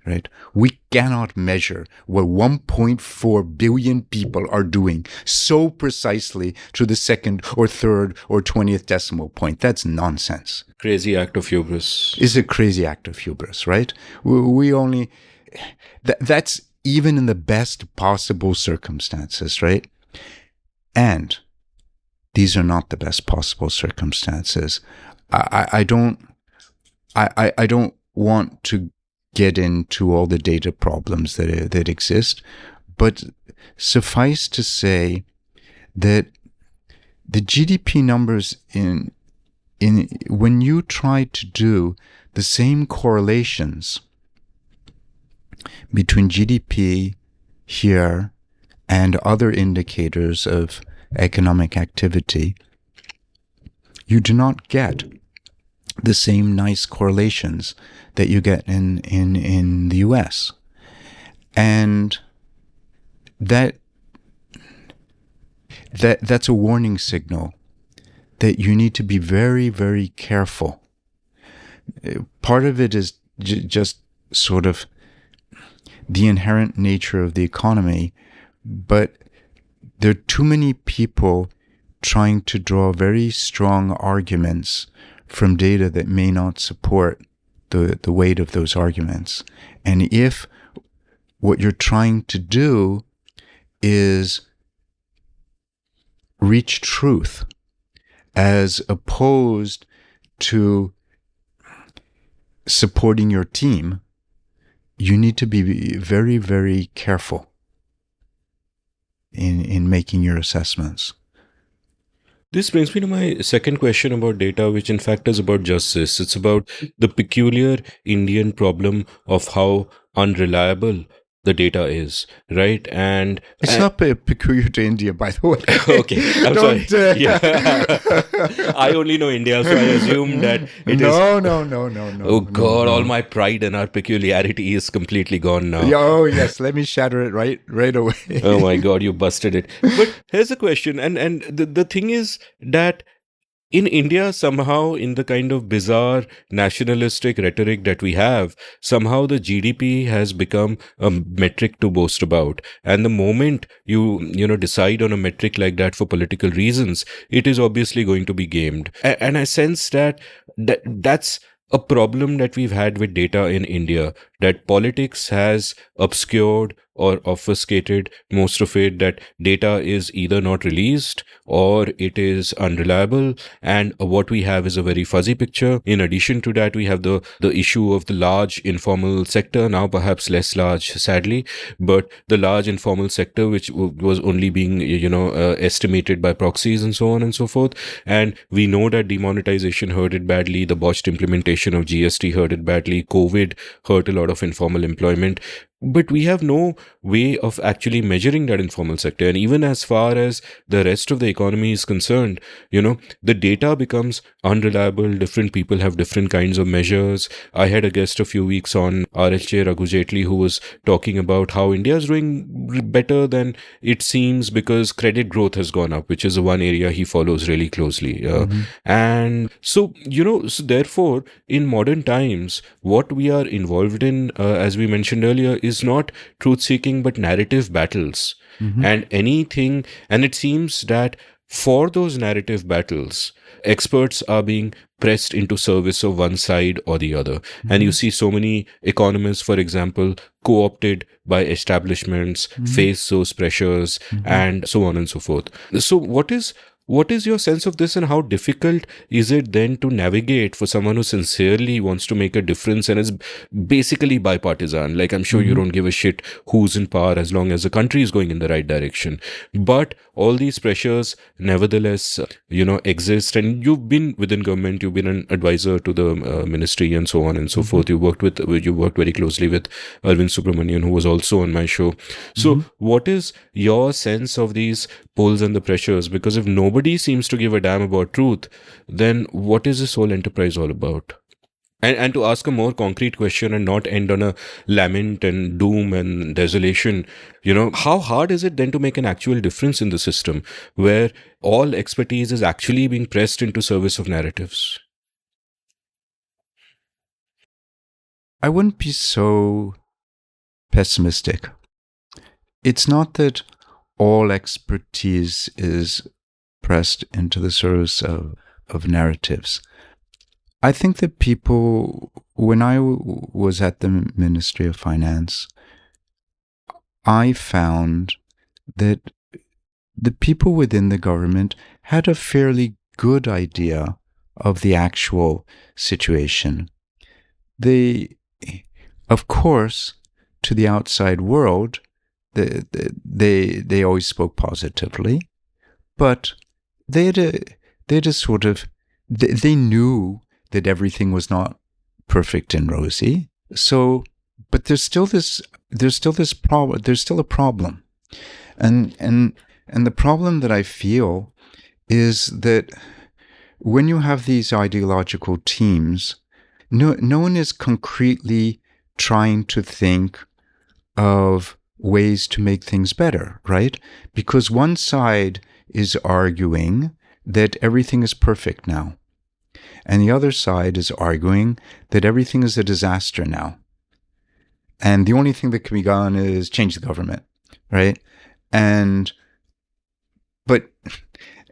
right? We cannot measure what 1.4 billion people are doing so precisely to the second or third or 20th decimal point. That's nonsense. Crazy act of hubris. It's a crazy act of hubris, right? We only... That's even in the best possible circumstances, right? And these are not the best possible circumstances. I don't want to get into all the data problems that exist, but suffice to say that the GDP numbers in when you try to do the same correlations between GDP here and other indicators of economic activity, you do not get the same nice correlations that you get in the US. And that's a warning signal that you need to be very, very careful. Part of it is just sort of the inherent nature of the economy, but there are too many people trying to draw very strong arguments from data that may not support the weight of those arguments. And if what you're trying to do is reach truth as opposed to supporting your team, you need to be very, very careful in making your assessments. This brings me to my second question about data, which in fact is about justice. It's about the peculiar Indian problem of how unreliable the data is, right? And it's not peculiar to India, by the way. Okay, I'm sorry. Yeah. I only know India, so I assume that it is. No. Oh God, all my pride and our peculiarity is completely gone now. Oh yes, let me shatter it right away. Oh my God, you busted it. But here's a question, and the thing is that in India, somehow, in the kind of bizarre nationalistic rhetoric that we have, somehow the GDP has become a metric to boast about. And the moment you decide on a metric like that for political reasons, it is obviously going to be gamed. And I sense that's a problem that we've had with data in India, that politics has obscured or obfuscated, most of it, that data is either not released or it is unreliable, and what we have is a very fuzzy picture. In addition to that, we have the issue of the large informal sector, now perhaps less large, sadly, but the large informal sector, which was only being estimated by proxies and so on and so forth. And we know that demonetization hurt it badly, the botched implementation of GST hurt it badly, COVID hurt a lot of informal employment. But we have no way of actually measuring that informal sector. And even as far as the rest of the economy is concerned, the data becomes unreliable. Different people have different kinds of measures. I had a guest a few weeks on, RHJ Raghu Jaitley, who was talking about how India is doing better than it seems because credit growth has gone up, which is the one area he follows really closely. And so, so therefore, in modern times, what we are involved in, as we mentioned earlier, is not truth-seeking but narrative battles. And it seems that for those narrative battles, experts are being pressed into service of one side or the other. And you see so many economists, for example, co-opted by establishments, face those pressures, and so on and so forth. So what is your sense of this, and how difficult is it then to navigate for someone who sincerely wants to make a difference and is basically bipartisan? Like, I'm sure you don't give a shit who's in power as long as the country is going in the right direction. But all these pressures nevertheless, exist. And you've been within government, you've been an advisor to the ministry and so on and so forth. You worked very closely with Arvind Subramanian, who was also on my show. So what is your sense of these pulls and the pressures? Because if nobody seems to give a damn about truth, then what is this whole enterprise all about? And to ask a more concrete question and not end on a lament and doom and desolation, how hard is it then to make an actual difference in the system where all expertise is actually being pressed into service of narratives? I wouldn't be so pessimistic. It's not that all expertise is pressed into the service of narratives. I think that people, when I was at the Ministry of Finance, I found that the people within the government had a fairly good idea of the actual situation. They, of course, to the outside world, they always spoke positively, but they knew that everything was not perfect and rosy. So, but there's still a problem, and the problem that I feel is that when you have these ideological teams, no one is concretely trying to think of ways to make things better, right? Because one side is arguing that everything is perfect now, and the other side is arguing that everything is a disaster now. And the only thing that can be done is change the government, right? But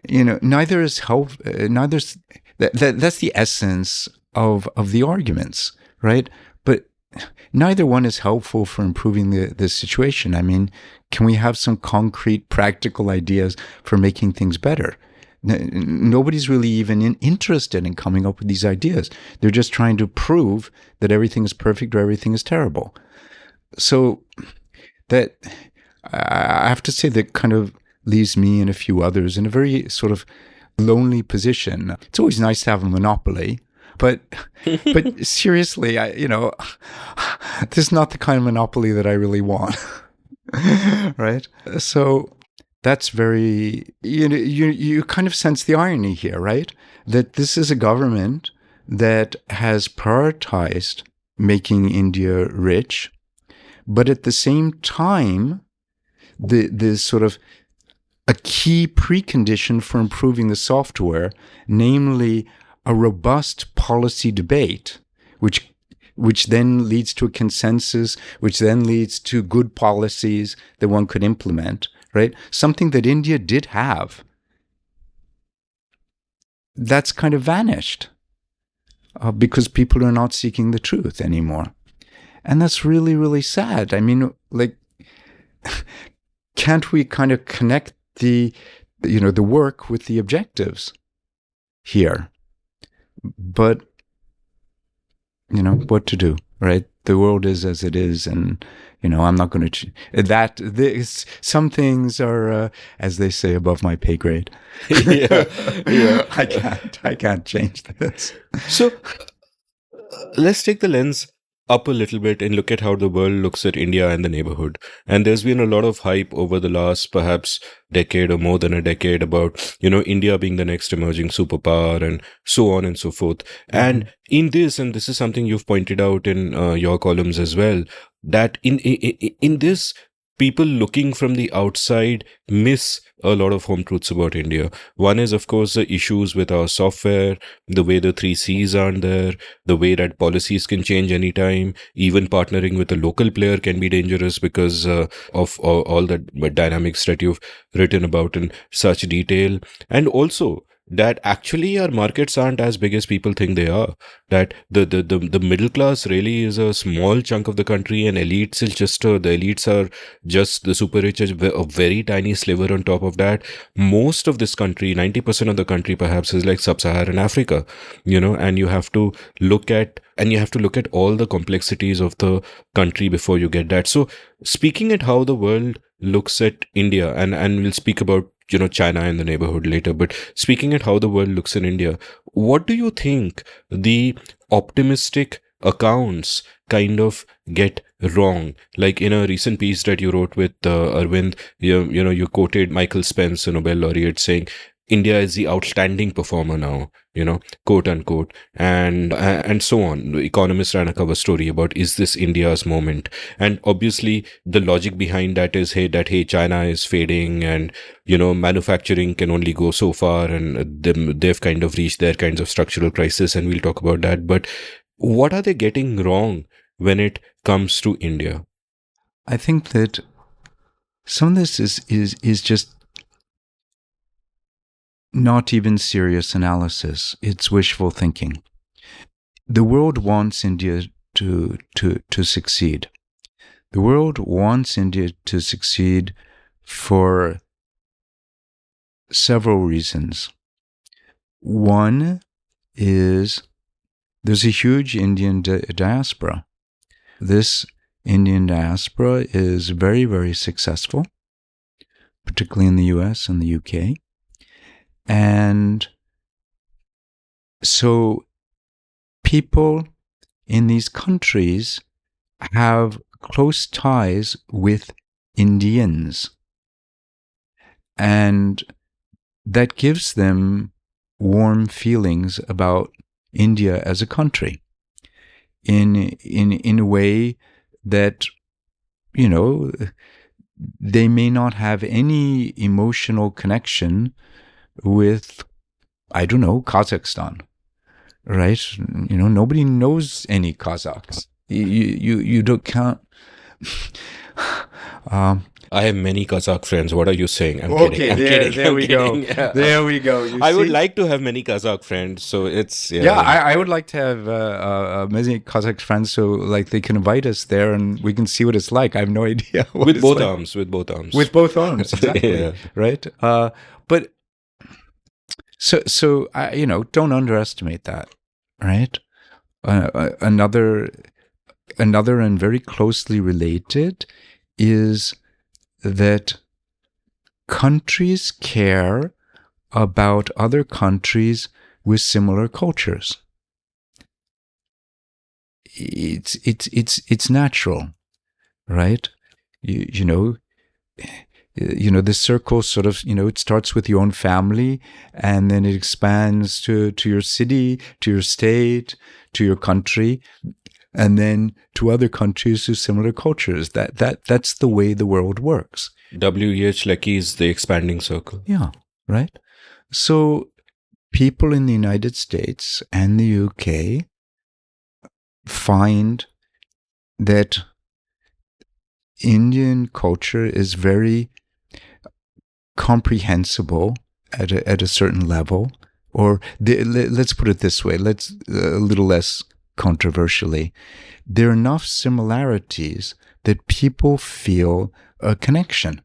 neither is help. Neither's that's the essence of the arguments, right? But neither one is helpful for improving the situation. I mean, can we have some concrete, practical ideas for making things better? Nobody's really even interested in coming up with these ideas. They're just trying to prove that everything is perfect or everything is terrible. So that, I have to say, that kind of leaves me and a few others in a very sort of lonely position. It's always nice to have a monopoly, but seriously, this is not the kind of monopoly that I really want, right? So that's very, you kind of sense the irony here, right? That this is a government that has prioritized making India rich, but at the same time, the sort of a key precondition for improving the software, namely a robust policy debate, which then leads to a consensus, which then leads to good policies that one could implement, right? Something that India did have. That's kind of vanished because people are not seeking the truth anymore. And that's really, really sad. I mean, like, can't we kind of connect the work with the objectives here? But what to do, right? The world is as it is, and I'm not going to some things are, as they say, above my pay grade. Yeah, yeah. I can't change this. So let's take the lens up a little bit and look at how the world looks at India and the neighborhood. And there's been a lot of hype over the last perhaps decade or more than a decade about, India being the next emerging superpower and so on and so forth. Mm-hmm. And in this, and this is something you've pointed out in your columns as well, that in this, people looking from the outside miss a lot of home truths about India. One is, of course, the issues with our software, the way the 3Cs aren't there, the way that policies can change anytime. Even partnering with a local player can be dangerous because of all the dynamics that you've written about in such detail. And also, that actually our markets aren't as big as people think they are. That the middle class really is a small chunk of the country, and elites is just the elites are just the super rich, a very tiny sliver on top of that. Most of this country, 90% of the country perhaps, is like sub-Saharan Africa, and you have to look at all the complexities of the country before you get that. So speaking at how the world looks at India, and we'll speak about China and the neighborhood later, but speaking at how the world looks in India, what do you think the optimistic accounts kind of get wrong? Like in a recent piece that you wrote with Arvind, you quoted Michael Spence, a Nobel laureate, saying India is the outstanding performer now, quote unquote, and so on. The Economist ran a cover story about, is this India's moment? And obviously the logic behind that is, hey, China is fading, and manufacturing can only go so far, and they've kind of reached their kinds of structural crisis, and we'll talk about that. But what are they getting wrong when it comes to India? I think that some of this is just not even serious analysis. It's wishful thinking. The world wants India to succeed. The world wants India to succeed for several reasons. One is there's a huge Indian diaspora. This Indian diaspora is very, very successful, particularly in the US and the UK. And so people in these countries have close ties with Indians, and that gives them warm feelings about India as a country in a way that, they may not have any emotional connection with, I don't know, Kazakhstan, right? Nobody knows any Kazakhs. You can't. I have many Kazakh friends. What are you saying? I'm kidding. kidding. There we go. Yeah. There we go. I would like to have many Kazakh friends. So it's I would like to have many Kazakh friends, so like they can invite us there and we can see what it's like. I have no idea. With both arms. With both arms. Exactly. Yeah. Right. But so don't underestimate that. Right. Another and very closely related is that countries care about other countries with similar cultures. It's natural, right? The circle sort of, it starts with your own family, and then it expands to your city, to your state, to your country, and then to other countries with similar cultures. That's the way the world works. W.E.H. Lecky's The Expanding Circle. Yeah, right? So people in the United States and the UK find that Indian culture is very comprehensible at a certain level, or let's put it this way, a little less controversially, there are enough similarities that people feel a connection.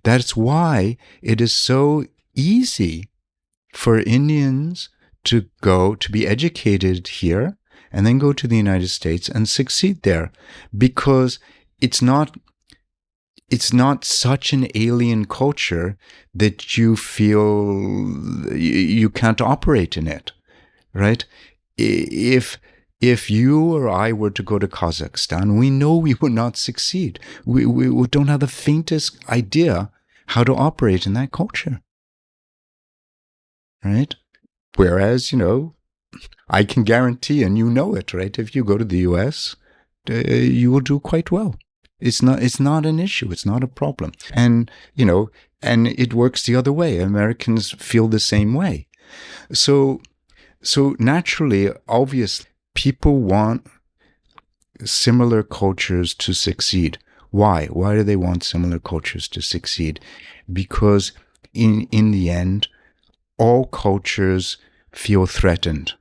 That's why it is so easy for Indians to go to be educated here and then go to the United States and succeed there, because it's not such an alien culture that you feel you can't operate in it, right? If you or I were to go to Kazakhstan, we know we would not succeed. We don't have the faintest idea how to operate in that culture, right? Whereas, I can guarantee, and you know it, right? If you go to the US, you will do quite well. It's not an issue. It's not a problem. And, and it works the other way. Americans feel the same way. So naturally, obviously, people want similar cultures to succeed. Why? Why do they want similar cultures to succeed? Because in the end, all cultures feel threatened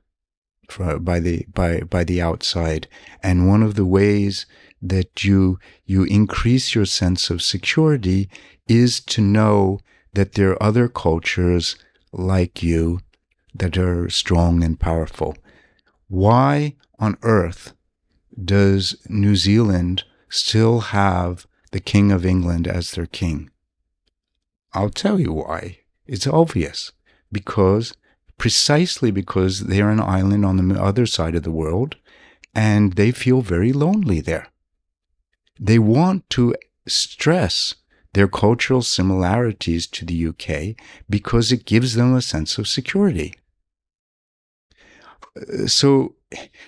by the outside, and one of the ways that you increase your sense of security is to know that there are other cultures like you that are strong and powerful. Why on earth does New Zealand still have the King of England as their king? I'll tell you why. It's obvious. Precisely because they're an island on the other side of the world, and they feel very lonely there. They want to stress their cultural similarities to the UK because it gives them a sense of security. So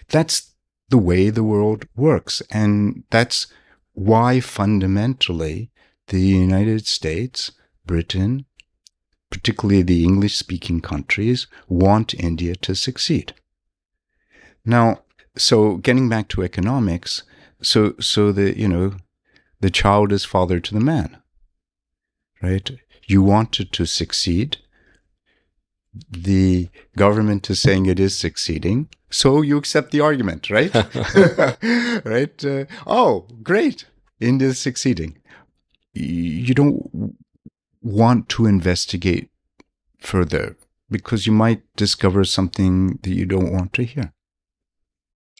that's the way the world works, and that's why fundamentally the United States, Britain, particularly the English-speaking countries, want India to succeed. Now, so getting back to economics, so the child is father to the man, right? You want it to succeed. The government is saying it is succeeding, so you accept the argument, right? Right? Oh, great, India is succeeding. You don't want to investigate further because you might discover something that you don't want to hear.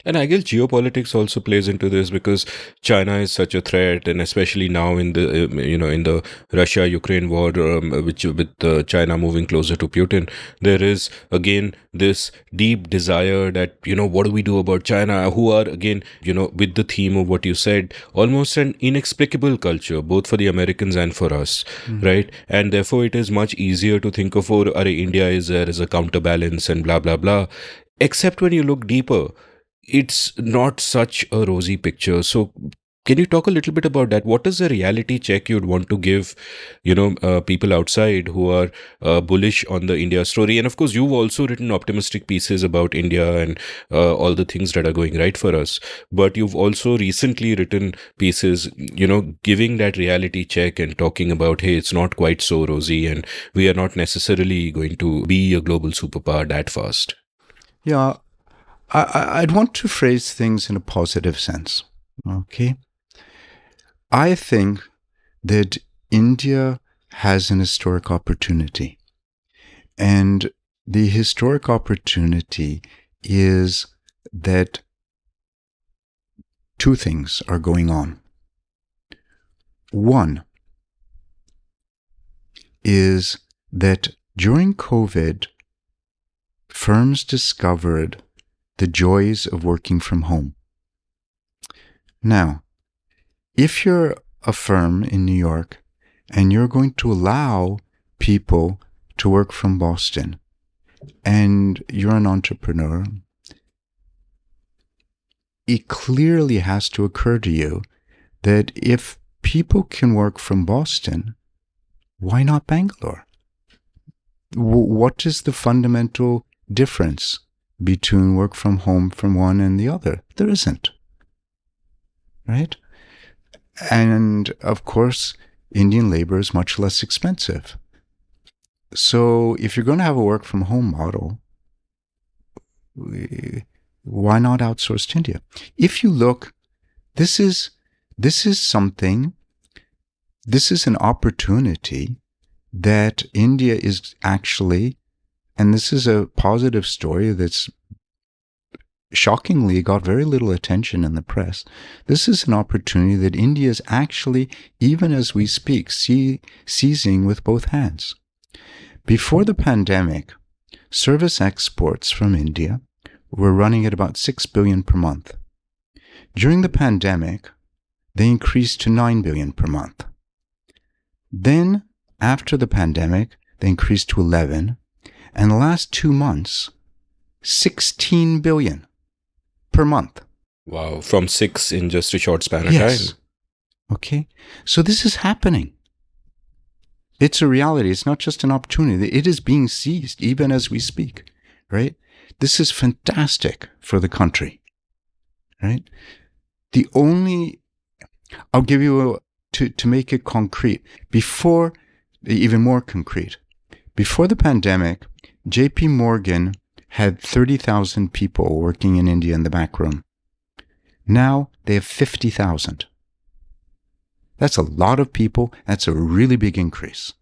And I guess geopolitics also plays into this, because China is such a threat, and especially now in the in the Russia-Ukraine war, which with China moving closer to Putin, there is again this deep desire that what do we do about China, who are again with the theme of what you said, almost an inexplicable culture both for the Americans and for us, right? And therefore it is much easier to think of India is there as a counterbalance and blah blah blah, except when you look deeper, it's not such a rosy picture. So can you talk a little bit about that? What is the reality check you'd want to give, people outside who are bullish on the India story? And of course, you've also written optimistic pieces about India and all the things that are going right for us. But you've also recently written pieces, giving that reality check and talking about, hey, it's not quite so rosy, and we are not necessarily going to be a global superpower that fast. Yeah. I'd want to phrase things in a positive sense, okay? I think that India has an historic opportunity, and the historic opportunity is that two things are going on. One is that during COVID, firms discovered the joys of working from home. Now, if you're a firm in New York and you're going to allow people to work from Boston, and you're an entrepreneur, it clearly has to occur to you that if people can work from Boston, why not Bangalore? What is the fundamental difference between work from home from one and the other? There isn't, right? And of course, Indian labor is much less expensive. So if you're going to have a work from home model, why not outsource to India? If you look, this is something this is an opportunity that India is actually, and this is a positive story that's shockingly got very little attention in the press. This is an opportunity that India is actually, even as we speak, seizing with both hands. Before the pandemic, service exports from India were running at about 6 billion per month. During the pandemic, they increased to 9 billion per month. Then, after the pandemic, they increased to 11, and the last 2 months, 16 billion per month. Wow, from 6 in just a short span of Yes. time. Okay, so this is happening. It's a reality. It's not just an opportunity. It is being seized even as we speak, right? This is fantastic for the country, right? I'll give you to make it concrete, even more concrete. Before the pandemic, JP Morgan had 30,000 people working in India in the back room. Now they have 50,000. That's a lot of people. That's a really big increase.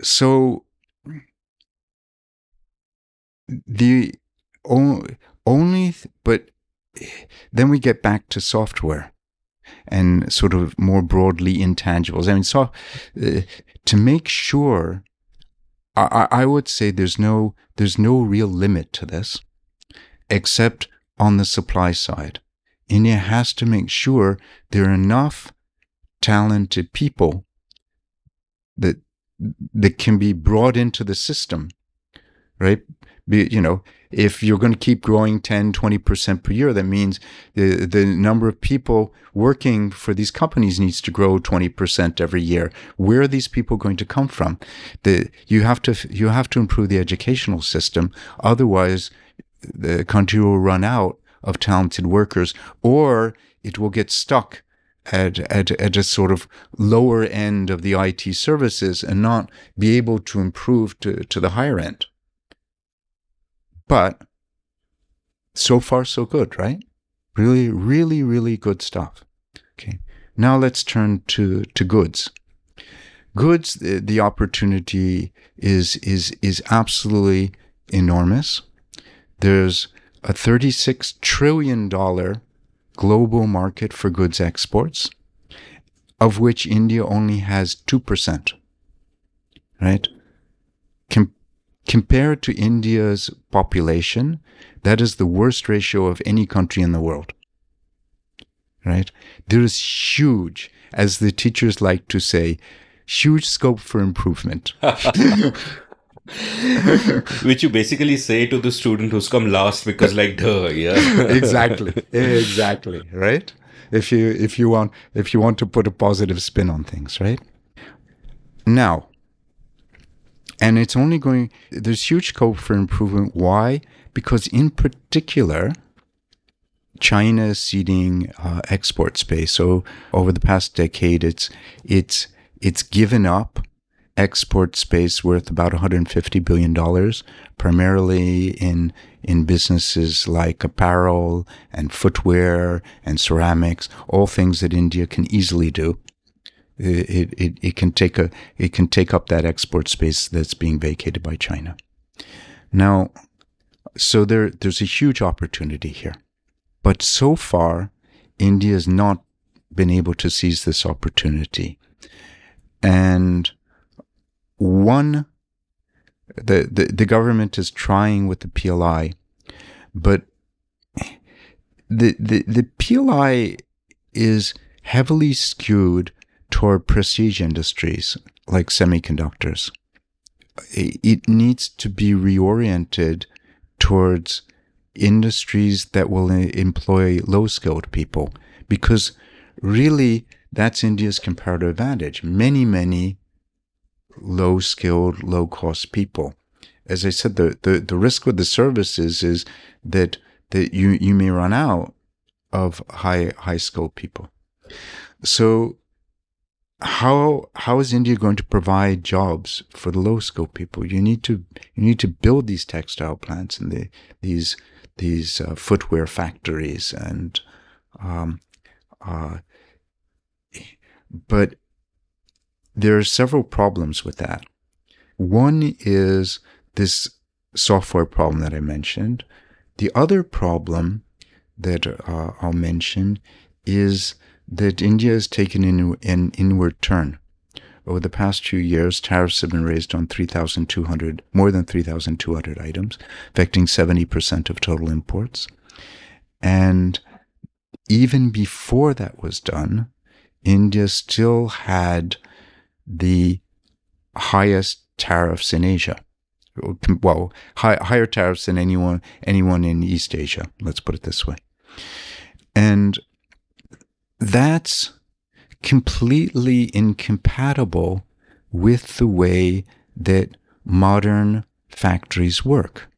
So but then we get back to software and sort of more broadly intangibles. I mean, to make sure, I would say there's no real limit to this, except on the supply side. India has to make sure there are enough talented people that can be brought into the system, right? If you're going to keep growing 10, 20% per year, that means the number of people working for these companies needs to grow 20% every year. Where are these people going to come from? You have to improve the educational system. Otherwise, the country will run out of talented workers, or it will get stuck at a sort of lower end of the IT services and not be able to improve to the higher end. But so far, so good, right? Really, really, really good stuff. Okay. Now let's turn to goods. Goods, the opportunity is absolutely enormous. There's a $36 trillion global market for goods exports, of which India only has 2%, right? Compared to India's population, that is the worst ratio of any country in the world, right? There is huge, as the teachers like to say, huge scope for improvement. Which you basically say to the student who's come last because duh, yeah. Exactly, right? If you want to put a positive spin on things, right? Now, and there's huge scope for improvement. Why? Because in particular, China is ceding export space. So over the past decade, it's given up export space worth about $150 billion, primarily in businesses like apparel and footwear and ceramics, all things that India can easily do. It can take up that export space that's being vacated by China. Now, so there's a huge opportunity here, but so far, India has not been able to seize this opportunity, and the government is trying with the PLI, but the PLI is heavily skewed toward prestige industries like semiconductors. It needs to be reoriented towards industries that will employ low-skilled people, because really that's India's comparative advantage. Many low-skilled, low-cost people. As I said, the risk with the services is that you may run out of high-skilled people. So how is India going to provide jobs for the low-skilled people? You need to build these textile plants and these footwear factories, and But there are several problems with that. One is this software problem that I mentioned. The other problem that I'll mention is that India has taken an inward turn. Over the past few years, tariffs have been raised on more than 3,200 items, affecting 70% of total imports. And even before that was done, India still had the highest tariffs in Asia. Well, higher tariffs than anyone in East Asia, let's put it this way. And that's completely incompatible with the way that modern factories work,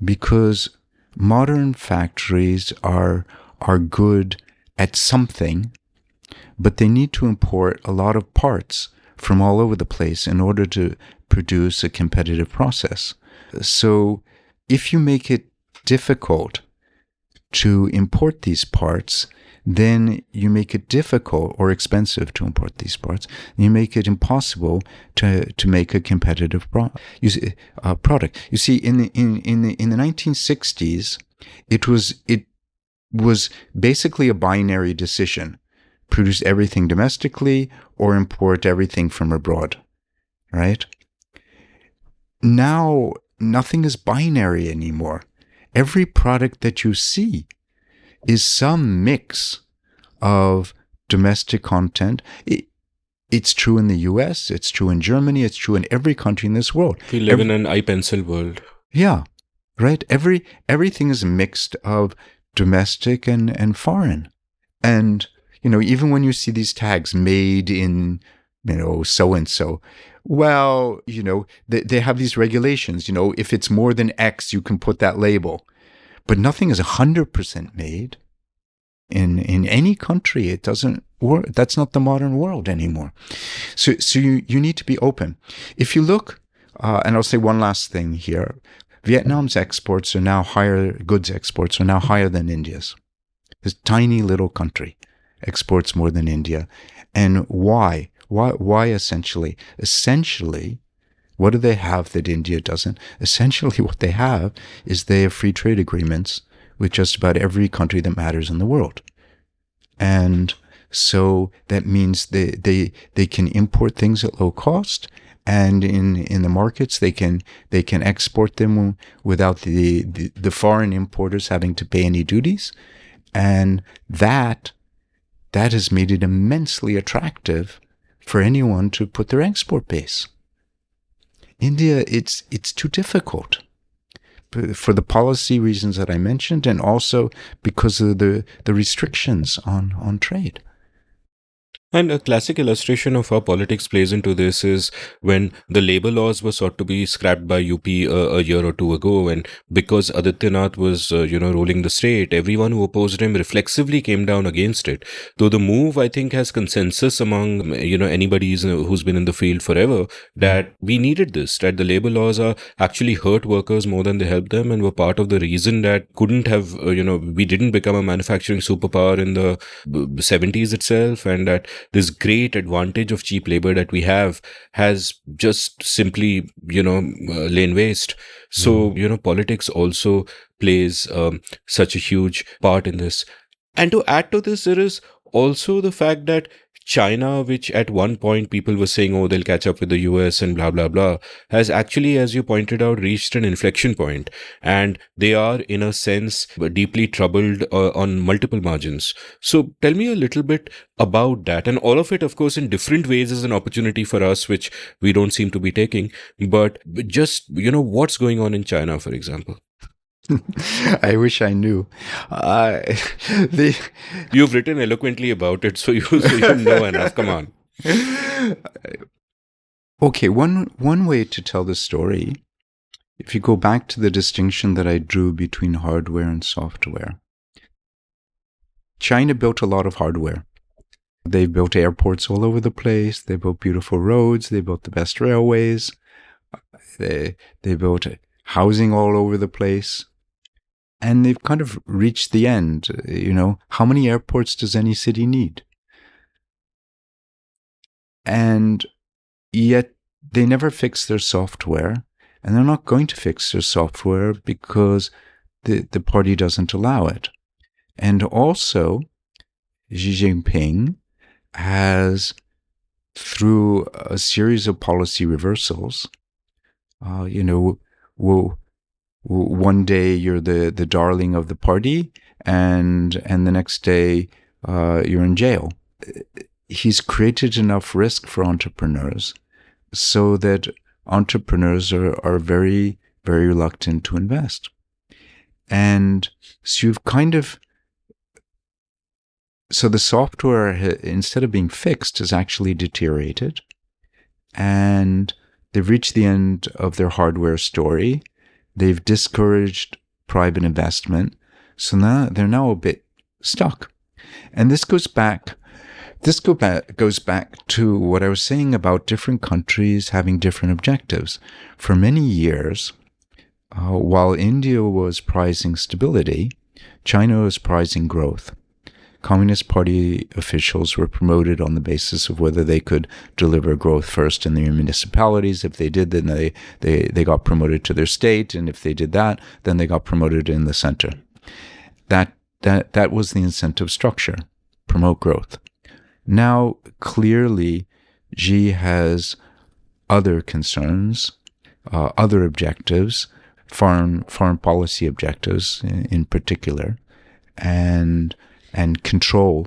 because modern factories are good at something, but they need to import a lot of parts from all over the place in order to produce a competitive process. So if you make it difficult to import these parts, then you make it difficult or expensive to import these parts. You make it impossible to make a competitive product. You see, in the 1960s, it was basically a binary decision: produce everything domestically or import everything from abroad, right? Now, nothing is binary anymore. Every product that you see is some mix of domestic content. It's true in the US, it's true in Germany, it's true in every country in this world. We live in an iPencil world. Yeah, right? Everything is mixed of domestic and foreign. And, even when you see these tags made in, so-and-so, well, they have these regulations, if it's more than X, you can put that label. But nothing is 100% made in any country. It doesn't work. That's not the modern world anymore. So you need to be open. If you look, and I'll say one last thing here, Vietnam's goods exports are now higher than India's. This tiny little country exports more than India. And why? Why essentially? Essentially, what do they have that India doesn't? Essentially, what they have is they have free trade agreements with just about every country that matters in the world. And so that means they can import things at low cost, and in the markets they can export them without the foreign importers having to pay any duties. And that has made it immensely attractive for anyone to put their export base. India, it's too difficult for the policy reasons that I mentioned, and also because of the restrictions on trade. And a classic illustration of how politics plays into this is when the labor laws were sought to be scrapped by UP a year or two ago, and because Adityanath was, ruling the state, everyone who opposed him reflexively came down against it. Though the move, I think, has consensus among, anybody who's been in the field forever, that we needed this, that the labor laws are actually hurt workers more than they help them, and were part of the reason that we didn't become a manufacturing superpower in the 70s itself, and that this great advantage of cheap labor that we have has just simply, lain waste. So, politics also plays such a huge part in this. And to add to this, there is also the fact that China, which at one point people were saying, oh, they'll catch up with the US and blah, blah, blah, has actually, as you pointed out, reached an inflection point. And they are, in a sense, deeply troubled on multiple margins. So tell me a little bit about that. And all of it, of course, in different ways is an opportunity for us, which we don't seem to be taking. But just, what's going on in China, for example? I wish I knew. You've written eloquently about it, so you know enough. Come on. Okay, one way to tell the story, if you go back to the distinction that I drew between hardware and software, China built a lot of hardware. They built airports all over the place. They built beautiful roads. They built the best railways. They built housing all over the place. And they've kind of reached the end. How many airports does any city need? And yet they never fix their software, and they're not going to fix their software because the party doesn't allow it. And also, Xi Jinping has, through a series of policy reversals, one day you're the darling of the party, and the next day you're in jail. He's created enough risk for entrepreneurs so that entrepreneurs are very, very reluctant to invest. And so so the software, instead of being fixed, has actually deteriorated. And they've reached the end of their hardware story. They've discouraged private investment. So now they're a bit stuck. And this goes back to what I was saying about different countries having different objectives. For many years, while India was prizing stability, China was prizing growth. Communist Party officials were promoted on the basis of whether they could deliver growth first in their municipalities. If they did, then they got promoted to their state, and if they did that, then they got promoted in the center. That was the incentive structure: promote growth. Now, clearly, Xi has other concerns, other objectives, foreign policy objectives in particular, and control.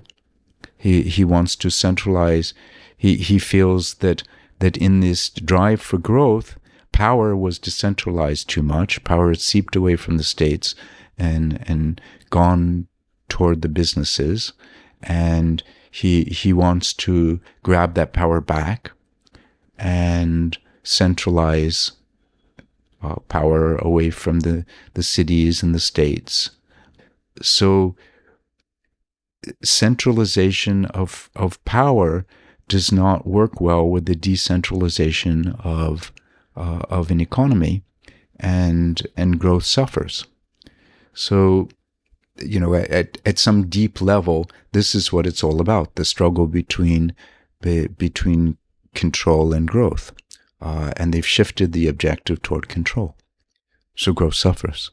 He wants to centralize. He feels that in this drive for growth, power was decentralized too much. Power had seeped away from the states and gone toward the businesses, and he wants to grab that power back and centralize power away from the cities and the states. So centralization of power does not work well with the decentralization of an economy, and growth suffers. So, at some deep level, this is what it's all about: the struggle between control and growth, and they've shifted the objective toward control. So growth suffers.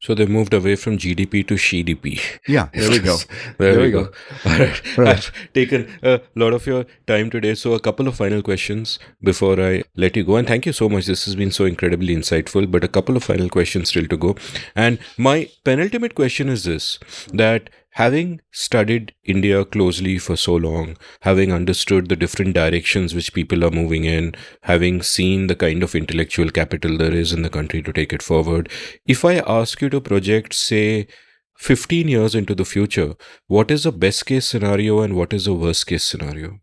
So they moved away from GDP to SHDP. Yeah, there we go. There we go. All right. I've taken a lot of your time today. So a couple of final questions before I let you go. And thank you so much. This has been so incredibly insightful. But a couple of final questions still to go. And my penultimate question is this, that having studied India closely for so long, having understood the different directions which people are moving in, having seen the kind of intellectual capital there is in the country to take it forward, if I ask you to project, say, 15 years into the future, what is a best case scenario and what is a worst case scenario?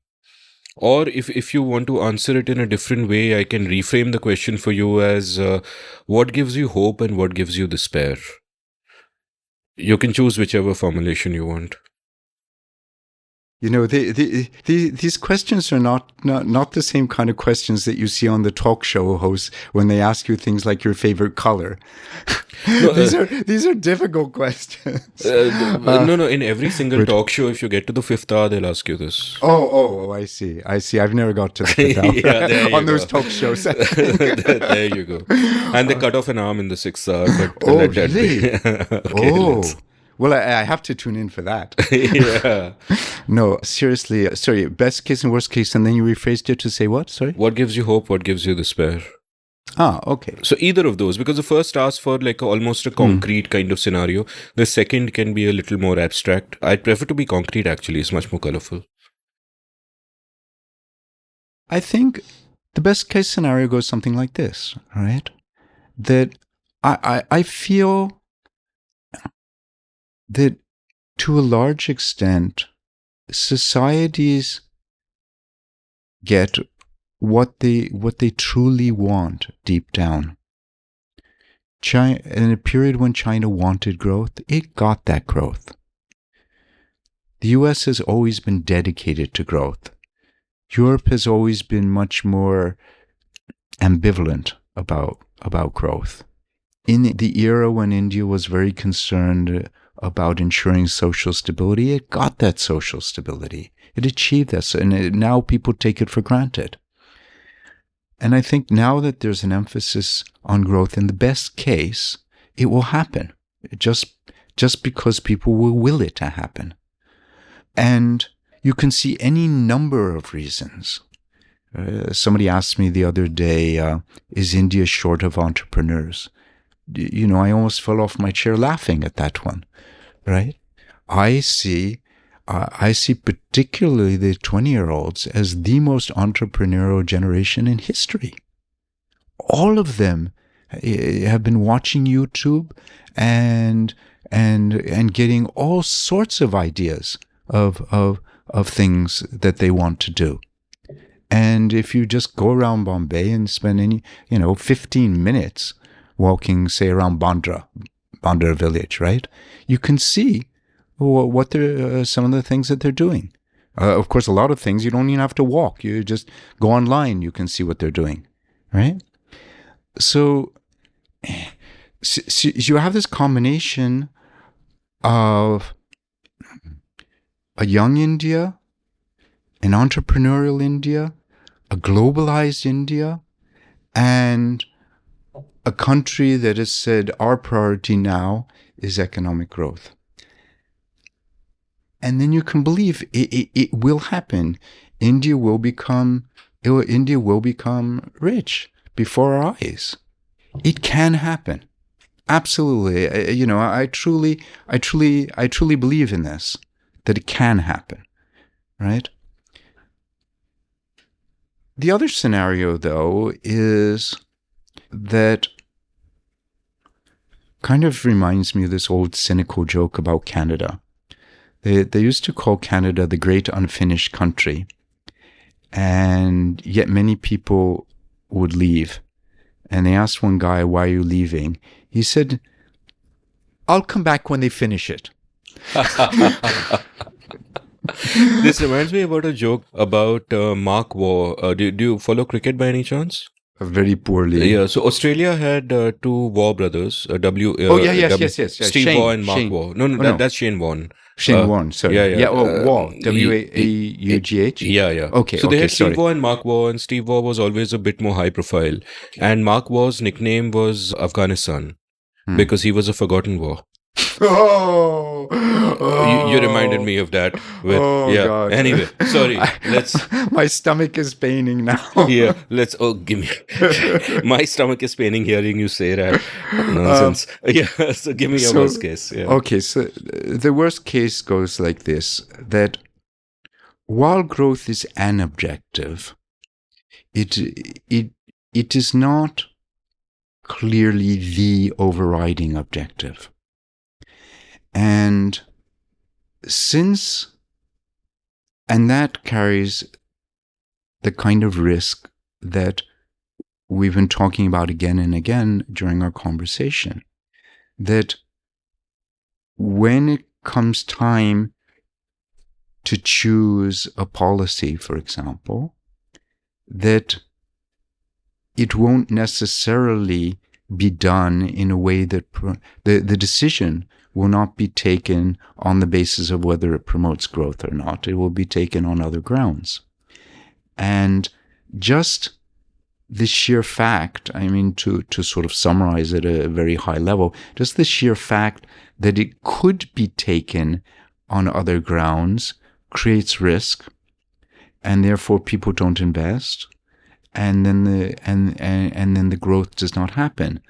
Or if you want to answer it in a different way, I can reframe the question for you as what gives you hope and what gives you despair? You can choose whichever formulation you want. These questions are not the same kind of questions that you see on the talk show hosts when they ask you things like your favorite color. No, these are difficult questions. No. In every single talk show, if you get to the fifth hour, they'll ask you this. Oh, I see. I've never got to the fifth hour on those talk shows. There you go. And they cut off an arm in the sixth hour. But oh, really? Okay, well, I have to tune in for that. Yeah. No, seriously. Sorry, best case and worst case, and then you rephrased it to say what? Sorry? What gives you hope? What gives you despair? Okay. So either of those, because the first asks for like almost a concrete kind of scenario. The second can be a little more abstract. I'd prefer to be concrete, actually. It's much more colorful. I think the best case scenario goes something like this, right? That I feel that to a large extent, societies get what they truly want deep down. China, in a period when China wanted growth, it got that growth. The US has always been dedicated to growth. Europe has always been much more ambivalent about growth. in the era when India was very concerned about ensuring social stability, it got that social stability. It achieved that, and now people take it for granted. And I think now that there's an emphasis on growth, in the best case, it will happen, just because people will will it to happen. And you can see any number of reasons. Somebody asked me the other day, is India short of entrepreneurs? I almost fell off my chair laughing at that one, right? I see particularly the 20-year-olds as the most entrepreneurial generation in history. All of them have been watching YouTube and getting all sorts of ideas of things that they want to do. And if you just go around Bombay and spend 15 minutes walking, say, around Bandra village, right? You can see what they're, some of the things that they're doing. Of course, a lot of things you don't even have to walk. You just go online, you can see what they're doing, right? So you have this combination of a young India, an entrepreneurial India, a globalized India, and a country that has said our priority now is economic growth. And then you can believe it will happen. India will become rich before our eyes. It can happen. Absolutely. I truly believe in this, that it can happen, right? The other scenario, though, is that kind of reminds me of this old cynical joke about Canada. They used to call Canada the great unfinished country, and yet many people would leave. And they asked one guy, "Why are you leaving?" He said, "I'll come back when they finish it." This reminds me about a joke about Mark Waugh. Do you follow cricket by any chance? Very poorly. Yeah, so Australia had two Waugh brothers. Yes. Steve Shane, Waugh and Mark Shane. Waugh. No, that's Shane Warne. Shane Warne, sorry. Yeah. Waugh. Waugh. Yeah. Okay, So they had sorry. Steve Waugh and Mark Waugh, and Steve Waugh was always a bit more high profile. And Mark Waugh's nickname was Afghanistan because he was a forgotten war. You reminded me of that. God. Anyway, sorry. My stomach is paining now. Give me. My stomach is paining hearing you say that nonsense. So give me your worst case. Yeah. Okay, so the worst case goes like this: that while growth is an objective, it is not clearly the overriding objective. And that carries the kind of risk that we've been talking about again and again during our conversation, that when it comes time to choose a policy, for example, that it won't necessarily be done in a way that the decision will not be taken on the basis of whether it promotes growth or not. It will be taken on other grounds. And just the sheer fact, to sort of summarize it at a very high level, just the sheer fact that it could be taken on other grounds creates risk, and therefore people don't invest, and then the growth does not happen.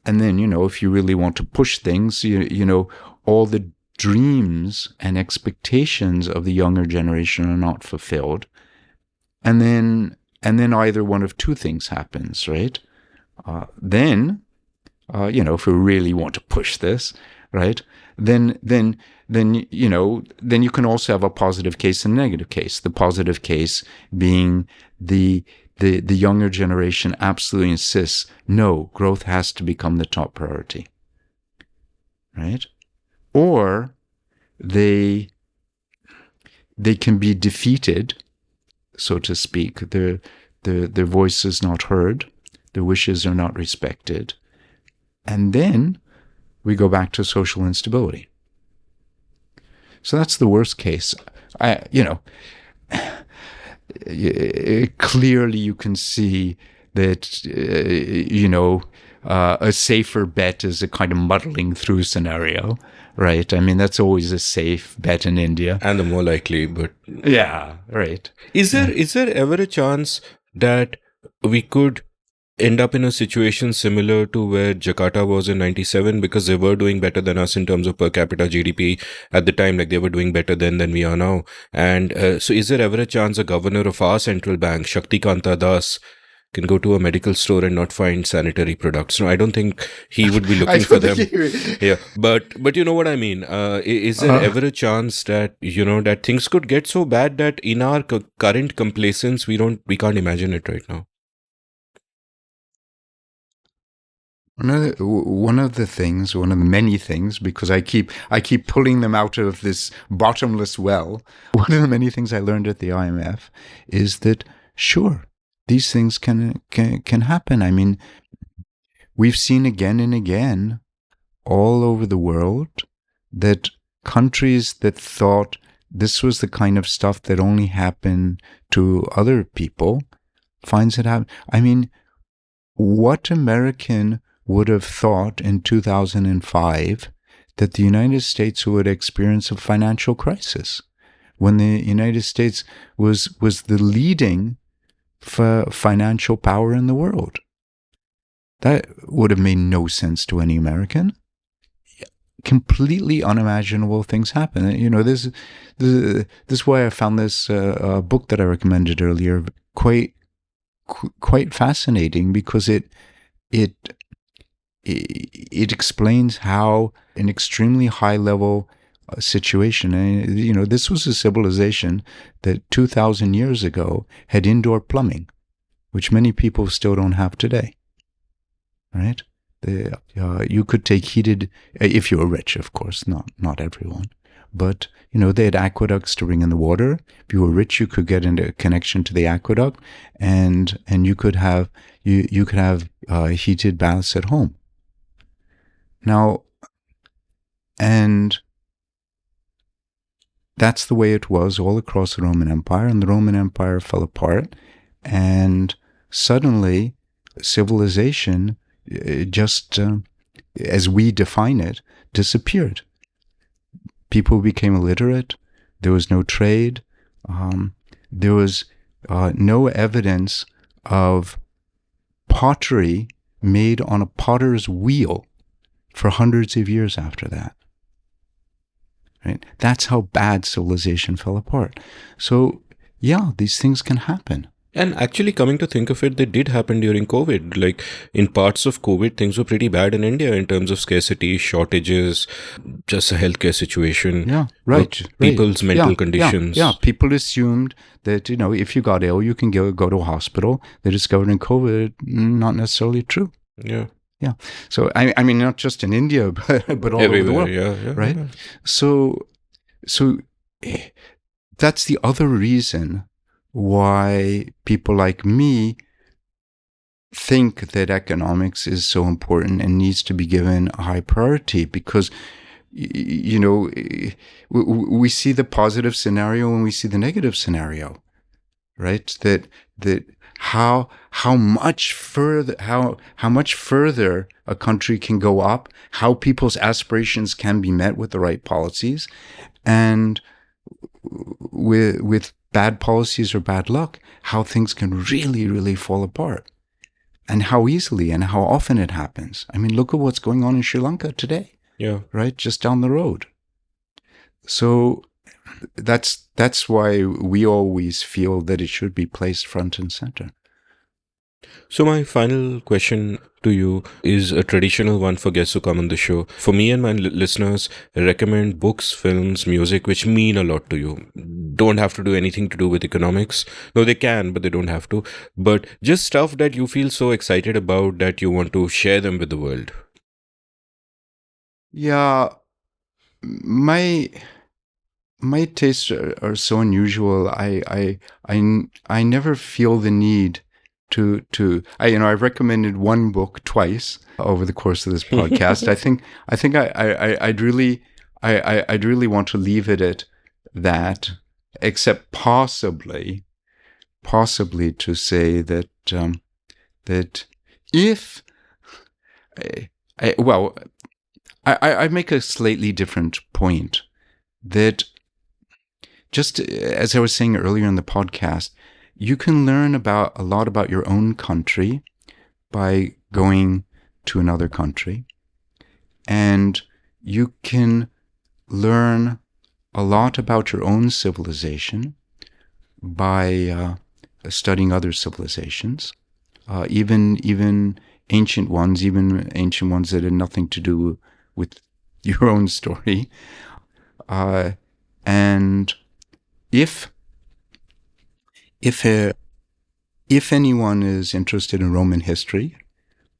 And then, if you really want to push things, all the dreams and expectations of the younger generation are not fulfilled. And then either one of two things happens, right? Then if we really want to push this, right? Then you can also have a positive case and a negative case. The positive case being the younger generation absolutely insists, no, growth has to become the top priority, right? Or they can be defeated, so to speak. Their voice is not heard, their wishes are not respected. And then we go back to social instability. So that's the worst case. Clearly you can see that, a safer bet is a kind of muddling through scenario, right? I mean, that's always a safe bet in India. And the more likely, but Yeah, right. is there ever a chance that we could end up in a situation similar to where Jakarta was in 97, because they were doing better than us in terms of per capita GDP at the time, like they were doing better then than we are now. And so is there ever a chance a governor of our central bank, Shaktikanta Das, can go to a medical store and not find sanitary products? No, I don't think he would be looking for them. Yeah, but you know what I mean. Is there ever a chance that that things could get so bad that in our current complacence we can't imagine it right now? One of the many things, because I keep pulling them out of this bottomless well. One of the many things I learned at the IMF is that, sure, these things can happen. I mean, we've seen again and again all over the world that countries that thought this was the kind of stuff that only happened to other people finds it happen. I mean, what American would have thought in 2005 that the United States would experience a financial crisis when the United States was the leading financial power in the world? That would have made no sense to any American. Completely unimaginable things happen. This is why I found this book that I recommended earlier quite fascinating, because it explains how an extremely high level situation, and this was a civilization that 2,000 years ago had indoor plumbing, which many people still don't have today, right? You could take heated, if you were rich, of course, not everyone, but they had aqueducts to bring in the water. If you were rich, you could get into a connection to the aqueduct, and you could have heated baths at home. Now, and that's the way it was all across the Roman Empire, and the Roman Empire fell apart, and suddenly civilization, just as we define it, disappeared. People became illiterate. There was no trade. There was no evidence of pottery made on a potter's wheel for hundreds of years after that. Right? That's how bad civilization fell apart. So, yeah, these things can happen. And actually, coming to think of it, they did happen during COVID. Like, in parts of COVID, things were pretty bad in India in terms of scarcity, shortages, just a healthcare situation. Yeah, right. People's mental conditions. Yeah, people assumed that, if you got ill, you can go to a hospital. They discovered in COVID, not necessarily true. Yeah. Yeah. So, I mean, not just in India, but all everywhere, over the world. Yeah, right? Yeah. So that's the other reason why people like me think that economics is so important and needs to be given a high priority, because we see the positive scenario and we see the negative scenario, right? That how much further a country can go up, how people's aspirations can be met with the right policies, and with bad policies or bad luck, how things can really, really fall apart, and how easily and how often it happens. I mean, look at what's going on in Sri Lanka today. Yeah. Right? Just down the road. So that's why we always feel that it should be placed front and center. So my final question to you is a traditional one for guests who come on the show. For me and my listeners, recommend books, films, music which mean a lot to you. Don't have to do anything to do with economics. No, they can, but they don't have to. But just stuff that you feel so excited about that you want to share them with the world. Yeah, my tastes are so unusual. I never feel the need I've recommended one book twice over the course of this podcast. I'd really want to leave it at that, except possibly to say that that if I make a slightly different point, that just as I was saying earlier in the podcast, you can learn a lot about your own country by going to another country, and you can learn a lot about your own civilization by studying other civilizations, even ancient ones that had nothing to do with your own story. And if anyone is interested in Roman history,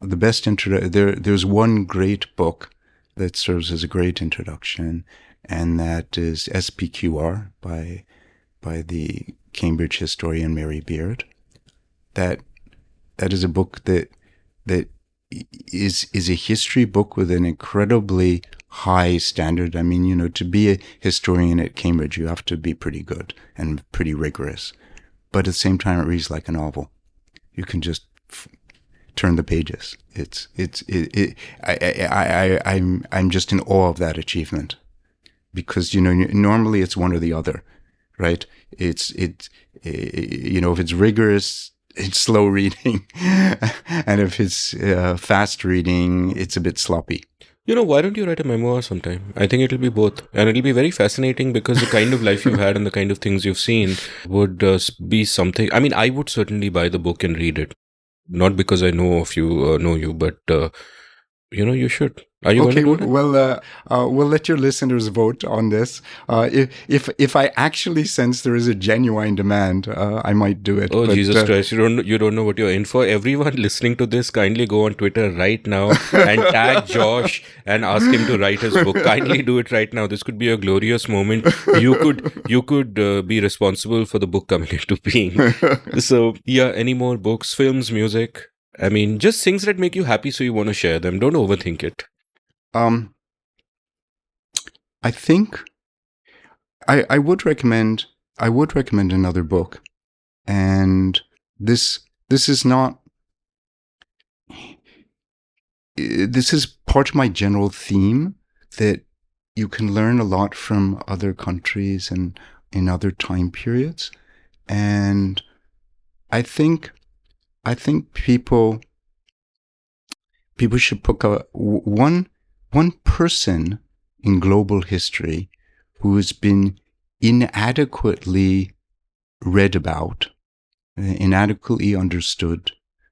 the best there's one great book that serves as a great introduction, and that is SPQR by the Cambridge historian Mary Beard. That is a book that is a history book with an incredibly high standard. I mean, to be a historian at Cambridge, you have to be pretty good and pretty rigorous. But at the same time, it reads like a novel. You can just turn the pages. I'm just in awe of that achievement, because normally it's one or the other, right? If it's rigorous, it's slow reading, and if it's fast reading, it's a bit sloppy. Why don't you write a memoir sometime? I think it'll be both. And it'll be very fascinating, because the kind of life you've had and the kind of things you've seen would be something. I mean, I would certainly buy the book and read it. Not because I know you, but, you should. Are you Okay, going to do it? well, we'll let your listeners vote on this. If I actually sense there is a genuine demand, I might do it. Oh, but, Jesus Christ! You don't know what you're in for. Everyone listening to this, kindly go on Twitter right now and tag Josh and ask him to write his book. Kindly do it right now. This could be a glorious moment. You could be responsible for the book coming into being. So yeah, any more books, films, music? I mean, just things that make you happy, so you want to share them. Don't overthink it. I think I would recommend another book, and this is part of my general theme, that you can learn a lot from other countries and in other time periods, and I think people should pick one person in global history who has been inadequately read about, inadequately understood,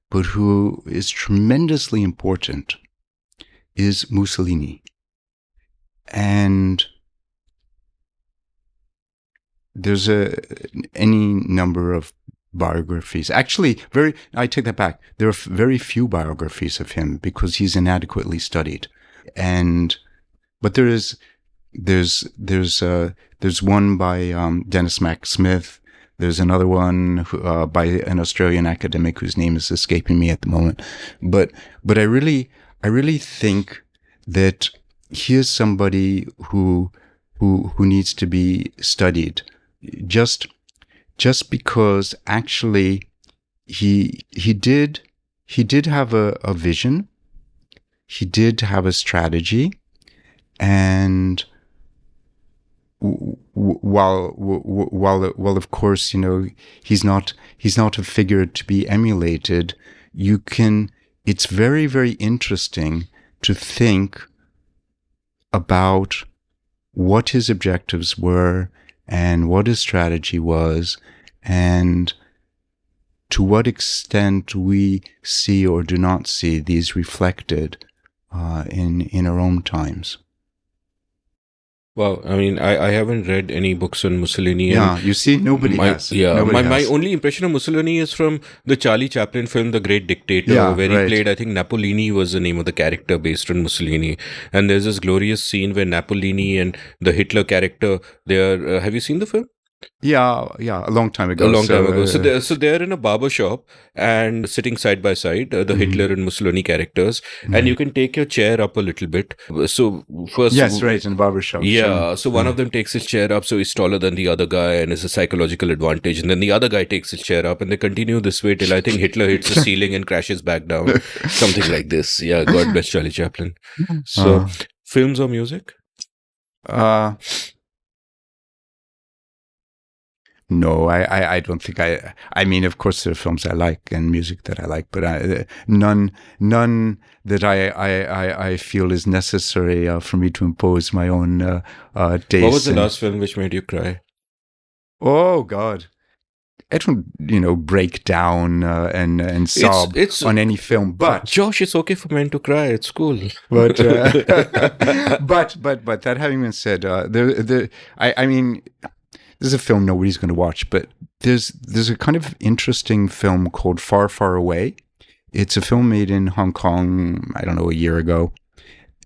but who is tremendously important, is Mussolini. And there's any number of biographies. Actually, I take that back. There are very few biographies of him, because he's inadequately studied. But there's one by Dennis Mack Smith. There's another one by an Australian academic whose name is escaping me at the moment. But I really think that he is somebody who needs to be studied. Just because actually he did have a vision. He did have a strategy, and while of course, he's not a figure to be emulated, it's very, very interesting to think about what his objectives were and what his strategy was, and to what extent we see or do not see these reflected in our own times. Wow, I mean, I haven't read any books on Mussolini. Yeah, you see, nobody has. Yeah, my only impression of Mussolini is from the Charlie Chaplin film, The Great Dictator, where he played, I think, Napolini was the name of the character based on Mussolini. And there's this glorious scene where Napolini and the Hitler character, they are, have you seen the film? Yeah, a long time A ago. long time ago. So, So they're in a barber shop and sitting side by side, the Hitler and Mussolini characters, and you can take your chair up a little bit. So first, yes, right, in the barber shop. yeah. So one Yeah. of them takes his chair up, so he's taller than the other guy, and it's a psychological advantage. And then the other guy takes his chair up, and they continue this way till I think Hitler hits the ceiling and crashes back down, something like this. Yeah, God bless Charlie Chaplin. So, films or music? Uh, no, I don't think I mean, of course, there are films I like and music that I like, but none that I feel is necessary for me to impose my own taste. What was the last film which made you cry? Oh God, I don't break down and sob it's on any film, but Josh, it's okay for men to cry. It's cool. but but that having been said, I mean, there's a film nobody's going to watch, but there's a kind of interesting film called Far, Far Away. It's a film made in Hong Kong, I don't know, a year ago,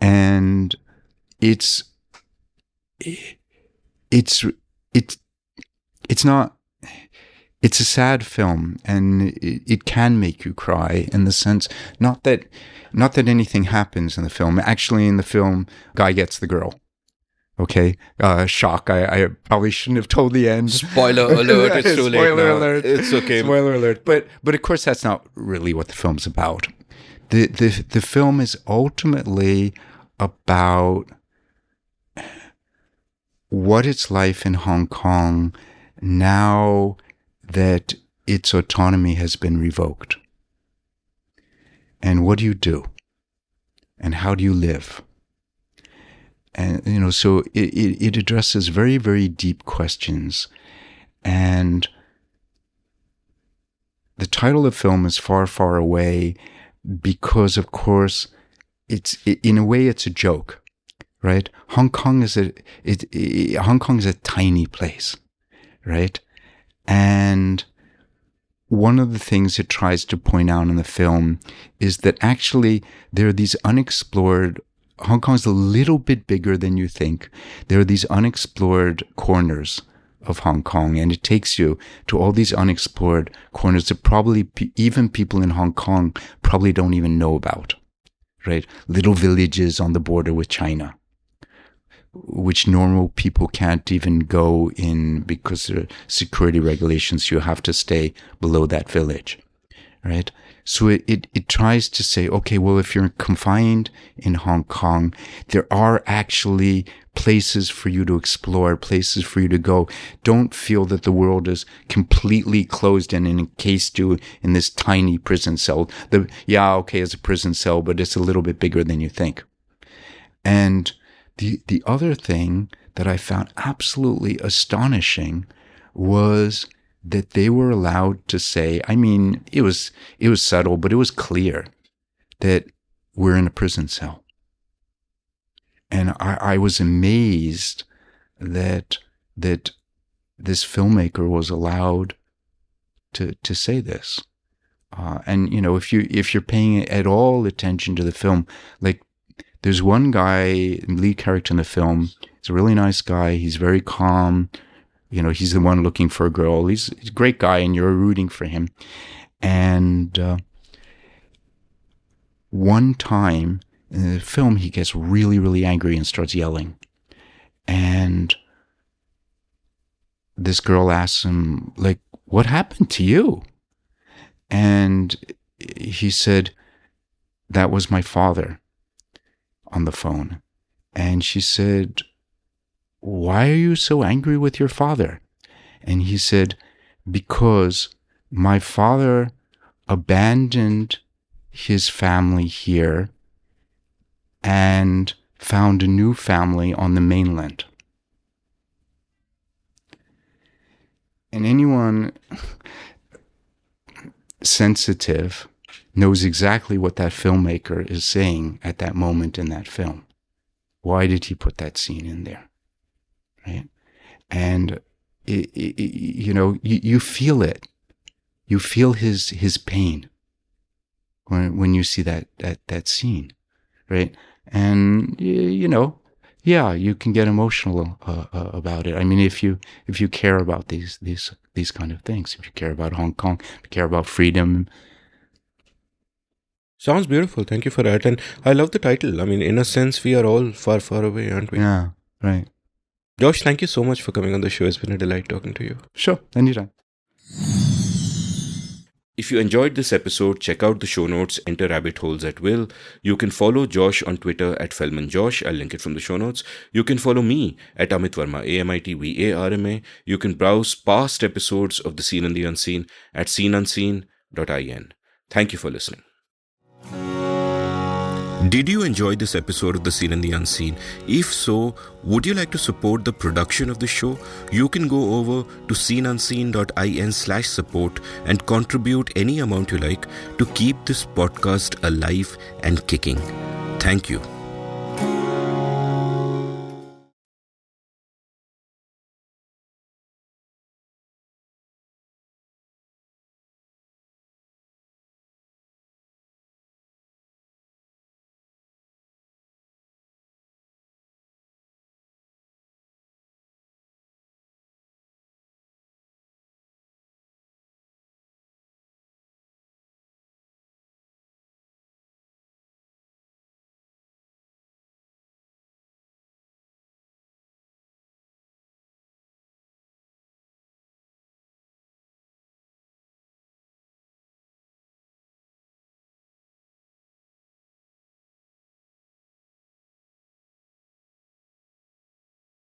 and it's not. It's a sad film, and it can make you cry in the sense not that anything happens in the film. Actually, in the film, guy gets the girl. Okay, shock. I probably shouldn't have told the end. Spoiler alert! It's too late Spoiler now. alert! It's okay. Spoiler alert! But of course, that's not really what the film's about. The film is ultimately about what it's like in Hong Kong now that its autonomy has been revoked. And what do you do? And how do you live? And, so it addresses very, very deep questions. And the title of the film is Far, Far Away because, of course, in a way, it's a joke, right? Hong Kong is a tiny place, right? And one of the things it tries to point out in the film is that actually there are these unexplored. Hong Kong is a little bit bigger than you think. There are these unexplored corners of Hong Kong, and it takes you to all these unexplored corners that probably even people in Hong Kong probably don't even know about, right? Little villages on the border with China, which normal people can't even go in because there are security regulations. You have to stay below that village, right? So it tries to say, okay, well, if you're confined in Hong Kong, there are actually places for you to explore, places for you to go. Don't feel that the world is completely closed and encased you in this tiny prison cell. It's a prison cell, but it's a little bit bigger than you think. And the other thing that I found absolutely astonishing was that they were allowed to say, I mean, it was subtle, but it was clear that we're in a prison cell. And I was amazed that this filmmaker was allowed to say this. And if you're paying at all attention to the film, like there's one guy, lead character in the film, he's a really nice guy, he's very calm. He's the one looking for a girl. He's a great guy, and you're rooting for him. And one time in the film, he gets really, really angry and starts yelling. And this girl asks him, like, what happened to you? And he said, that was my father on the phone. And she said, why are you so angry with your father? And he said, because my father abandoned his family here and found a new family on the mainland. And anyone sensitive knows exactly what that filmmaker is saying at that moment in that film. Why did he put that scene in there? Right? And you feel it. You feel his pain when you see that scene, right? And yeah, you can get emotional about it. I mean, if you care about these kind of things, if you care about Hong Kong, if you care about freedom. Sounds beautiful. Thank you for that. And I love the title. I mean, in a sense, we are all far, far away, aren't we? Yeah, right. Josh, thank you so much for coming on the show. It's been a delight talking to you. Sure, anytime. If you enjoyed this episode, check out the show notes, enter rabbit holes at will. You can follow Josh on Twitter at FelmanJosh. I'll link it from the show notes. You can follow me at Amit Varma, AmitVarma. You can browse past episodes of The Seen and the Unseen at seenunseen.in. Thank you for listening. Did you enjoy this episode of The Seen and the Unseen? If so, would you like to support the production of the show? You can go over to seenunseen.in/support and contribute any amount you like to keep this podcast alive and kicking. Thank you.